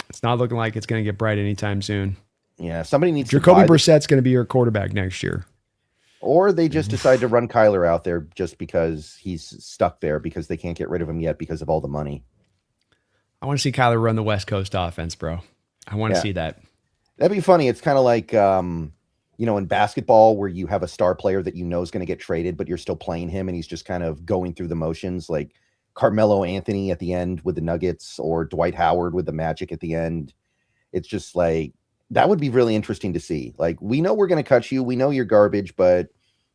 it's not looking like it's going to get bright anytime soon. Yeah, somebody needs Jacoby Brissett's going to be your quarterback next year. Or they just decide to run Kyler out there just because he's stuck there because they can't get rid of him yet because of all the money. I want to see Kyler run the West Coast offense, bro. I want to see that. That'd be funny. It's kind of like, in basketball where you have a star player that is going to get traded, but you're still playing him and he's just kind of going through the motions, like Carmelo Anthony at the end with the Nuggets or Dwight Howard with the Magic at the end. It's just like, that would be really interesting to see. Like, we know we're going to cut you. We know you're garbage, but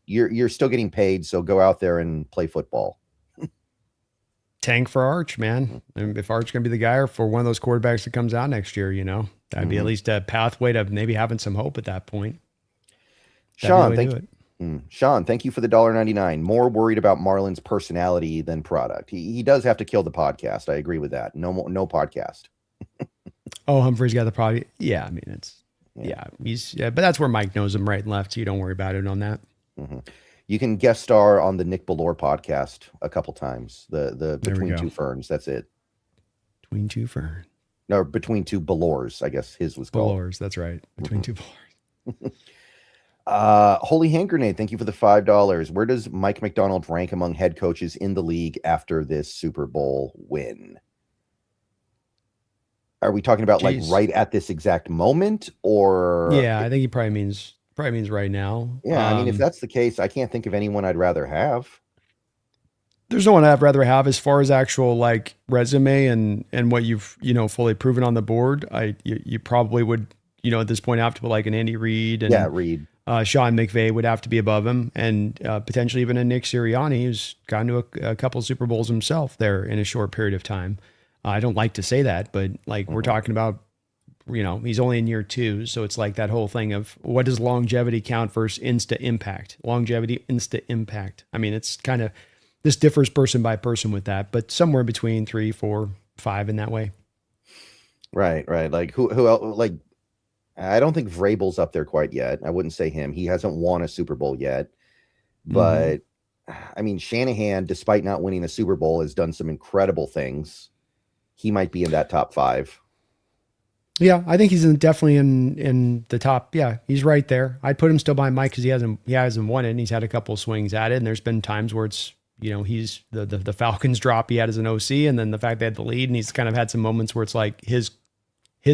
you're still getting paid. So go out there and play football. Tank for Arch, man. And if Arch going to be the guy or for one of those quarterbacks that comes out next year, that'd be at least a pathway to maybe having some hope at that point. Sean, thank you for the $1.99. More worried about Marlon's personality than product. He does have to kill the podcast. I agree with that. No podcast. Oh, Humphrey's got the product. Yeah, I mean but that's where Mike knows him right and left. So you don't worry about it on that. Mm-hmm. You can guest star on the Nick Ballore podcast a couple times. The Between Two Ferns. That's it. Between Two Ferns. No, Between Two Ballores. I guess his was called. Ballores. That's right. Between Two Ballores. Holy Hand Grenade. Thank you for the $5. Where does Mike McDonald rank among head coaches in the league after this Super Bowl win? Are we talking about like right at this exact moment, or? Yeah, I think he probably means right now. Yeah, I mean, if that's the case, I can't think of anyone I'd rather have. There's no one I'd rather have as far as actual like resume and what you've fully proven on the board. You probably would at this point have to put like an Andy Reid and Reid. Sean McVay would have to be above him, and potentially even a Nick Sirianni, who's gotten to a couple Super Bowls himself there in a short period of time. I don't like to say that, but like we're talking about, he's only in year 2. So it's like that whole thing of what does longevity count versus insta impact? Longevity, insta impact. I mean, it's kind of, this differs person by person with that, but somewhere between 3, 4, 5 in that way. Right. Like who else? Like, I don't think Vrabel's up there quite yet. I wouldn't say him. He hasn't won a Super Bowl yet, but I mean, Shanahan, despite not winning a Super Bowl, has done some incredible things. He might be in that top 5. Yeah, I think he's definitely in the top. Yeah, he's right there. I'd put him still behind Mike because he hasn't won it, and he's had a couple of swings at it. And there's been times where it's he's the Falcons drop he had as an OC, and then the fact they had the lead, and he's kind of had some moments where it's like his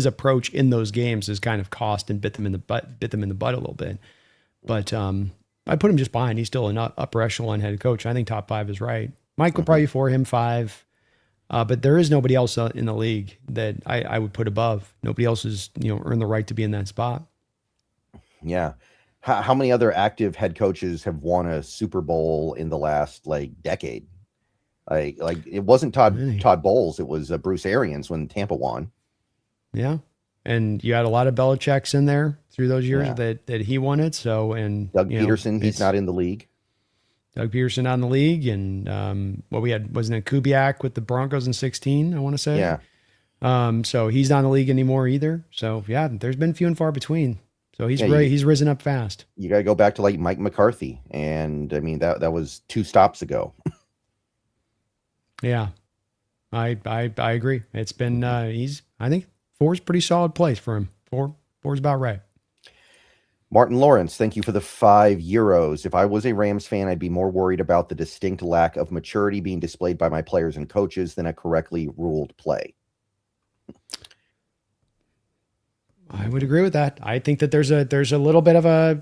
approach in those games has kind of cost and bit them in the butt a little bit. But I put him just behind. He's still an upper echelon head coach. I think top 5 is right. Mike would probably be 4, him 5. But there is nobody else in the league that I would put above. Nobody else has, earned the right to be in that spot. Yeah. How many other active head coaches have won a Super Bowl in the last decade? Like it wasn't Todd Bowles, it was Bruce Arians when Tampa won. Yeah. And you had a lot of Belichick's in there through those years that he won it. So, and Doug Peterson, he's not in the league. Doug Peterson not in the league. And what we had, wasn't it Kubiak with the Broncos in 16, I want to say. Yeah. So he's not in the league anymore either. So yeah, there's been few and far between. So he's risen up fast. You got to go back to like Mike McCarthy. And I mean, that was 2 stops ago. Yeah, I agree. It's been, I think 4 is pretty solid place for him. 4 is about right. Martin Lawrence, thank you for the €5. If I was a Rams fan, I'd be more worried about the distinct lack of maturity being displayed by my players and coaches than a correctly ruled play. I would agree with that. I think that there's a little bit of a,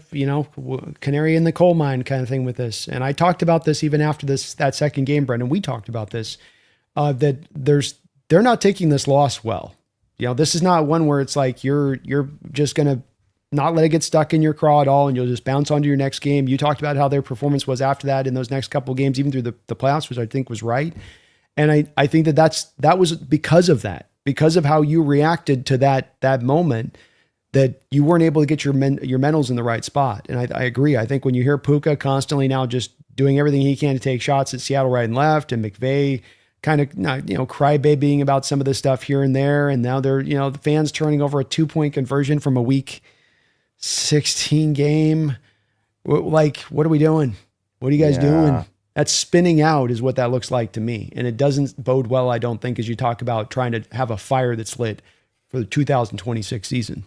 canary in the coal mine kind of thing with this. And I talked about this even after that second game, Brendan. We talked about this, that they're not taking this loss well. This is not one where it's like you're just going to not let it get stuck in your craw at all, and you'll just bounce onto your next game. You talked about how their performance was after that in those next couple of games, even through the playoffs, which I think was right. And I think that was because of that, because of how you reacted to that moment, that you weren't able to get your mentals in the right spot. And I agree. I think when you hear Puka constantly now just doing everything he can to take shots at Seattle right and left, and McVay kind of, crybabying about some of this stuff here and there. And now they're, the fans turning over a 2-point conversion from a week 16 game. Like, what are we doing? What are you guys doing? That's spinning out is what that looks like to me. And it doesn't bode well, I don't think, as you talk about trying to have a fire that's lit for the 2026 season.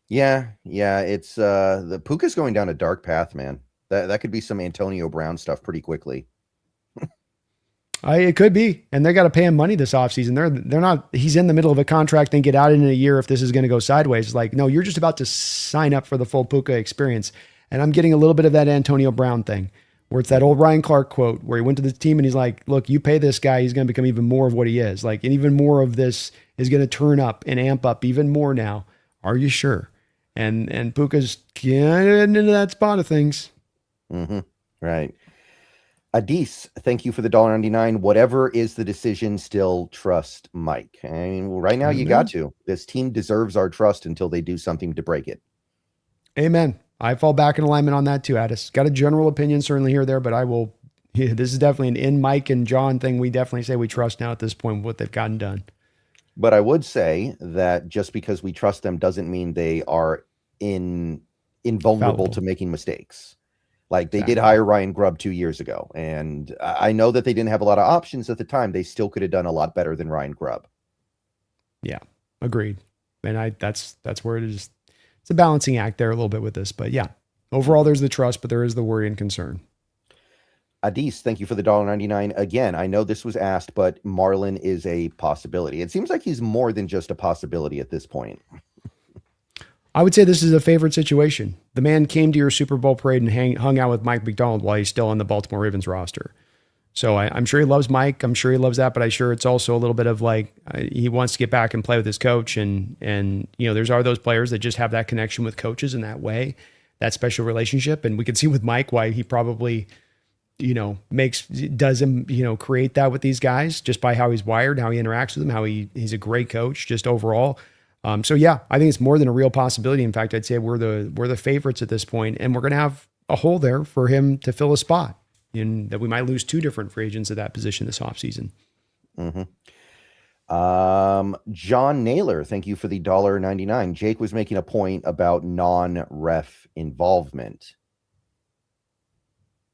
Yeah. It's the Puka's going down a dark path, man. That could be some Antonio Brown stuff pretty quickly. It could be, and they got to pay him money this offseason. They're not. He's in the middle of a contract and get out in a year if this is going to go sideways. It's like, no, you're just about to sign up for the full Puka experience. And I'm getting a little bit of that Antonio Brown thing, where it's that old Ryan Clark quote where he went to the team and he's like, "Look, you pay this guy, he's going to become even more of what he is. Like, and even more of this is going to turn up and amp up even more now. Are you sure?" And Puka's getting into that spot of things. Mm-hmm. Right. Adis, thank you for the $1.99. Whatever is the decision, still trust Mike. I mean, right now you got to. This team deserves our trust until they do something to break it. Amen. I fall back in alignment on that too, Addis. Got a general opinion certainly here or there, but I will. Yeah, this is definitely an in Mike and John thing. We definitely say we trust now at this point what they've gotten done. But I would say that just because we trust them doesn't mean they are invulnerable to making mistakes. Like they did hire Ryan Grubb 2 years ago. And I know that they didn't have a lot of options at the time. They still could have done a lot better than Ryan Grubb. Yeah, agreed. And that's where it is. It's a balancing act there a little bit with this, but yeah, overall there's the trust, but there is the worry and concern. Adis, thank you for the $1.99. Again, I know this was asked, but Marlon is a possibility. It seems like he's more than just a possibility at this point. I would say this is a favorite situation. The man came to your Super Bowl parade and hung out with Mike McDonald while he's still on the Baltimore Ravens roster. So I'm sure he loves Mike. I'm sure he loves that, but I'm sure it's also a little bit of like, he wants to get back and play with his coach. And are those players that just have that connection with coaches in that way, that special relationship. And we can see with Mike why he probably, does him, create that with these guys just by how he's wired, how he interacts with them, how he's a great coach just overall. So yeah, I think it's more than a real possibility. In fact, I'd say we're the favorites at this point, and we're going to have a hole there for him to fill a spot in that we might lose 2 different free agents at that position this offseason. Mm-hmm. John Naylor, thank you for the $1.99. Jake was making a point about non-ref involvement.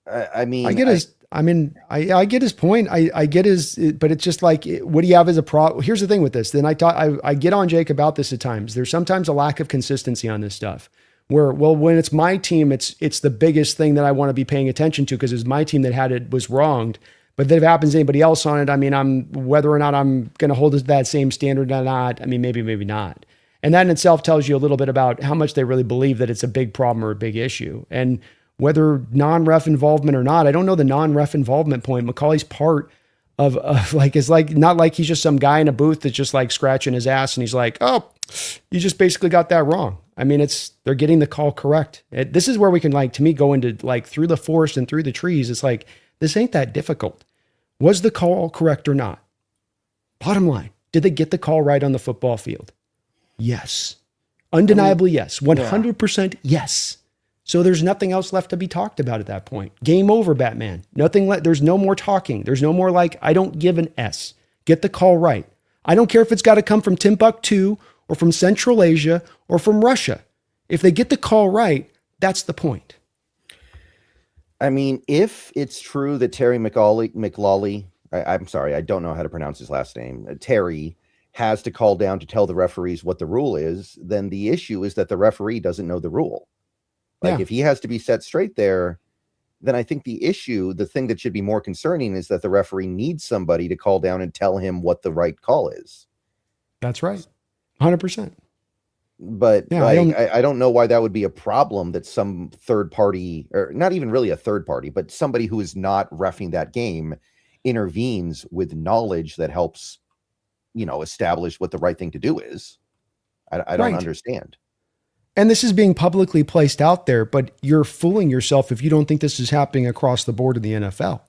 I get his point. I get his, but it's just like, what do you have as a problem? Here's the thing with this. Then I get on Jake about this at times. There's sometimes a lack of consistency on this stuff where, well, when it's my team, it's the biggest thing that I want to be paying attention to because it's my team that had it was wronged. But if it happens to anybody else on it, I mean, whether or not I'm going to hold that same standard or not, I mean, maybe not. And that in itself tells you a little bit about how much they really believe that it's a big problem or a big issue. And whether non-ref involvement or not, I don't know the non-ref involvement point. McCauley's part of it's like, not like he's just some guy in a booth that's just like scratching his ass and he's like, oh, you just basically got that wrong. I mean, they're getting the call correct. This is where we can, like, to me, go into like through the forest and through the trees. It's like, this ain't that difficult. Was the call correct or not? Bottom line, did they get the call right on the football field? Yes. Undeniably, yes. 100% yes. So there's nothing else left to be talked about at that point. Game over, Batman. There's no more talking. There's no more like, I don't give an S. Get the call right. I don't care if it's got to come from Timbuktu or from Central Asia or from Russia. If they get the call right, that's the point. I mean, if it's true that Terry McLawley, I'm sorry, I don't know how to pronounce his last name, Terry, has to call down to tell the referees what the rule is, then the issue is that the referee doesn't know the rule. Like, if he has to be set straight there, then I think the thing that should be more concerning is that the referee needs somebody to call down and tell him what the right call is. That's right. 100%. But yeah, I don't know why that would be a problem that some third party, or not even really a third party, but somebody who is not reffing that game intervenes with knowledge that helps, establish what the right thing to do is. I don't understand. And this is being publicly placed out there, but you're fooling yourself if you don't think this is happening across the board in the NFL.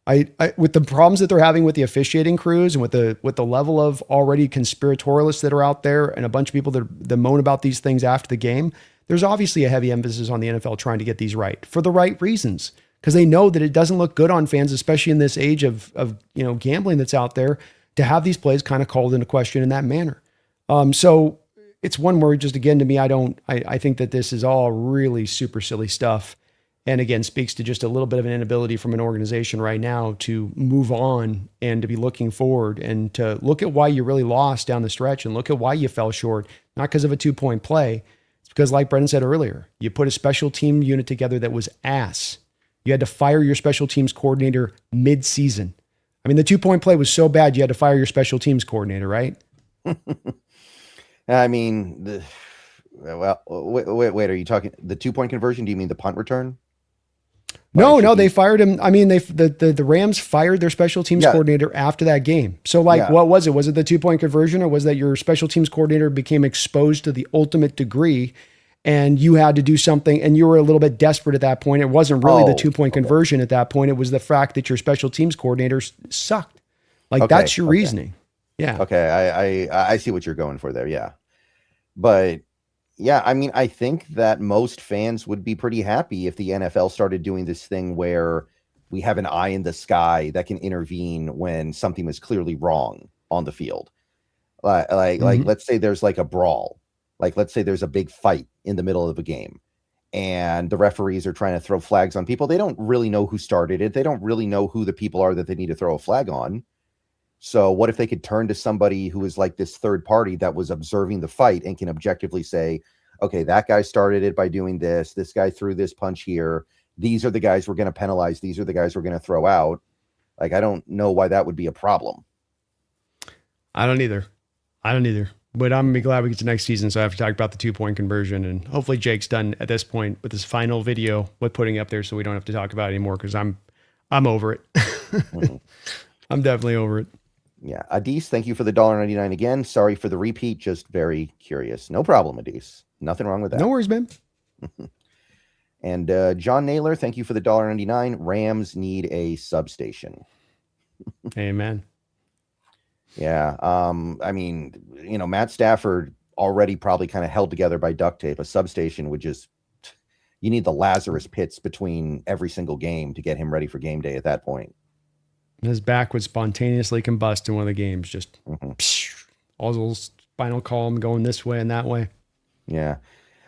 I with the problems that they're having with the officiating crews and with the level of already conspiratorialists that are out there and a bunch of people that moan about these things after the game, there's obviously a heavy emphasis on the NFL trying to get these right for the right reasons, because they know that it doesn't look good on fans, especially in this age of gambling that's out there, to have these plays kind of called into question in that manner. So it's one word, just again, to me, I think that this is all really super silly stuff. And again, speaks to just a little bit of an inability from an organization right now to move on and to be looking forward and to look at why you really lost down the stretch and look at why you fell short, not because of a 2-point play. It's because, like Brendan said earlier, you put a special team unit together that was ass. You had to fire your special teams coordinator mid-season. I mean, the 2-point play was so bad, you had to fire your special teams coordinator, right? I mean, wait, are you talking the 2-point conversion? Do you mean the punt return? No, they fired him. I mean, the Rams fired their special teams coordinator after that game. So what was it? Was it the 2-point conversion, or was that your special teams coordinator became exposed to the ultimate degree and you had to do something and you were a little bit desperate at that point? It wasn't really the 2-point conversion at that point. It was the fact that your special teams coordinator sucked. That's your reasoning. Yeah. Okay. I see what you're going for there. Yeah. But yeah, I mean, I think that most fans would be pretty happy if the NFL started doing this thing where we have an eye in the sky that can intervene when something is clearly wrong on the field. Like let's say there's like a brawl. Like, let's say there's a big fight in the middle of a game and the referees are trying to throw flags on people. They don't really know who started it. They don't really know who the people are that they need to throw a flag on. So what if they could turn to somebody who is like this third party that was observing the fight and can objectively say, okay, that guy started it by doing this. This guy threw this punch here. These are the guys we're going to penalize. These are the guys we're going to throw out. Like, I don't know why that would be a problem. I don't either. But I'm going to be glad we get to next season, so I have to talk about the 2-point conversion. And hopefully Jake's done at this point with his final video with putting up there so we don't have to talk about it anymore, because I'm over it. Mm-hmm. I'm definitely over it. Yeah. Adis, thank you for the $1.99 again. Sorry for the repeat. Just very curious. No problem, Adis. Nothing wrong with that. No worries, man. And John Naylor, thank you for the $1.99. Rams need a substation. Amen. Yeah. I mean, Matt Stafford already probably kind of held together by duct tape. A substation would just, you need the Lazarus pits between every single game to get him ready for game day at that point. His back would spontaneously combust in one of the games. Just all those spinal column going this way and that way. Yeah.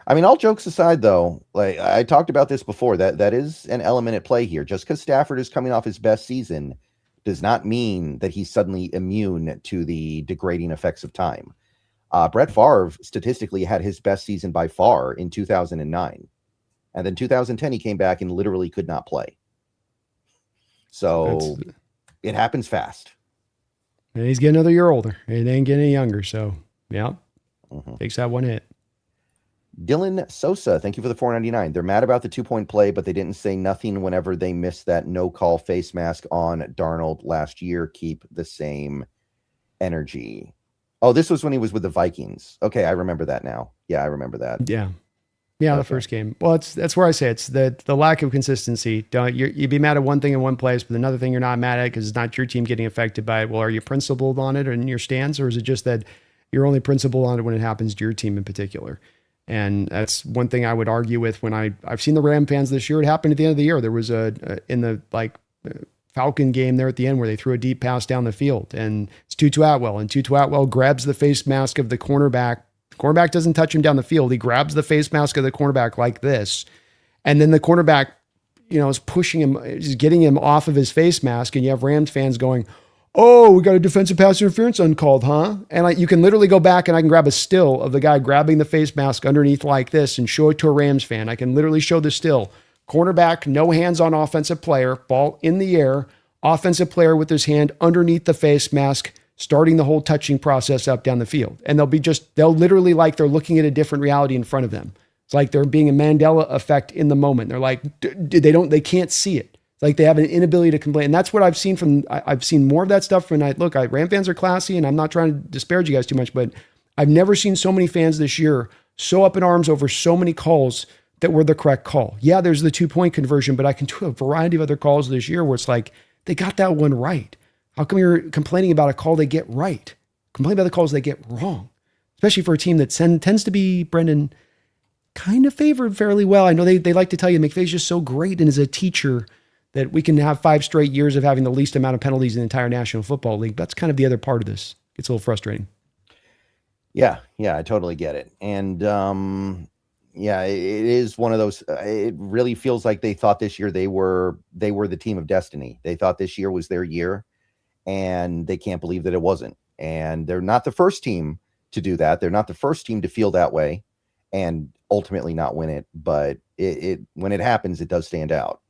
I mean, all jokes aside, though, like I talked about this before, that is an element at play here. Just because Stafford is coming off his best season does not mean that he's suddenly immune to the degrading effects of time. Brett Favre statistically had his best season by far in 2009. And then 2010, he came back and literally could not play. So it happens fast. And he's getting another year older. It ain't getting any younger. So, yeah, takes that one hit. Dylan Sosa, thank you for the $4.99. They're mad about the 2-point play, but they didn't say nothing whenever they missed that no-call face mask on Darnold last year. Keep the same energy. Oh, this was when he was with the Vikings. Okay, I remember that now. Yeah, I remember that. Yeah. Yeah, the Okay. first game. Well, that's where I say it's the lack of consistency. Don't you'd be mad at one thing in one place, but another thing you're not mad at because it's not your team getting affected by it. Well, are you principled on it or in your stance, or is it just that you're only principled on it when it happens to your team in particular? And that's one thing I would argue with when I've seen the Ram fans this year. It happened at the end of the year. There was in the Falcon game there at the end where they threw a deep pass down the field, and it's Tutu Atwell, and Tutu Atwell grabs the face mask of the cornerback. The cornerback doesn't touch him down the field. He grabs the face mask of the cornerback like this, and then the cornerback, is pushing him, is getting him off of his face mask, and you have Rams fans going, "Oh, we got a defensive pass interference uncalled, huh?" And you can literally go back and I can grab a still of the guy grabbing the face mask underneath like this and show it to a Rams fan. I can literally show the still. Cornerback, no hands on offensive player, ball in the air, offensive player with his hand underneath the face mask, starting the whole touching process up down the field. And they'll literally like they're looking at a different reality in front of them. It's like they're being a Mandela effect in the moment. They're like, they can't see it. It's like they have an inability to complain. And that's what I've seen I've seen more of that stuff when Ram fans are classy, and I'm not trying to disparage you guys too much, but I've never seen so many fans this year so up in arms over so many calls that were the correct call. Yeah, there's the 2-point conversion, but I can do a variety of other calls this year where it's like, they got that one right. How come you're complaining about a call they get right? Complain about the calls they get wrong, especially for a team that tends to be, Brendan, kind of favored fairly well. I know they like to tell you McVay's just so great and as a teacher that we can have 5 straight years of having the least amount of penalties in the entire National Football League. That's kind of the other part of this. It's a little frustrating. Yeah, I totally get it. And it is one of those. It really feels like they thought this year they were the team of destiny. They thought this year was their year, and they can't believe that it wasn't. And they're not the first team to do that. They're not the first team to feel that way and ultimately not win it. But it when it happens, it does stand out.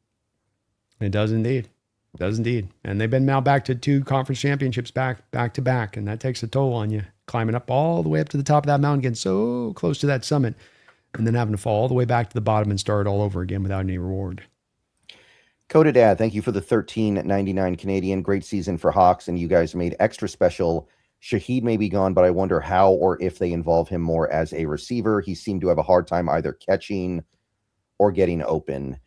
It does indeed. It does indeed. And they've been now back to 2 conference championships back to back. And that takes a toll on you, climbing up all the way up to the top of that mountain, getting so close to that summit, and then having to fall all the way back to the bottom and start all over again without any reward. Coda Dad, thank you for the $13.99 Canadian. Great season for Hawks, and you guys made extra special. Shaheed may be gone, but I wonder how or if they involve him more as a receiver. He seemed to have a hard time either catching or getting open.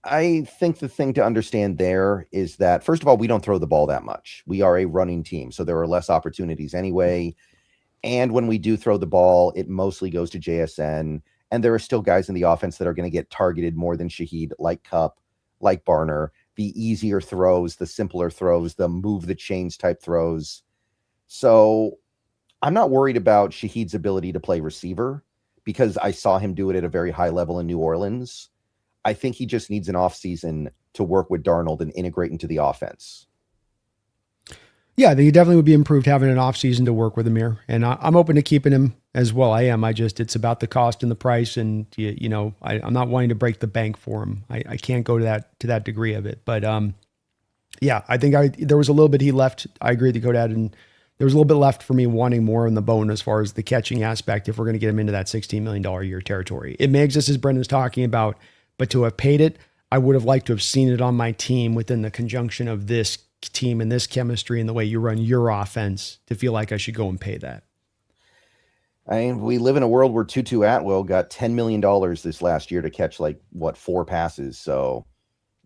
I think the thing to understand there is that, first of all, we don't throw the ball that much. We are a running team, so there are less opportunities anyway. And when we do throw the ball, it mostly goes to JSN. And there are still guys in the offense that are going to get targeted more than Shaheed, like Kupp, like Barner. The easier throws, the simpler throws, the move the chains type throws. So I'm not worried about Shaheed's ability to play receiver because I saw him do it at a very high level in New Orleans. I think he just needs an offseason to work with Darnold and integrate into the offense. Yeah, I think he definitely would be improved having an offseason to work with him here. And I'm open to keeping him as well. I am. it's about the cost and the price. And, I'm not wanting to break the bank for him. I can't go to that degree of it. But, I think there was a little bit he left. I agree with you, Kodad. And there was a little bit left for me wanting more in the bone as far as the catching aspect if we're going to get him into that $16 million a year territory. It may exist as Brendan's talking about, but to have paid it, I would have liked to have seen it on my team within the conjunction of this team and this chemistry and the way you run your offense to feel like I should go and pay that. We live in a world where Tutu Atwell got $10 million this last year to catch 4 passes. So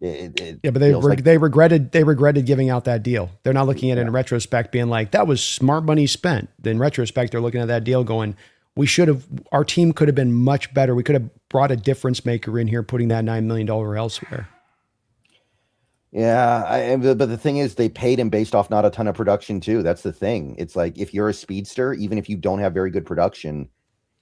but they regretted giving out that deal. They're not looking at it in retrospect being like, that was smart money spent. In retrospect, they're looking at that deal going, our team could have been much better. We could have brought a difference maker in here, putting that $9 million elsewhere. Yeah, but the thing is, they paid him based off not a ton of production too. That's the thing. It's like if you're a speedster, even if you don't have very good production,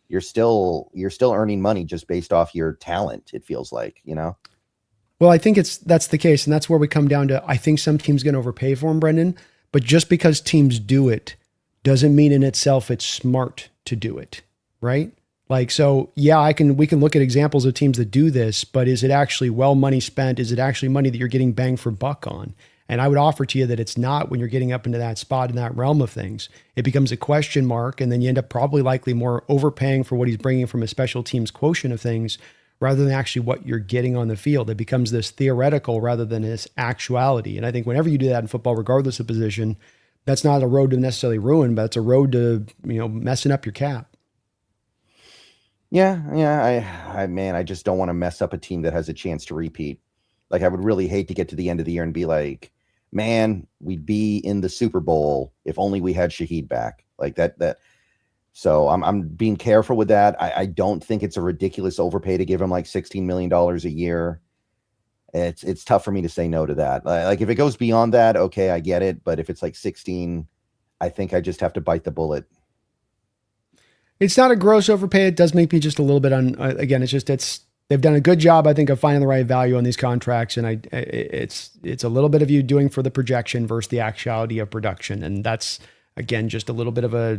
you're still earning money just based off your talent. It feels like, Well, I think that's the case, and that's where we come down to. I think some teams going to overpay for him, Brendan. But just because teams do it doesn't mean in itself it's smart to do it, right? We can look at examples of teams that do this, but is it actually money spent? Is it actually money that you're getting bang for buck on? And I would offer to you that it's not when you're getting up into that spot in that realm of things. It becomes a question mark, and then you end up probably likely more overpaying for what he's bringing from a special teams quotient of things rather than actually what you're getting on the field. It becomes this theoretical rather than this actuality. And I think whenever you do that in football, regardless of position, that's not a road to necessarily ruin, but it's a road to, messing up your cap. Man, I just don't want to mess up a team that has a chance to repeat. Like, I would really hate to get to the end of the year and be like, man, we'd be in the Super Bowl if only we had Shaheed back. Like that. So I'm being careful with that. I don't think it's a ridiculous overpay to give him like $16 million a year. It's tough for me to say no to that. Like if it goes beyond that, okay, I get it. But if it's like 16, I think I just have to bite the bullet. It's not a gross overpay. It does make me just a little bit again, they've done a good job, I think, of finding the right value on these contracts. And it's a little bit of you doing for the projection versus the actuality of production. And that's, again, just a little bit of a,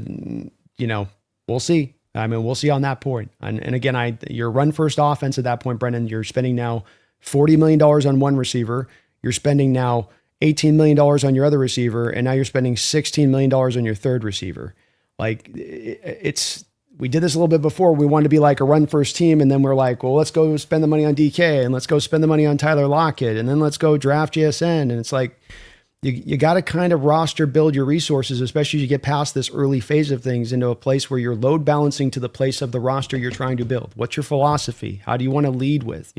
we'll see. I mean, we'll see on that point. And again, your run first offense at that point, Brendan, you're spending now $40 million on one receiver. You're spending now $18 million on your other receiver. And now you're spending $16 million on your third receiver. Like we did this a little bit before. We wanted to be like a run first team. And then we're like, well, let's go spend the money on DK and let's go spend the money on Tyler Lockett. And then let's go draft JSN. And it's like, you got to kind of roster build your resources, especially as you get past this early phase of things into a place where you're load balancing to the place of the roster you're trying to build. What's your philosophy? How do you want to lead with?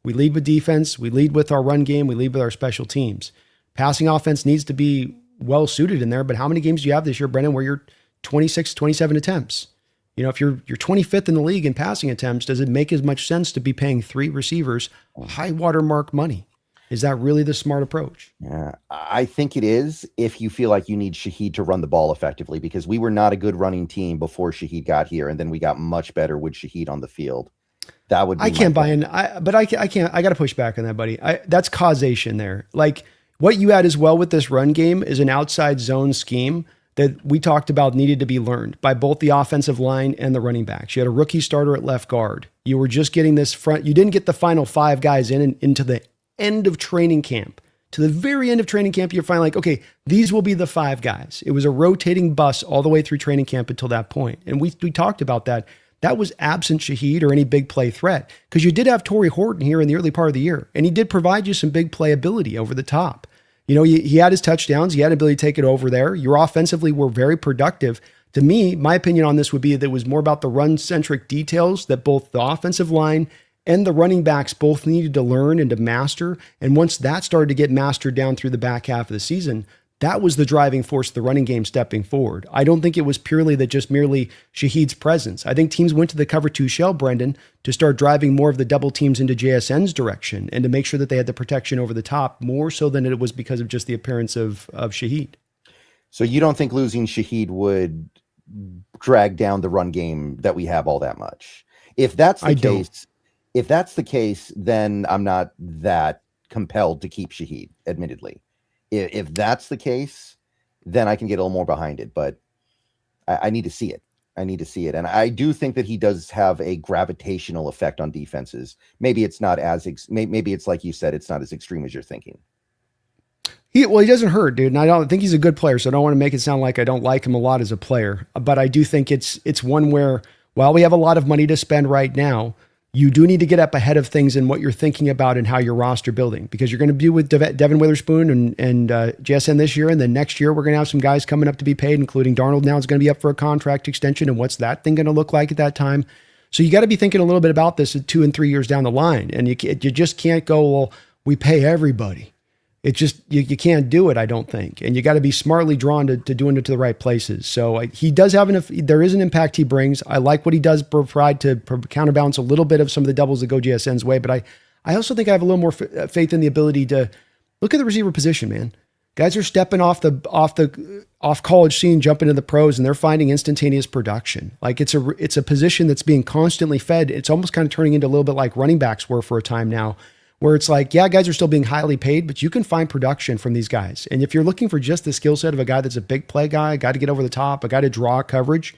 We lead with defense. We lead with our run game. We lead with our special teams. Passing offense needs to be well suited in there. But how many games do you have this year, Brendan, where you're 26, 27 attempts? If you're 25th in the league in passing attempts, does it make as much sense to be paying three receivers high watermark money? Is that really the smart approach? Yeah, I think it is if you feel like you need Shaheed to run the ball effectively, because we were not a good running team before Shaheed got here, and then we got much better with Shaheed on the field. That would be I can't buy in. I can't. I got to push back on that, buddy. That's causation there. Like what you had as well with this run game is an outside zone scheme that we talked about needed to be learned by both the offensive line and the running backs. You had a rookie starter at left guard. You were just getting this front. You didn't get the final five guys into the end of training camp. To the very end of training camp, you're finally like, okay, these will be the five guys. It was a rotating bus all the way through training camp until that point. And we talked about that. That was absent Shaheed or any big play threat, because you did have Torrey Horton here in the early part of the year, and he did provide you some big play ability over the top. He had his touchdowns. He had an ability to take it over there. Your offensively were very productive. To me, my opinion on this would be that it was more about the run-centric details that both the offensive line and the running backs both needed to learn and to master. And once that started to get mastered down through the back half of the season, that was the driving force of the running game stepping forward. I don't think it was purely that just merely Shaheed's presence. I think teams went to the cover two shell, Brendan, to start driving more of the double teams into JSN's direction and to make sure that they had the protection over the top, more so than it was because of just the appearance of Shaheed. So you don't think losing Shaheed would drag down the run game that we have all that much? If that's the case, then I'm not that compelled to keep Shaheed, admittedly. If that's the case, then I can get a little more behind it, but I need to see it. And I do think that he does have a gravitational effect on defenses. Maybe it's not maybe it's like you said, it's not as extreme as you're thinking. He doesn't hurt, dude. And I don't think he's a good player. So I don't want to make it sound like I don't like him a lot as a player, but I do think it's one where, while we have a lot of money to spend right now, you do need to get up ahead of things in what you're thinking about and how your roster building, because you're going to be with Devin Witherspoon and JSN this year. And then next year, we're going to have some guys coming up to be paid, including Darnold now is going to be up for a contract extension. And what's that thing going to look like at that time? So you got to be thinking a little bit about this 2 and 3 years down the line. And you just can't go, well, we pay everybody. It's just, you can't do it, I don't think. And you got to be smartly drawn to doing it to the right places. So he does have there is an impact he brings. I like what he does provide to counterbalance a little bit of some of the doubles that go JSN's way. But I also think I have a little more faith in the ability to look at the receiver position, man. Guys are stepping off college scene, jumping into the pros, and they're finding instantaneous production. Like it's a position that's being constantly fed. It's almost kind of turning into a little bit like running backs were for a time now, where it's like, yeah, guys are still being highly paid, but you can find production from these guys. And if you're looking for just the skill set of a guy that's a big play guy, a guy to get over the top, a guy to draw coverage,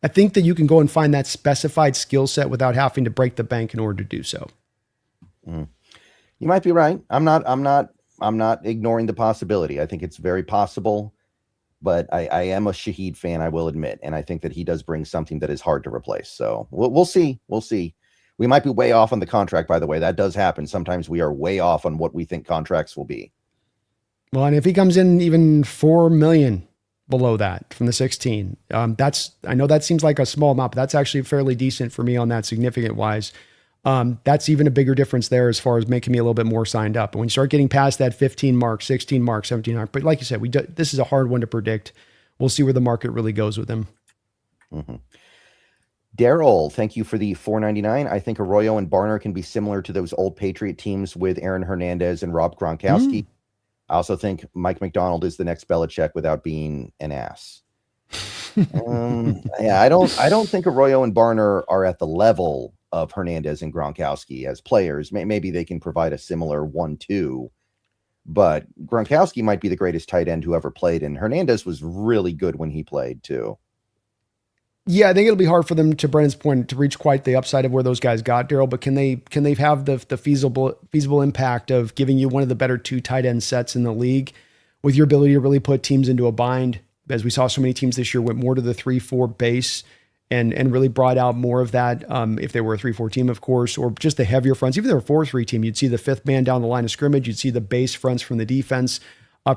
I think that you can go and find that specified skill set without having to break the bank in order to do so. You might be right. I'm not ignoring the possibility. I think it's very possible, but I am a Shaheed fan, I will admit. And I think that he does bring something that is hard to replace. So we'll see. We'll see. We might be way off on the contract, by the way. That does happen. Sometimes we are way off on what we think contracts will be. Well, and if he comes in even $4 million, below that from the 16. I know that seems like a small amount, but that's actually fairly decent for me on that significant wise. That's even a bigger difference there as far as making me a little bit more signed up. And when you start getting past that 15 mark, 16 mark, 17 mark, but like you said, this is a hard one to predict. We'll see where the market really goes with him. Mm-hmm. Daryl, thank you for the $4.99. I think Arroyo and Barner can be similar to those old Patriot teams with Aaron Hernandez and Rob Gronkowski. I also think Mike McDonald is the next Belichick without being an ass. Yeah, I don't think Arroyo and Barner are at the level of Hernandez and Gronkowski as players. Maybe they can provide a similar 1-2, but Gronkowski might be the greatest tight end who ever played, and Hernandez was really good when he played too. Yeah, I think it'll be hard for them, to Brennan's point, to reach quite the upside of where those guys got, Daryl. But can they have the feasible impact of giving you one of the better 2 tight end sets in the league, with your ability to really put teams into a bind? As we saw, so many teams this year went more to the 3-4 base and really brought out more of that. If they were a 3-4 team, of course, or just the heavier fronts. Even if they were a 4-3 team, you'd see the 5th man down the line of scrimmage. You'd see the base fronts from the defense,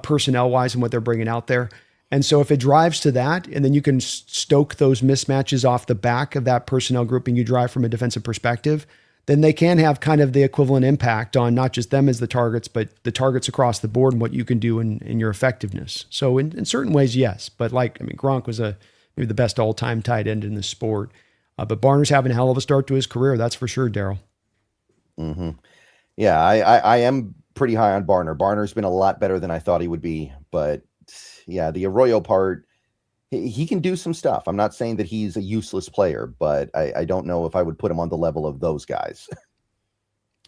personnel wise, and what they're bringing out there. And so if it drives to that, and then you can stoke those mismatches off the back of that personnel grouping you drive from a defensive perspective, then they can have kind of the equivalent impact on not just them as the targets, but the targets across the board and what you can do in your effectiveness. So in certain ways, yes. But Gronk was maybe the best all-time tight end in the sport. But Barner's having a hell of a start to his career, that's for sure, Daryl. Mm-hmm. Yeah, I am pretty high on Barner. Barner's been a lot better than I thought he would be, but yeah, the Arroyo part, he can do some stuff. I'm not saying that he's a useless player, but I don't know if I would put him on the level of those guys.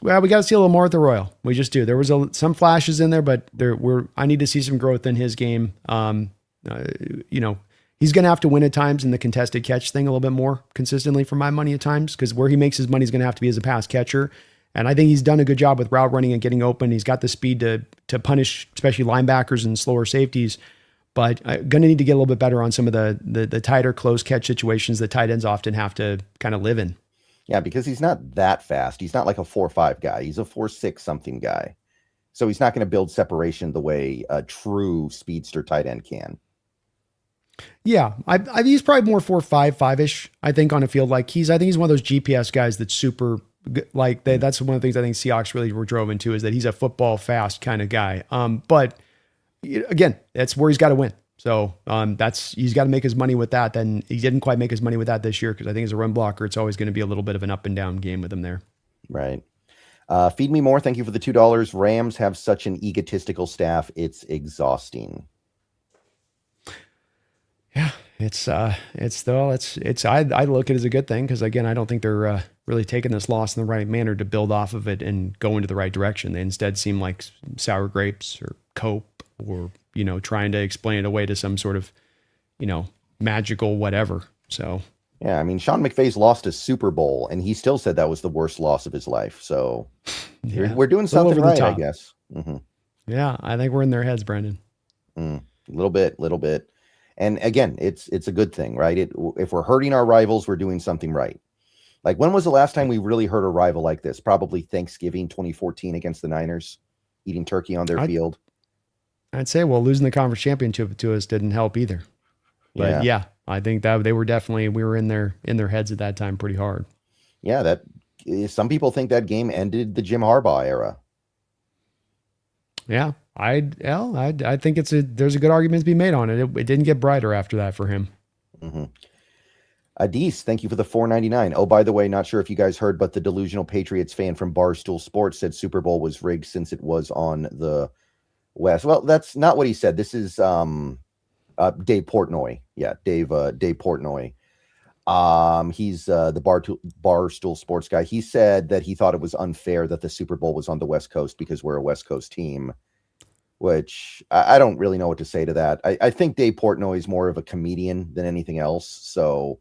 Well, we got to see a little more with the Royal. We just do. There was some flashes in there, but I need to see some growth in his game. He's going to have to win at times in the contested catch thing a little bit more consistently for my money at times, because where he makes his money is going to have to be as a pass catcher. And I think he's done a good job with route running and getting open. He's got the speed to punish, especially linebackers and slower safeties. But I'm going to need to get a little bit better on some of the tighter close catch situations that tight ends often have to kind of live in. Yeah, because he's not that fast. He's not like a 4.5 guy. He's a 4.6 something guy. So he's not going to build separation the way a true speedster tight end can. Yeah, he's probably more 4.5, 5-ish, I think, on a field. I think he's one of those GPS guys that's super, that's one of the things I think Seahawks really were drove into, is that he's a football fast kind of guy. But again, that's where he's got to win. So he's got to make his money with that. Then he didn't quite make his money with that this year, because I think as a run blocker, it's always going to be a little bit of an up and down game with him there. Right. Feed me more. Thank you for the $2. Rams have such an egotistical staff. It's exhausting. Yeah, I look at it as a good thing, because again, I don't think they're really taking this loss in the right manner to build off of it and go into the right direction. They instead seem like sour grapes or cope, or trying to explain it away to some sort of magical whatever. So yeah, Sean McVay's lost a Super Bowl, and he still said that was the worst loss of his life. So yeah, we're doing something right, I guess. Mm-hmm. Yeah, I think we're in their heads, Brandon. A little bit. And again, it's a good thing, right? If we're hurting our rivals, we're doing something right. Like, when was the last time we really hurt a rival like this? Probably Thanksgiving 2014 against the Niners, eating turkey on their field. I'd say, losing the conference championship to us didn't help either. But yeah, I think that we were in their heads at that time pretty hard. Yeah, some people think that game ended the Jim Harbaugh era. Yeah, I think there's a good argument to be made on it. It didn't get brighter after that for him. Mm-hmm. Adis, thank you for the $4.99. Oh, by the way, not sure if you guys heard, but the delusional Patriots fan from Barstool Sports said Super Bowl was rigged since it was on the West. Well, that's not what he said. This is Dave Portnoy. Yeah, Dave Portnoy. He's the Barstool Sports guy. He said that he thought it was unfair that the Super Bowl was on the West Coast because we're a West Coast team, which I don't really know what to say to that. I think Dave Portnoy is more of a comedian than anything else. So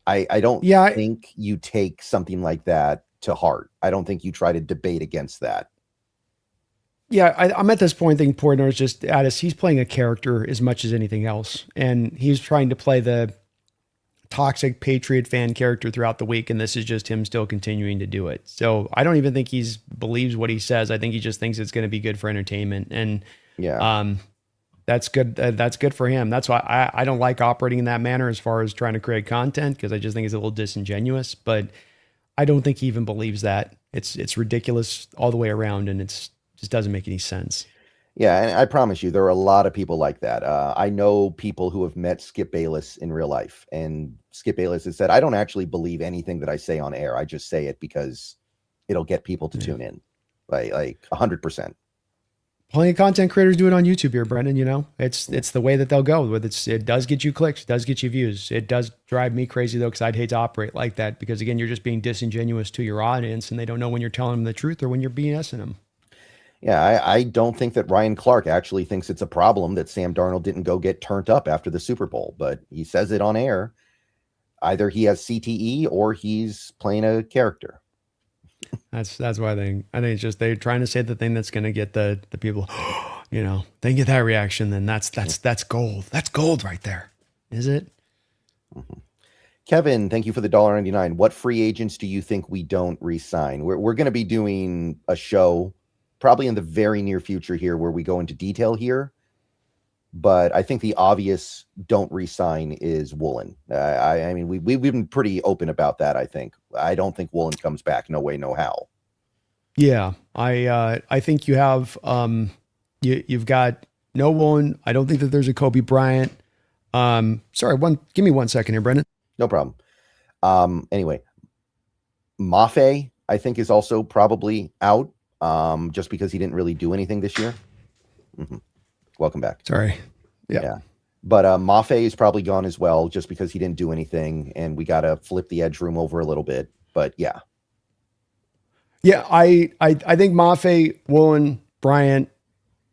I don't think you take something like that to heart. I don't think you try to debate against that. Yeah, I'm at this point thinking Portnoy is just he's playing a character as much as anything else. And he's trying to play the toxic Patriot fan character throughout the week, and this is just him still continuing to do it. So I don't even think believes what he says. I think he just thinks it's going to be good for entertainment. And That's good. That's good for him. That's why I don't like operating in that manner as far as trying to create content, because I just think it's a little disingenuous. But I don't think he even believes that. It's ridiculous all the way around, and just doesn't make any sense. Yeah, and I promise you, there are a lot of people like that. I know people who have met Skip Bayless in real life, and Skip Bayless has said, "I don't actually believe anything that I say on air. I just say it because it'll get people to tune in." Like 100%. Plenty of content creators do it on YouTube here, Brendan. You know, it's the way that they'll go. It does get you clicks, it does get you views. It does drive me crazy though, because I'd hate to operate like that, because again, you're just being disingenuous to your audience, and they don't know when you're telling them the truth or when you're BSing them. Yeah, I don't think that Ryan Clark actually thinks it's a problem that Sam Darnold didn't go get turned up after the Super Bowl, but he says it on air. Either he has CTE or he's playing a character. That's why I think it's just they're trying to say the thing that's going to get the people, you know, they get that reaction. Then that's gold. That's gold right there. Is it? Mm-hmm. Kevin, thank you for the $1.99. What free agents do you think we don't re-sign? We're going to be doing a show probably in the very near future here where we go into detail here. But I think the obvious don't re-sign is Woolen. I mean, we've been pretty open about that. I don't think Woolen comes back. No way, no how. Yeah, I think you have you've got no Woolen. I don't think that there's a Kobe Bryant. Sorry, give me 1 second here, Brendan. No problem. Anyway, Mafe, I think, is also probably out. Just because he didn't really do anything this year. Mm-hmm. Welcome back. Sorry. Yeah. But Mafe is probably gone as well, just because he didn't do anything, and we got to flip the edge room over a little bit. But yeah. Yeah, I think Mafe, Woolen, Bryant,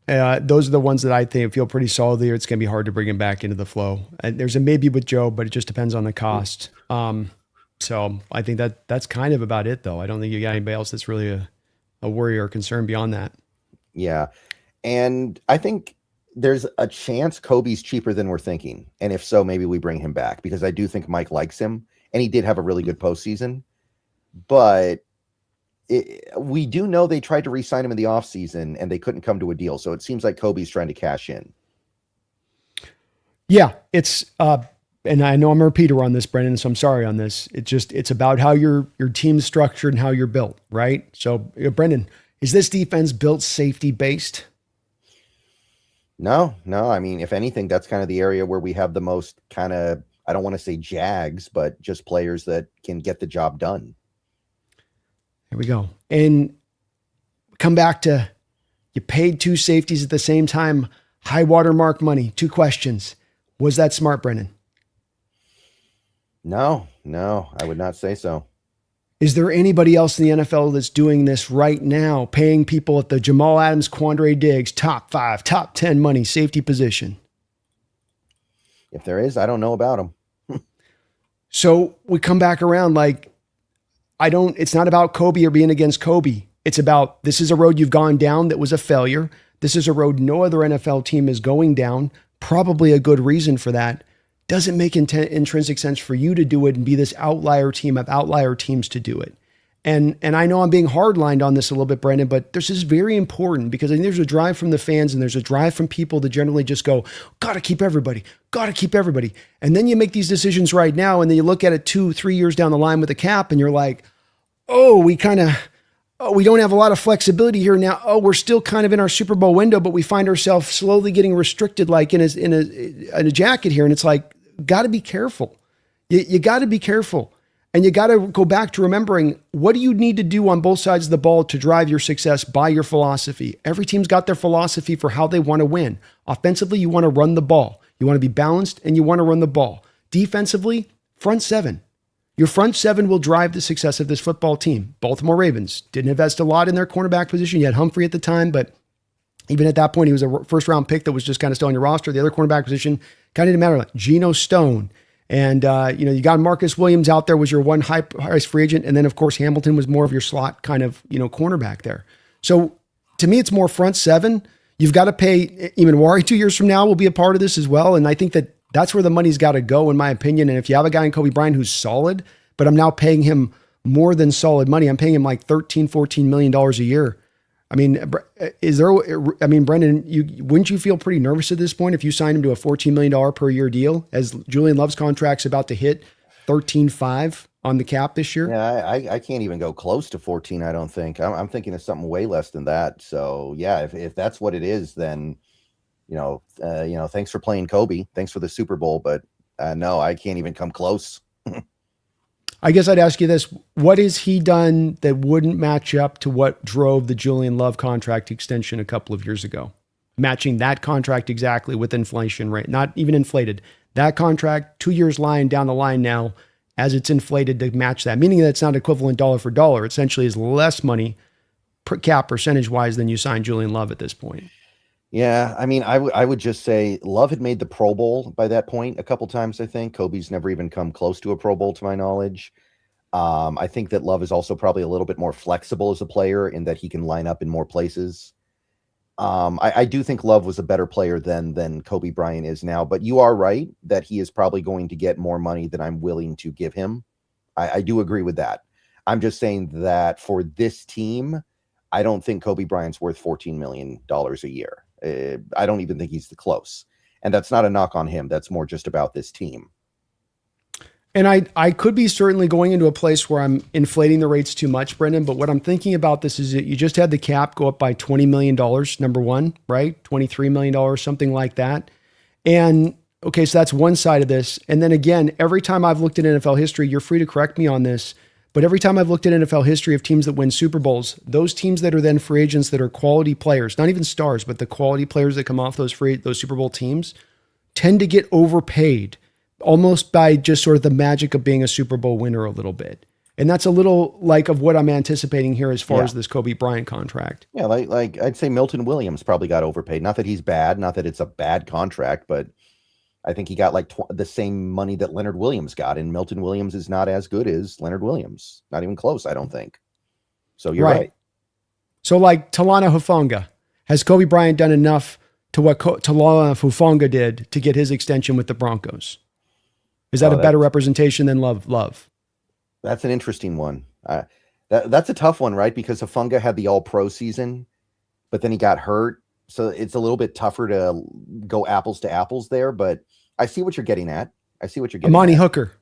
those are the ones that I think feel pretty solid there. It's going to be hard to bring him back into the flow. There's a maybe with Joe, but it just depends on the cost. So I think that's kind of about it, though. I don't think you got anybody else that's really a worry or concern beyond that. Yeah. And I think there's a chance Kobe's cheaper than we're thinking. And if so, maybe we bring him back, because I do think Mike likes him, and he did have a really good postseason. But we do know they tried to re-sign him in the offseason and they couldn't come to a deal. So it seems like Kobe's trying to cash in. Yeah, it's and I know I'm a repeater on this, Brendan, so I'm sorry on this. It's about how your team's structured and how you're built, right? So, Brendan, is this defense built safety based? No. I mean, if anything, that's kind of the area where we have the most kind of, I don't want to say jags, but just players that can get the job done. Here we go. And come back to, you paid two safeties at the same time, high watermark money. 2 questions. Was that smart, Brendan? No, I would not say so. Is there anybody else in the NFL that's doing this right now, paying people at the Jamal Adams, Quandre Diggs, top 5, top 10 money, safety position? If there is, I don't know about them. So we come back around like, it's not about Kobe or being against Kobe. It's about, this is a road you've gone down that was a failure. This is a road no other NFL team is going down. Probably a good reason for that. Doesn't make intrinsic sense for you to do it and be this outlier team of outlier teams to do it. And I know I'm being hardlined on this a little bit, Brendan, but this is very important, because I think there's a drive from the fans and there's a drive from people to generally just go, got to keep everybody. And then you make these decisions right now, and then you look at it 2-3 years down the line with a cap, and you're like, we don't have a lot of flexibility here now. We're still kind of in our Super Bowl window, but we find ourselves slowly getting restricted, like in a jacket here. And it's like, got to be careful. You got to be careful. And you got to go back to remembering, what do you need to do on both sides of the ball to drive your success by your philosophy? Every team's got their philosophy for how they want to win. Offensively, you want to run the ball. You want to be balanced, and you want to run the ball. Defensively, front 7. Your front 7 will drive the success of this football team. Baltimore Ravens didn't invest a lot in their cornerback position. You had Humphrey at the time, but even at that point, he was a first-round pick that was just kind of still on your roster. The other cornerback position kind of didn't matter. Like Geno Stone. And, you got Marcus Williams out there was your one highest free agent. And then, of course, Hamilton was more of your slot kind of, cornerback there. So, to me, it's more front 7. You've got to pay. Eamon 2 years from now will be a part of this as well. And I think that's where the money's got to go, in my opinion. And if you have a guy in Kobe Bryant who's solid, but I'm now paying him more than solid money, I'm paying him like $13-14 million a year. I mean, is there, I mean, Brendan, wouldn't you feel pretty nervous at this point if you signed him to a $14 million per year deal, as Julian Love's contract's about to hit 13.5 on the cap this year? Yeah, I can't even go close to 14. I don't think. I'm thinking of something way less than that. So yeah, if that's what it is, then thanks for playing Kobe. Thanks for the Super Bowl, but no, I can't even come close. I guess I'd ask you this. What has he done that wouldn't match up to what drove the Julian Love contract extension a couple of years ago? Matching that contract exactly with inflation rate, not even inflated. That contract 2 years lying down the line now as it's inflated to match that, meaning that it's not equivalent dollar for dollar. It essentially is less money per cap percentage wise than you signed Julian Love at this point. Yeah, I mean, I would just say Love had made the Pro Bowl by that point a couple times, I think. Kobe's never even come close to a Pro Bowl, to my knowledge. I think that Love is also probably a little bit more flexible as a player in that he can line up in more places. I do think Love was a better player than Kobe Bryant is now, but you are right that he is probably going to get more money than I'm willing to give him. I do agree with that. I'm just saying that for this team, I don't think Kobe Bryant's worth $14 million a year. I don't even think he's the close. And that's not a knock on him. That's more just about this team. And I could be certainly going into a place where I'm inflating the rates too much, Brendan. But what I'm thinking about this is that you just had the cap go up by $20 million, number one, right? $23 million, something like that. And okay, so that's one side of this. And then again, every time I've looked at NFL history, you're free to correct me on this, but every time I've looked at NFL history of teams that win Super Bowls, those teams that are then free agents that are quality players, not even stars, but the quality players that come off those Super Bowl teams tend to get overpaid almost by just sort of the magic of being a Super Bowl winner a little bit. And that's a little like of what I'm anticipating here as far as this Kobe Bryant contract. Yeah, like I'd say Milton Williams probably got overpaid. Not that he's bad, not that it's a bad contract, but I think he got like the same money that Leonard Williams got, and Milton Williams is not as good as Leonard Williams. Not even close, I don't think. So you're right. So like Talanoa Hufanga, has Kobe Bryant done enough to what Talanoa Hufanga did to get his extension with the Broncos? Is that a better representation than Love? That's an interesting one. That's a tough one, right? Because Hufanga had the All-Pro season, but then he got hurt. So it's a little bit tougher to go apples to apples there, but I see what you're getting at. Amani Hooker.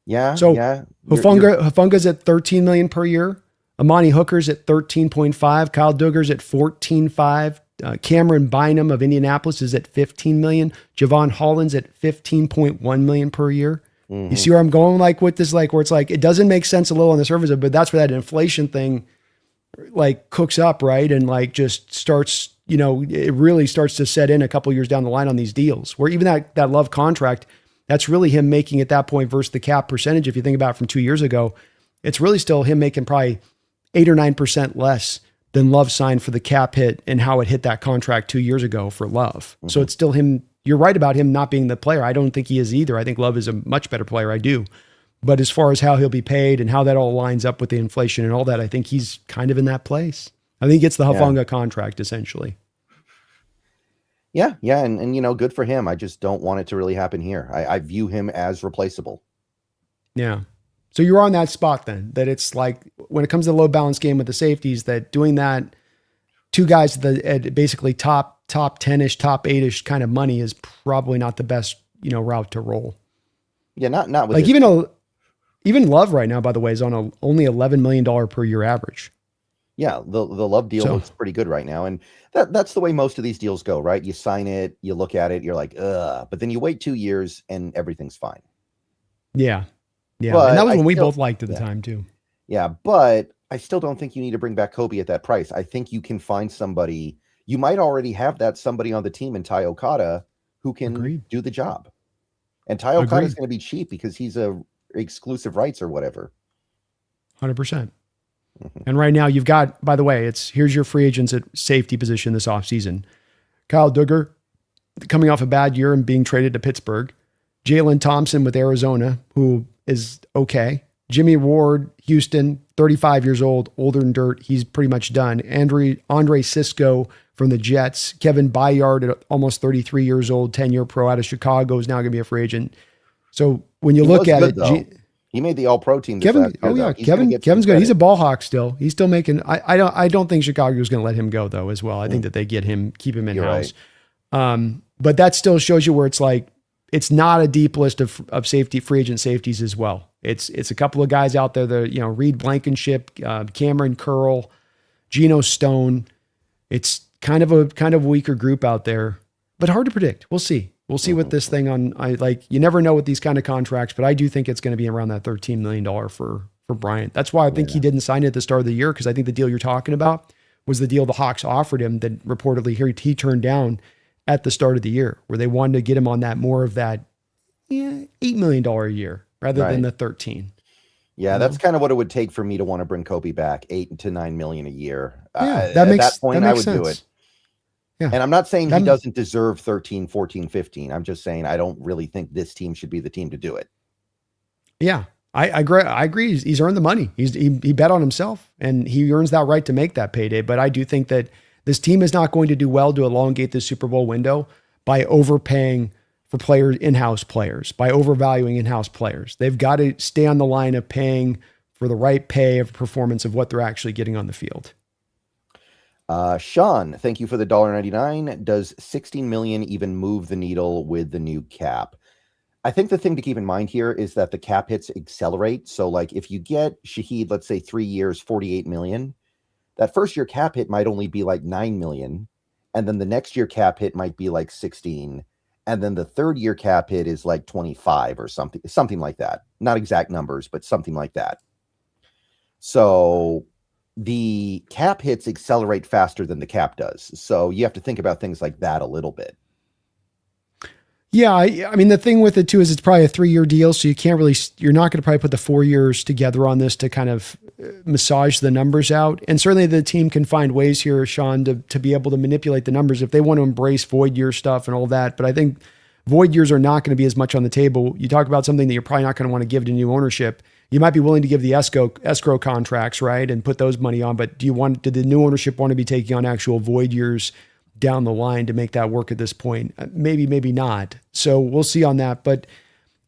Yeah. So yeah. Hufanga's at $13 million per year. Amani Hooker's at 13.5. Kyle Duggar's at 14.5. Cameron Bynum of Indianapolis is at 15 million. Javon Holland's at 15.1 million per year. Mm-hmm. You see where I'm going like with this, like where it's like, it doesn't make sense a little on the surface, but that's where that inflation thing like cooks up, right? And like just starts, it really starts to set in a couple years down the line on these deals where even that Love contract, that's really him making at that point versus the cap percentage. If you think about it from 2 years ago, it's really still him making probably 8 or 9% less than Love signed for the cap hit and how it hit that contract 2 years ago for Love. Mm-hmm. So it's still him. You're right about him not being the player. I don't think he is either. I think Love is a much better player. I do. But as far as how he'll be paid and how that all lines up with the inflation and all that, I think he's kind of in that place. I think he gets the Hufanga contract essentially. Yeah. And good for him. I just don't want it to really happen here. I view him as replaceable. Yeah. So you're on that spot then, that it's like when it comes to the low balance game with the safeties, that doing that, two guys at basically top 10-ish, top 8-ish kind of money is probably not the best, route to roll. Yeah, not with like even Love right now, by the way, is on only $11 million per year average. Yeah, the Love deal looks pretty good right now. And that's the way most of these deals go, right? You sign it, you look at it, you're like, ugh. But then you wait 2 years and everything's fine. Yeah. Yeah. But and that was when we both liked at the time too. Yeah. But I still don't think you need to bring back Kobe at that price. I think you can find somebody. You might already have that somebody on the team in Ty Okada who can do the job. And Ty Okada is going to be cheap because he's a exclusive rights or whatever. 100%. Mm-hmm. And right now you've got, by the way, here's your free agents at safety position this offseason. Kyle Duggar coming off a bad year and being traded to Pittsburgh. Jalen Thompson with Arizona, who is okay. Jimmy Ward, Houston, 35 years old, older than dirt. He's pretty much done. Andre Cisco from the Jets. Kevin Byard at almost 33 years old, 10-year pro out of Chicago, is now going to be a free agent. So when you look at it, He made the All-Pro team this Kevin, last year, oh yeah, though. He's gonna get some Kevin's good. He's a credit. ball hawk still. He's still making. I don't think Chicago's going to let him go though. As well, I think that they keep him in You're house. right. But that still shows you where it's like it's not a deep list of safety free agent safeties as well. It's a couple of guys out there that Reed Blankenship, Cameron Curl, Geno Stone. It's kind of a weaker group out there, but hard to predict. We'll see. We'll see what this thing you never know with these kind of contracts, but I do think it's going to be around that $13 million for Bryant. That's why I think he didn't sign it at the start of the year. Cause I think the deal you're talking about was the deal the Hawks offered him that reportedly he turned down at the start of the year, where they wanted to get him on that more of that $8 million a year rather than the 13. Yeah, that's kind of what it would take for me to want to bring Kobe back, $8 to $9 million a year. Yeah, At that point, I would do it. Yeah. And I'm not saying he doesn't deserve 13, 14, 15. I'm just saying I don't really think this team should be the team to do it. Yeah, I agree. He's earned the money. He bet on himself, and he earns that right to make that payday. But I do think that this team is not going to do well to elongate the Super Bowl window by overpaying for players, in-house players, by overvaluing in-house players. They've got to stay on the line of paying for the right pay of performance of what they're actually getting on the field. Sean, thank you for the $1.99. Does 16 million even move the needle with the new cap? I think the thing to keep in mind here is that the cap hits accelerate. So like if you get Shaheed, let's say 3 years, 48 million, that first year cap hit might only be like 9 million. And then the next year cap hit might be like 16. And then the third year cap hit is like 25 or something like that. Not exact numbers, but something like that. So the cap hits accelerate faster than the cap does. So you have to think about things like that a little bit. Yeah. I mean, the thing with it too, is it's probably a 3-year deal. So you're not going to probably put the 4 years together on this to kind of massage the numbers out. And certainly the team can find ways here, Sean, to be able to manipulate the numbers if they want to embrace void year stuff and all that. But I think void years are not going to be as much on the table. You talk about something that you're probably not going to want to give to new ownership. You might be willing to give the escrow contracts, right, and put those money on. But did the new ownership want to be taking on actual void years down the line to make that work at this point? Maybe, maybe not. So we'll see on that. But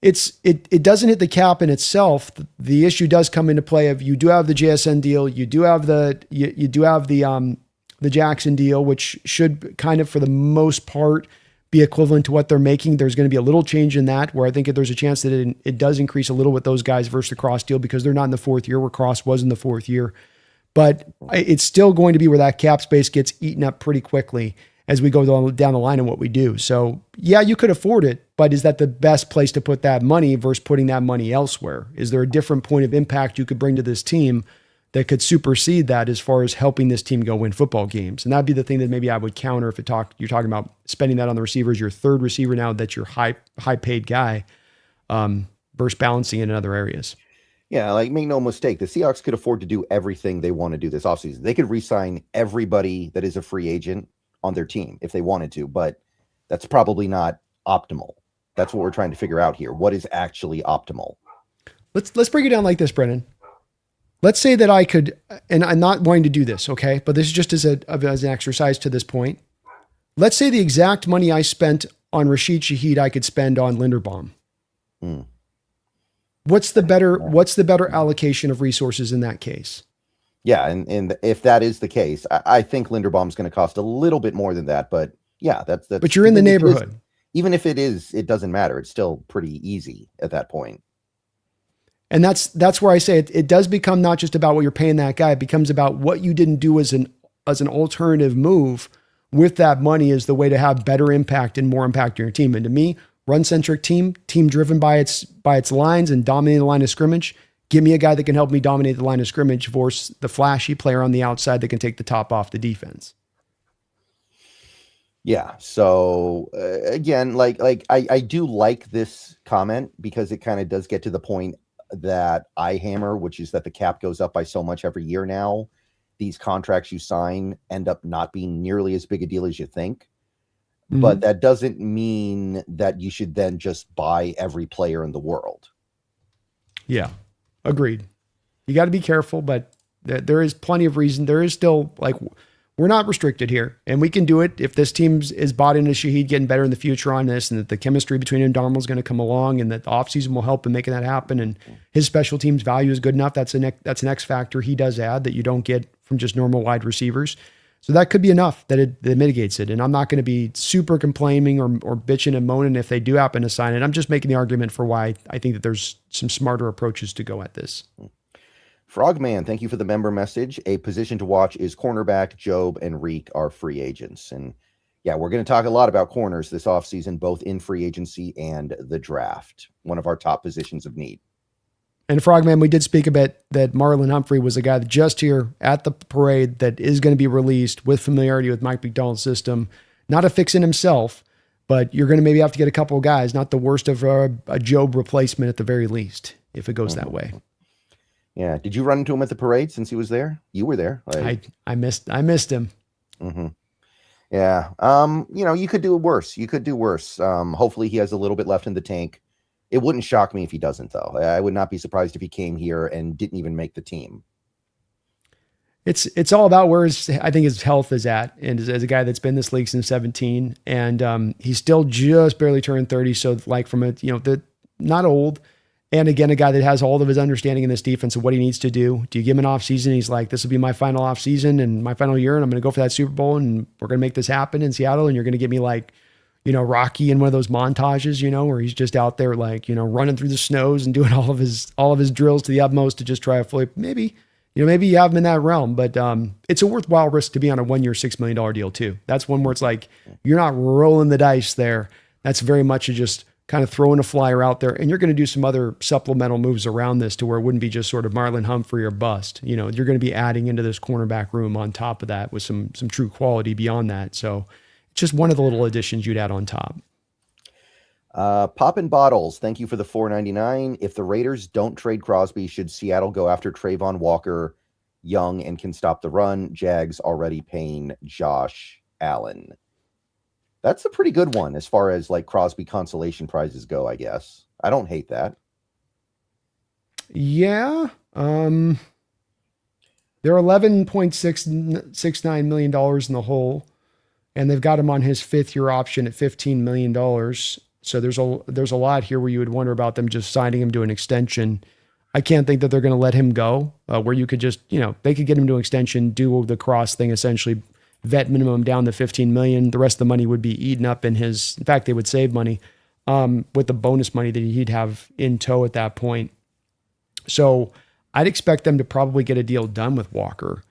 it doesn't hit the cap in itself. The issue does come into play of you do have the JSN deal, you do have the Jackson deal, which should kind of for the most part be equivalent to what they're making. There's going to be a little change in that, where I think there's a chance that it does increase a little with those guys versus the Cross deal, because they're not in the 4th year where Cross was in the 4th year. But it's still going to be where that cap space gets eaten up pretty quickly as we go down the line in what we do. So yeah, you could afford it, but is that the best place to put that money versus putting that money elsewhere? Is there a different point of impact you could bring to this team that could supersede that as far as helping this team go win football games? And that'd be the thing that maybe I would counter if you're talking about spending that on the receivers, your third receiver now that's your high paid guy, versus balancing it in other areas. Yeah, like make no mistake, the Seahawks could afford to do everything they want to do this offseason. They could re-sign everybody that is a free agent on their team if they wanted to, but that's probably not optimal. That's what we're trying to figure out here. What is actually optimal? Let's break it down like this, Brennan. Let's say that I could, and I'm not wanting to do this, okay? But this is just as an exercise to this point. Let's say the exact money I spent on Rashid Shaheed, I could spend on Linderbaum. What's the better allocation of resources in that case? Yeah, and if that is the case, I think Linderbaum's going to cost a little bit more than that. But yeah, that's. But you're in the neighborhood. Even if it is, it doesn't matter. It's still pretty easy at that point. And that's where I say it does become not just about what you're paying that guy. It becomes about what you didn't do as an alternative move with that money is the way to have better impact and more impact on your team. And to me, run-centric team driven by its lines and dominating the line of scrimmage. Give me a guy that can help me dominate the line of scrimmage versus the flashy player on the outside that can take the top off the defense. Yeah. So again, like I do like this comment because it kind of does get to the point that I hammer, which is that the cap goes up by so much every year now. These contracts you sign end up not being nearly as big a deal as you think. Mm-hmm. But that doesn't mean that you should then just buy every player in the world. Yeah, agreed. You got to be careful, but there is plenty of reason. There is still, like, we're not restricted here, and we can do it if this team is bought into Shaheed getting better in the future on this, and that the chemistry between him and Darnold is going to come along, and that the offseason will help in making that happen, and his special teams value is good enough. That's an X factor he does add that you don't get from just normal wide receivers. So that could be enough that it mitigates it. And I'm not going to be super complaining or bitching and moaning if they do happen to sign it. I'm just making the argument for why I think that there's some smarter approaches to go at this. Frogman, thank you for the member message. A position to watch is cornerback. Job and Reek are free agents. And yeah, we're going to talk a lot about corners this offseason, both in free agency and the draft. One of our top positions of need. And Frogman, we did speak a bit that Marlon Humphrey was a guy that just here at the parade that is going to be released with familiarity with Mike Macdonald's system. Not a fix in himself, but you're going to maybe have to get a couple of guys, not the worst of a Job replacement at the very least, if it goes that way. Yeah. Did you run into him at the parade since he was there? You were there. I missed him. Mm-hmm. Yeah. You could do worse. Hopefully he has a little bit left in the tank. It wouldn't shock me if he doesn't, though. I would not be surprised if he came here and didn't even make the team. It's all about where I think his health is at. And as a guy that's been in this league since 17, and he's still just barely turned 30. So like from not old. And again, a guy that has all of his understanding in this defense of what he needs to do. Do you give him an off season? He's like, this will be my final off season and my final year, and I'm going to go for that Super Bowl, and we're going to make this happen in Seattle. And you're going to give me like, Rocky in one of those montages, where he's just out there like, running through the snows and doing all of his drills to the utmost to just try to flip. Maybe you have him in that realm, but it's a worthwhile risk to be on a 1 year, $6 million deal too. That's one where it's like, you're not rolling the dice there. That's very much just kind of throwing a flyer out there, and you're going to do some other supplemental moves around this to where it wouldn't be just sort of Marlon Humphrey or bust. You're going to be adding into this cornerback room on top of that with some true quality beyond that. So it's just one of the little additions you'd add on top. Poppin' Bottles, thank you for the $4.99. If the Raiders don't trade Crosby, should Seattle go after Trayvon Walker, young and can stop the run? Jags already paying Josh Allen. That's a pretty good one as far as like Crosby consolation prizes go, I guess. I don't hate that. Yeah. They're $11.69 million in the hole, and they've got him on his 5th-year option at $15 million. So there's a lot here where you would wonder about them just signing him to an extension. I can't think that they're going to let him go, where you could just, they could get him to an extension, do the cross thing, essentially vet minimum down to $15 million. The rest of the money would be eaten up in fact, they would save money with the bonus money that he'd have in tow at that point. So I'd expect them to probably get a deal done with Walker.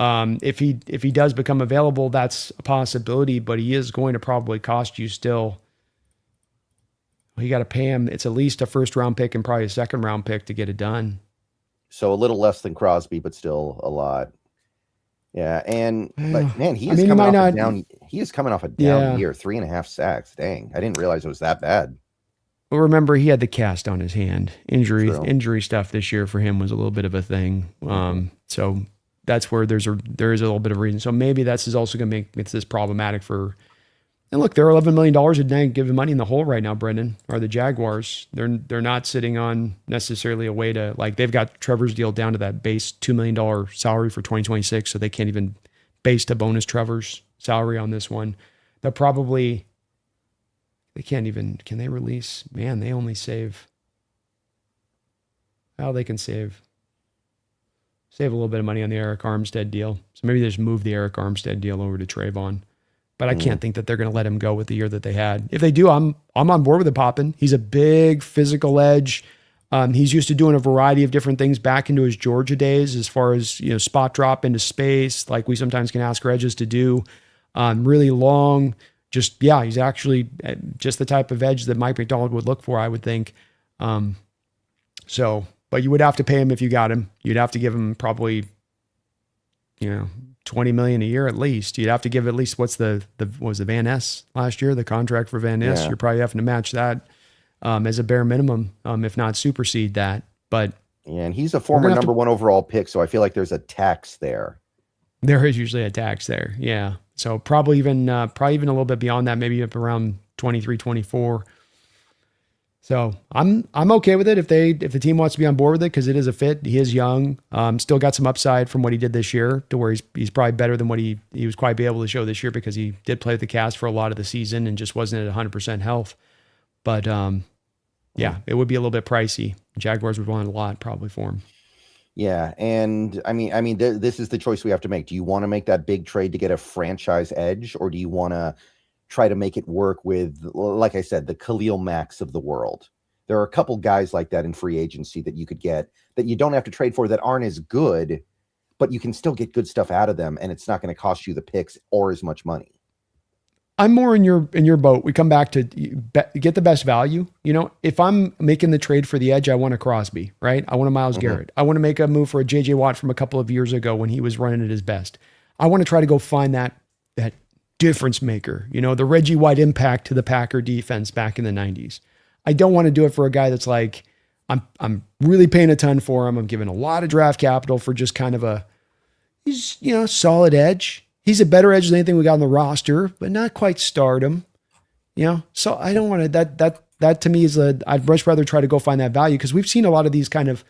If he does become available, that's a possibility, but he is going to probably cost you still. You got to pay him. It's at least a 1st-round pick and probably a 2nd-round pick to get it done. So a little less than Crosby, but still a lot. Yeah, but man, he is coming off a down year, 3.5 sacks. Dang, I didn't realize it was that bad. Well, remember, he had the cast on his hand. Injury stuff this year for him was a little bit of a thing. So that's where there is a little bit of reason. So maybe that's also going to make this problematic for. And look, they're $11 million a day giving money in the hole right now, Brendan, are the Jaguars. They're not sitting on necessarily a way to, like, they've got Trevor's deal down to that base $2 million salary for 2026, so they can't even base the bonus Trevor's salary on this one. They can't even, can they release? Man, they only save, they can save a little bit of money on the Eric Armstead deal. So maybe they just move the Eric Armstead deal over to Trayvon. But I can't think that they're going to let him go with the year that they had. If they do, I'm on board with it popping. He's a big physical edge. He's used to doing a variety of different things back into his Georgia days, as far as spot drop into space, like we sometimes can ask our edges to do. Really long. He's actually just the type of edge that Mike Macdonald would look for, I would think. But you would have to pay him if you got him. You'd have to give him probably, $20 million a year at least. You'd have to give at least what was the Van Ness last year, the contract for Van Ness. Yeah. You're probably having to match that as a bare minimum, if not supersede that. But and he's a former number 1 overall pick, so I feel like there's a tax there. There is usually a tax there, yeah. So probably even a little bit beyond that, maybe up around 23, 24. So I'm okay with it if the team wants to be on board with it, because it is a fit. He is young, still got some upside from what he did this year, to where he's probably better than what he was quite be able to show this year, because he did play with the cast for a lot of the season and just wasn't at 100% health. But yeah, it would be a little bit pricey. Jaguars would want a lot probably for him. Yeah, and I mean, this is the choice we have to make. Do you want to make that big trade to get a franchise edge, or do you want to try to make it work with, like I said, the Khalil Macks of the world? There are a couple guys like that in free agency that you could get that you don't have to trade for, that aren't as good, but you can still get good stuff out of them, and it's not going to cost you the picks or as much money. I'm more in your boat. We come back to get the best value. You know, if I'm making the trade for the edge, I want a Crosby, right? I want a Myles Garrett. I want to make a move for a JJ Watt from a couple of years ago when he was running at his best. I want to try to go find that difference maker, you know, the Reggie White impact to the Packer defense back in the 90s. I don't want to do it for a guy that's like, I'm really paying a ton for him. I'm giving a lot of draft capital for just kind of he's, you know, solid edge. He's a better edge than anything we got on the roster, but not quite stardom, you know? So I don't want to, that to me is I'd much rather try to go find that value, because we've seen a lot of these kind of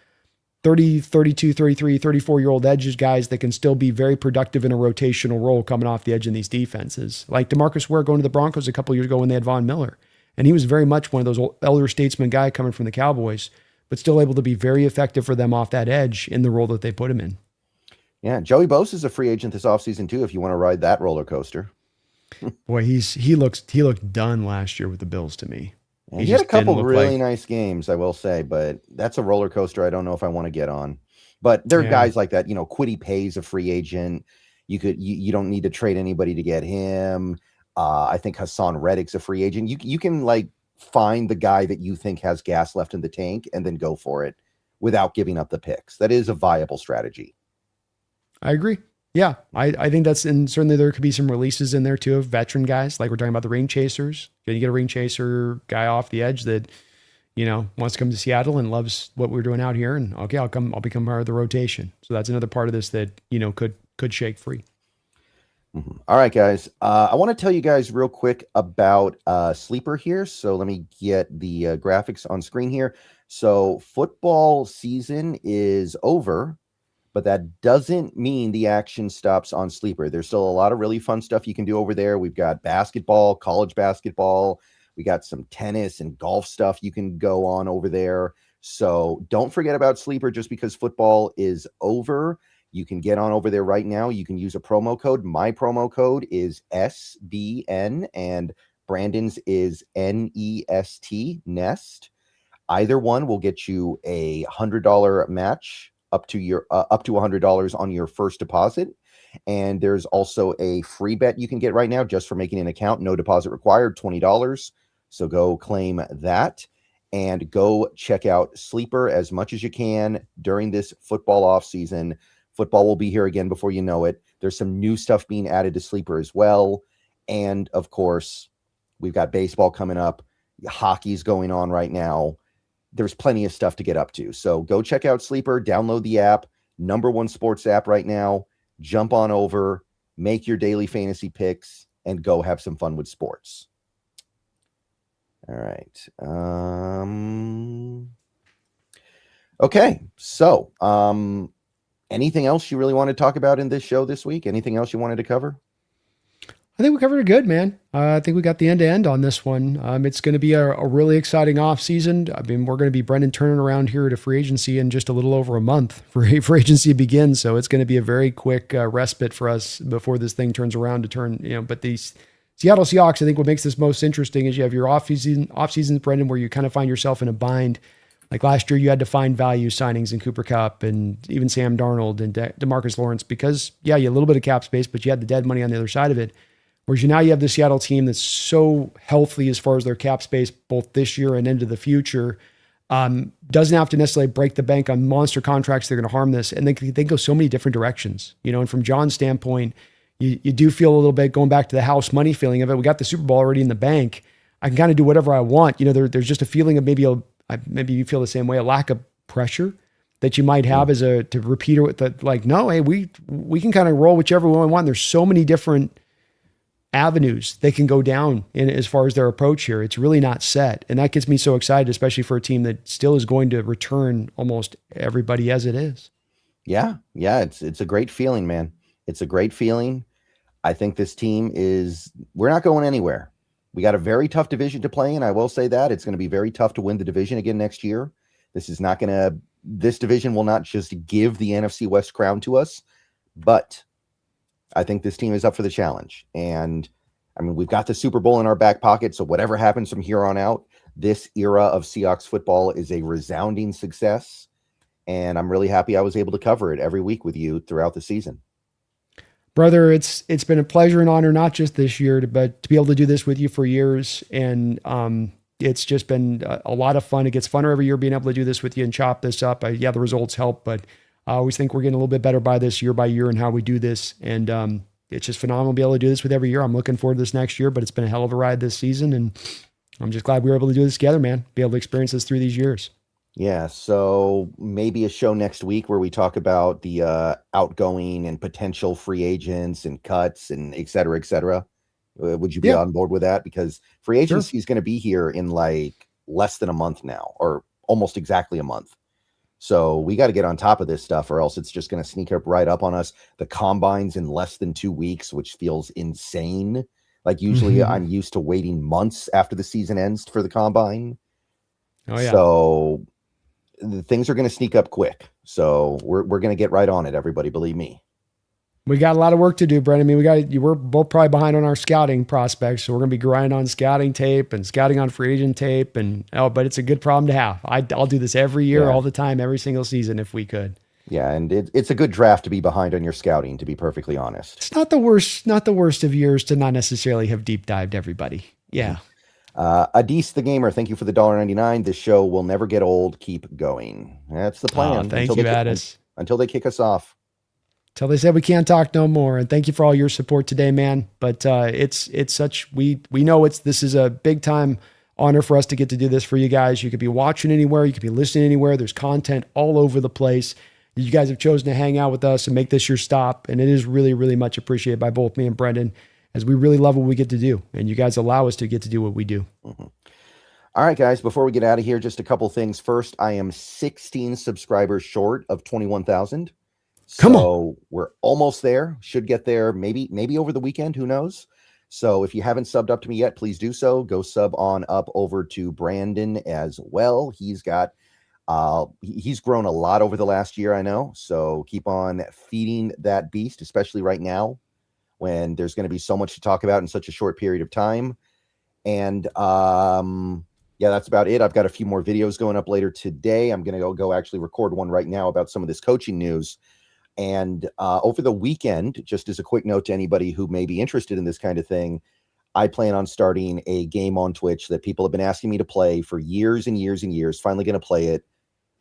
30, 32, 33, 34-year-old edges guys that can still be very productive in a rotational role coming off the edge in these defenses. Like DeMarcus Ware going to the Broncos a couple of years ago when they had Von Miller. And he was very much one of those old elder statesman guy coming from the Cowboys, but still able to be very effective for them off that edge in the role that they put him in. Yeah, Joey Bosa is a free agent this offseason too, if you want to ride that roller coaster. Boy, he looked done last year with the Bills to me. He had a couple really nice games, I will say, but that's a roller coaster I don't know if I want to get on. But there are guys like that, you know, Kwity Paye's a free agent. You don't need to trade anybody to get him. I think Hassan Reddick's a free agent. You can like find the guy that you think has gas left in the tank and then go for it without giving up the picks. That is a viable strategy. I agree. Yeah, I think that's, and certainly there could be some releases in there too of veteran guys, like we're talking about the ring chasers. Can you get a ring chaser guy off the edge that, you know, wants to come to Seattle and loves what we're doing out here, and okay, I'll become part of the rotation. So that's another part of this that, you know, could shake free. All right, guys. I want to tell you guys real quick about Sleeper here. So let me get the graphics on screen here. So football season is over, but that doesn't mean the action stops on Sleeper. There's still a lot of really fun stuff you can do over there. We've got basketball, college basketball. We got some tennis and golf stuff you can go on over there. So don't forget about Sleeper just because football is over. You can get on over there right now. You can use a promo code. My promo code is SBN and Brandon's is NEST, Nest. Either one will get you a $100 match up to $100 on your first deposit. And there's also a free bet you can get right now just for making an account. No deposit required, $20. So go claim that and go check out Sleeper as much as you can during this football off season. Football will be here again before you know it. There's some new stuff being added to Sleeper as well. And of course, we've got baseball coming up. Hockey's going on right now. There's plenty of stuff to get up to. So go check out Sleeper, download the app, #1 sports app right now. Jump on over, make your daily fantasy picks, and go have some fun with sports. All right. Okay. So, anything else you really want to talk about in this show this week? Anything else you wanted to cover? I think we covered it good, man. I think we got the end to end on this one. It's going to be a really exciting off season. I mean, we're going to be Brendan turning around here to free agency in just a little over a month for agency begins. So it's going to be a very quick respite for us before this thing turns around to turn, you know, but these Seattle Seahawks, I think what makes this most interesting is you have your off seasons, Brendan, where you kind of find yourself in a bind. Like last year, you had to find value signings in Cooper Kupp and even Sam Darnold and DeMarcus Lawrence because, yeah, you had a little bit of cap space, but you had the dead money on the other side of it. Whereas now you have the Seattle team that's so healthy as far as their cap space, both this year and into the future, doesn't have to necessarily break the bank on monster contracts that are going to harm this. And they go so many different directions, you know, and from John's standpoint, you do feel a little bit going back to the house money feeling of it. We got the Super Bowl already in the bank. I can kind of do whatever I want. You know, there's just a feeling of maybe you feel the same way, a lack of pressure that you might have to repeat it with the, like, no, hey, we can kind of roll whichever one we want. There's so many different avenues they can go down in as far as their approach here. It's really not set. And that gets me so excited, especially for a team that still is going to return almost everybody as it is. Yeah. Yeah. It's a great feeling, man. It's a great feeling. I think this team we're not going anywhere. We got a very tough division to play in. I will say that it's going to be very tough to win the division again next year. This division will not just give the NFC West crown to us, but I think this team is up for the challenge. And I mean, we've got the Super Bowl in our back pocket. So whatever happens from here on out, this era of Seahawks football is a resounding success. And I'm really happy I was able to cover it every week with you throughout the season. Brother, it's been a pleasure and honor, not just this year, but to be able to do this with you for years. And it's just been a lot of fun. It gets funner every year being able to do this with you and chop this up. The results help, but I always think we're getting a little bit better by this year by year and how we do this. And it's just phenomenal to be able to do this with every year. I'm looking forward to this next year, but it's been a hell of a ride this season. And I'm just glad we were able to do this together, man. Be able to experience this through these years. Yeah, so maybe a show next week where we talk about the outgoing and potential free agents and cuts and et cetera, et cetera. Would you be on board with that? Because free agency is going to be here in like less than a month now, or almost exactly a month. So we got to get on top of this stuff, or else it's just going to sneak up right up on us. The combine's in less than 2 weeks, which feels insane. Like usually I'm used to waiting months after the season ends for the combine. Oh yeah. So the things are going to sneak up quick. So we're going to get right on it, everybody. Believe me. We got a lot of work to do, Brent. I mean, we're both probably behind on our scouting prospects. So we're going to be grinding on scouting tape and scouting on free agent tape. But it's a good problem to have. I'll do this every year, all the time, every single season, if we could. Yeah. And it's a good draft to be behind on your scouting, to be perfectly honest. It's not the worst of years to not necessarily have deep dived everybody. Yeah. Adis the Gamer, thank you for the $1.99. This show will never get old. Keep going. That's the plan. Thank you, Addis. Until they kick us off. Till they said we can't talk no more. And thank you for all your support today, man. But it's such, we know this is a big time honor for us to get to do this for you guys. You could be watching anywhere, you could be listening anywhere. There's content all over the place. You guys have chosen to hang out with us and make this your stop. And it is really, really much appreciated by both me and Brendan, as we really love what we get to do. And you guys allow us to get to do what we do. Mm-hmm. All right, guys, before we get out of here, just a couple things. First, I am 16 subscribers short of 21,000. Come on. We're almost there. Should get there maybe over the weekend. Who knows? So if you haven't subbed up to me yet, please do so. Go sub on up over to Brandon as well. He's got he's grown a lot over the last year, I know. So keep on feeding that beast, especially right now when there's going to be so much to talk about in such a short period of time. And yeah, that's about it. I've got a few more videos going up later today. I'm going to go actually record one right now about some of this coaching news. And over the weekend, just as a quick note to anybody who may be interested in this kind of thing, I plan on starting a game on Twitch that people have been asking me to play for years and years and years. Finally going to play it,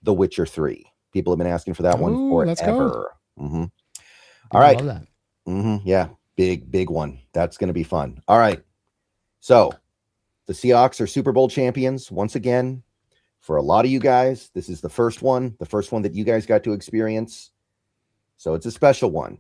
The Witcher 3. People have been asking for that one forever. Mm-hmm. All right. Love that. Yeah, big one. That's going to be fun. All right. So the Seahawks are Super Bowl champions once again. For a lot of you guys, this is the first one that you guys got to experience. So it's a special one.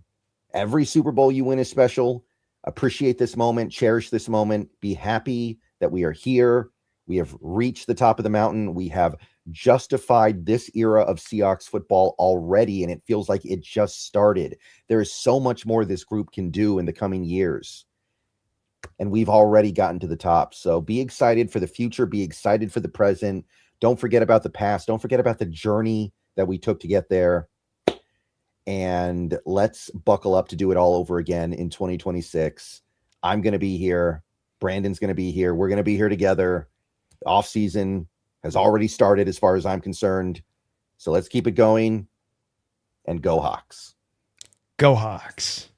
Every Super Bowl you win is special. Appreciate this moment. Cherish this moment. Be happy that we are here. We have reached the top of the mountain. We have justified this era of Seahawks football already, and it feels like it just started. There is so much more this group can do in the coming years, and we've already gotten to the top. So be excited for the future. Be excited for the present. Don't forget about the past. Don't forget about the journey that we took to get there. And let's buckle up to do it all over again in 2026. I'm going to be here. Brandon's going to be here. We're going to be here together. The off season has already started as far as I'm concerned. So let's keep it going and go Hawks. Go Hawks.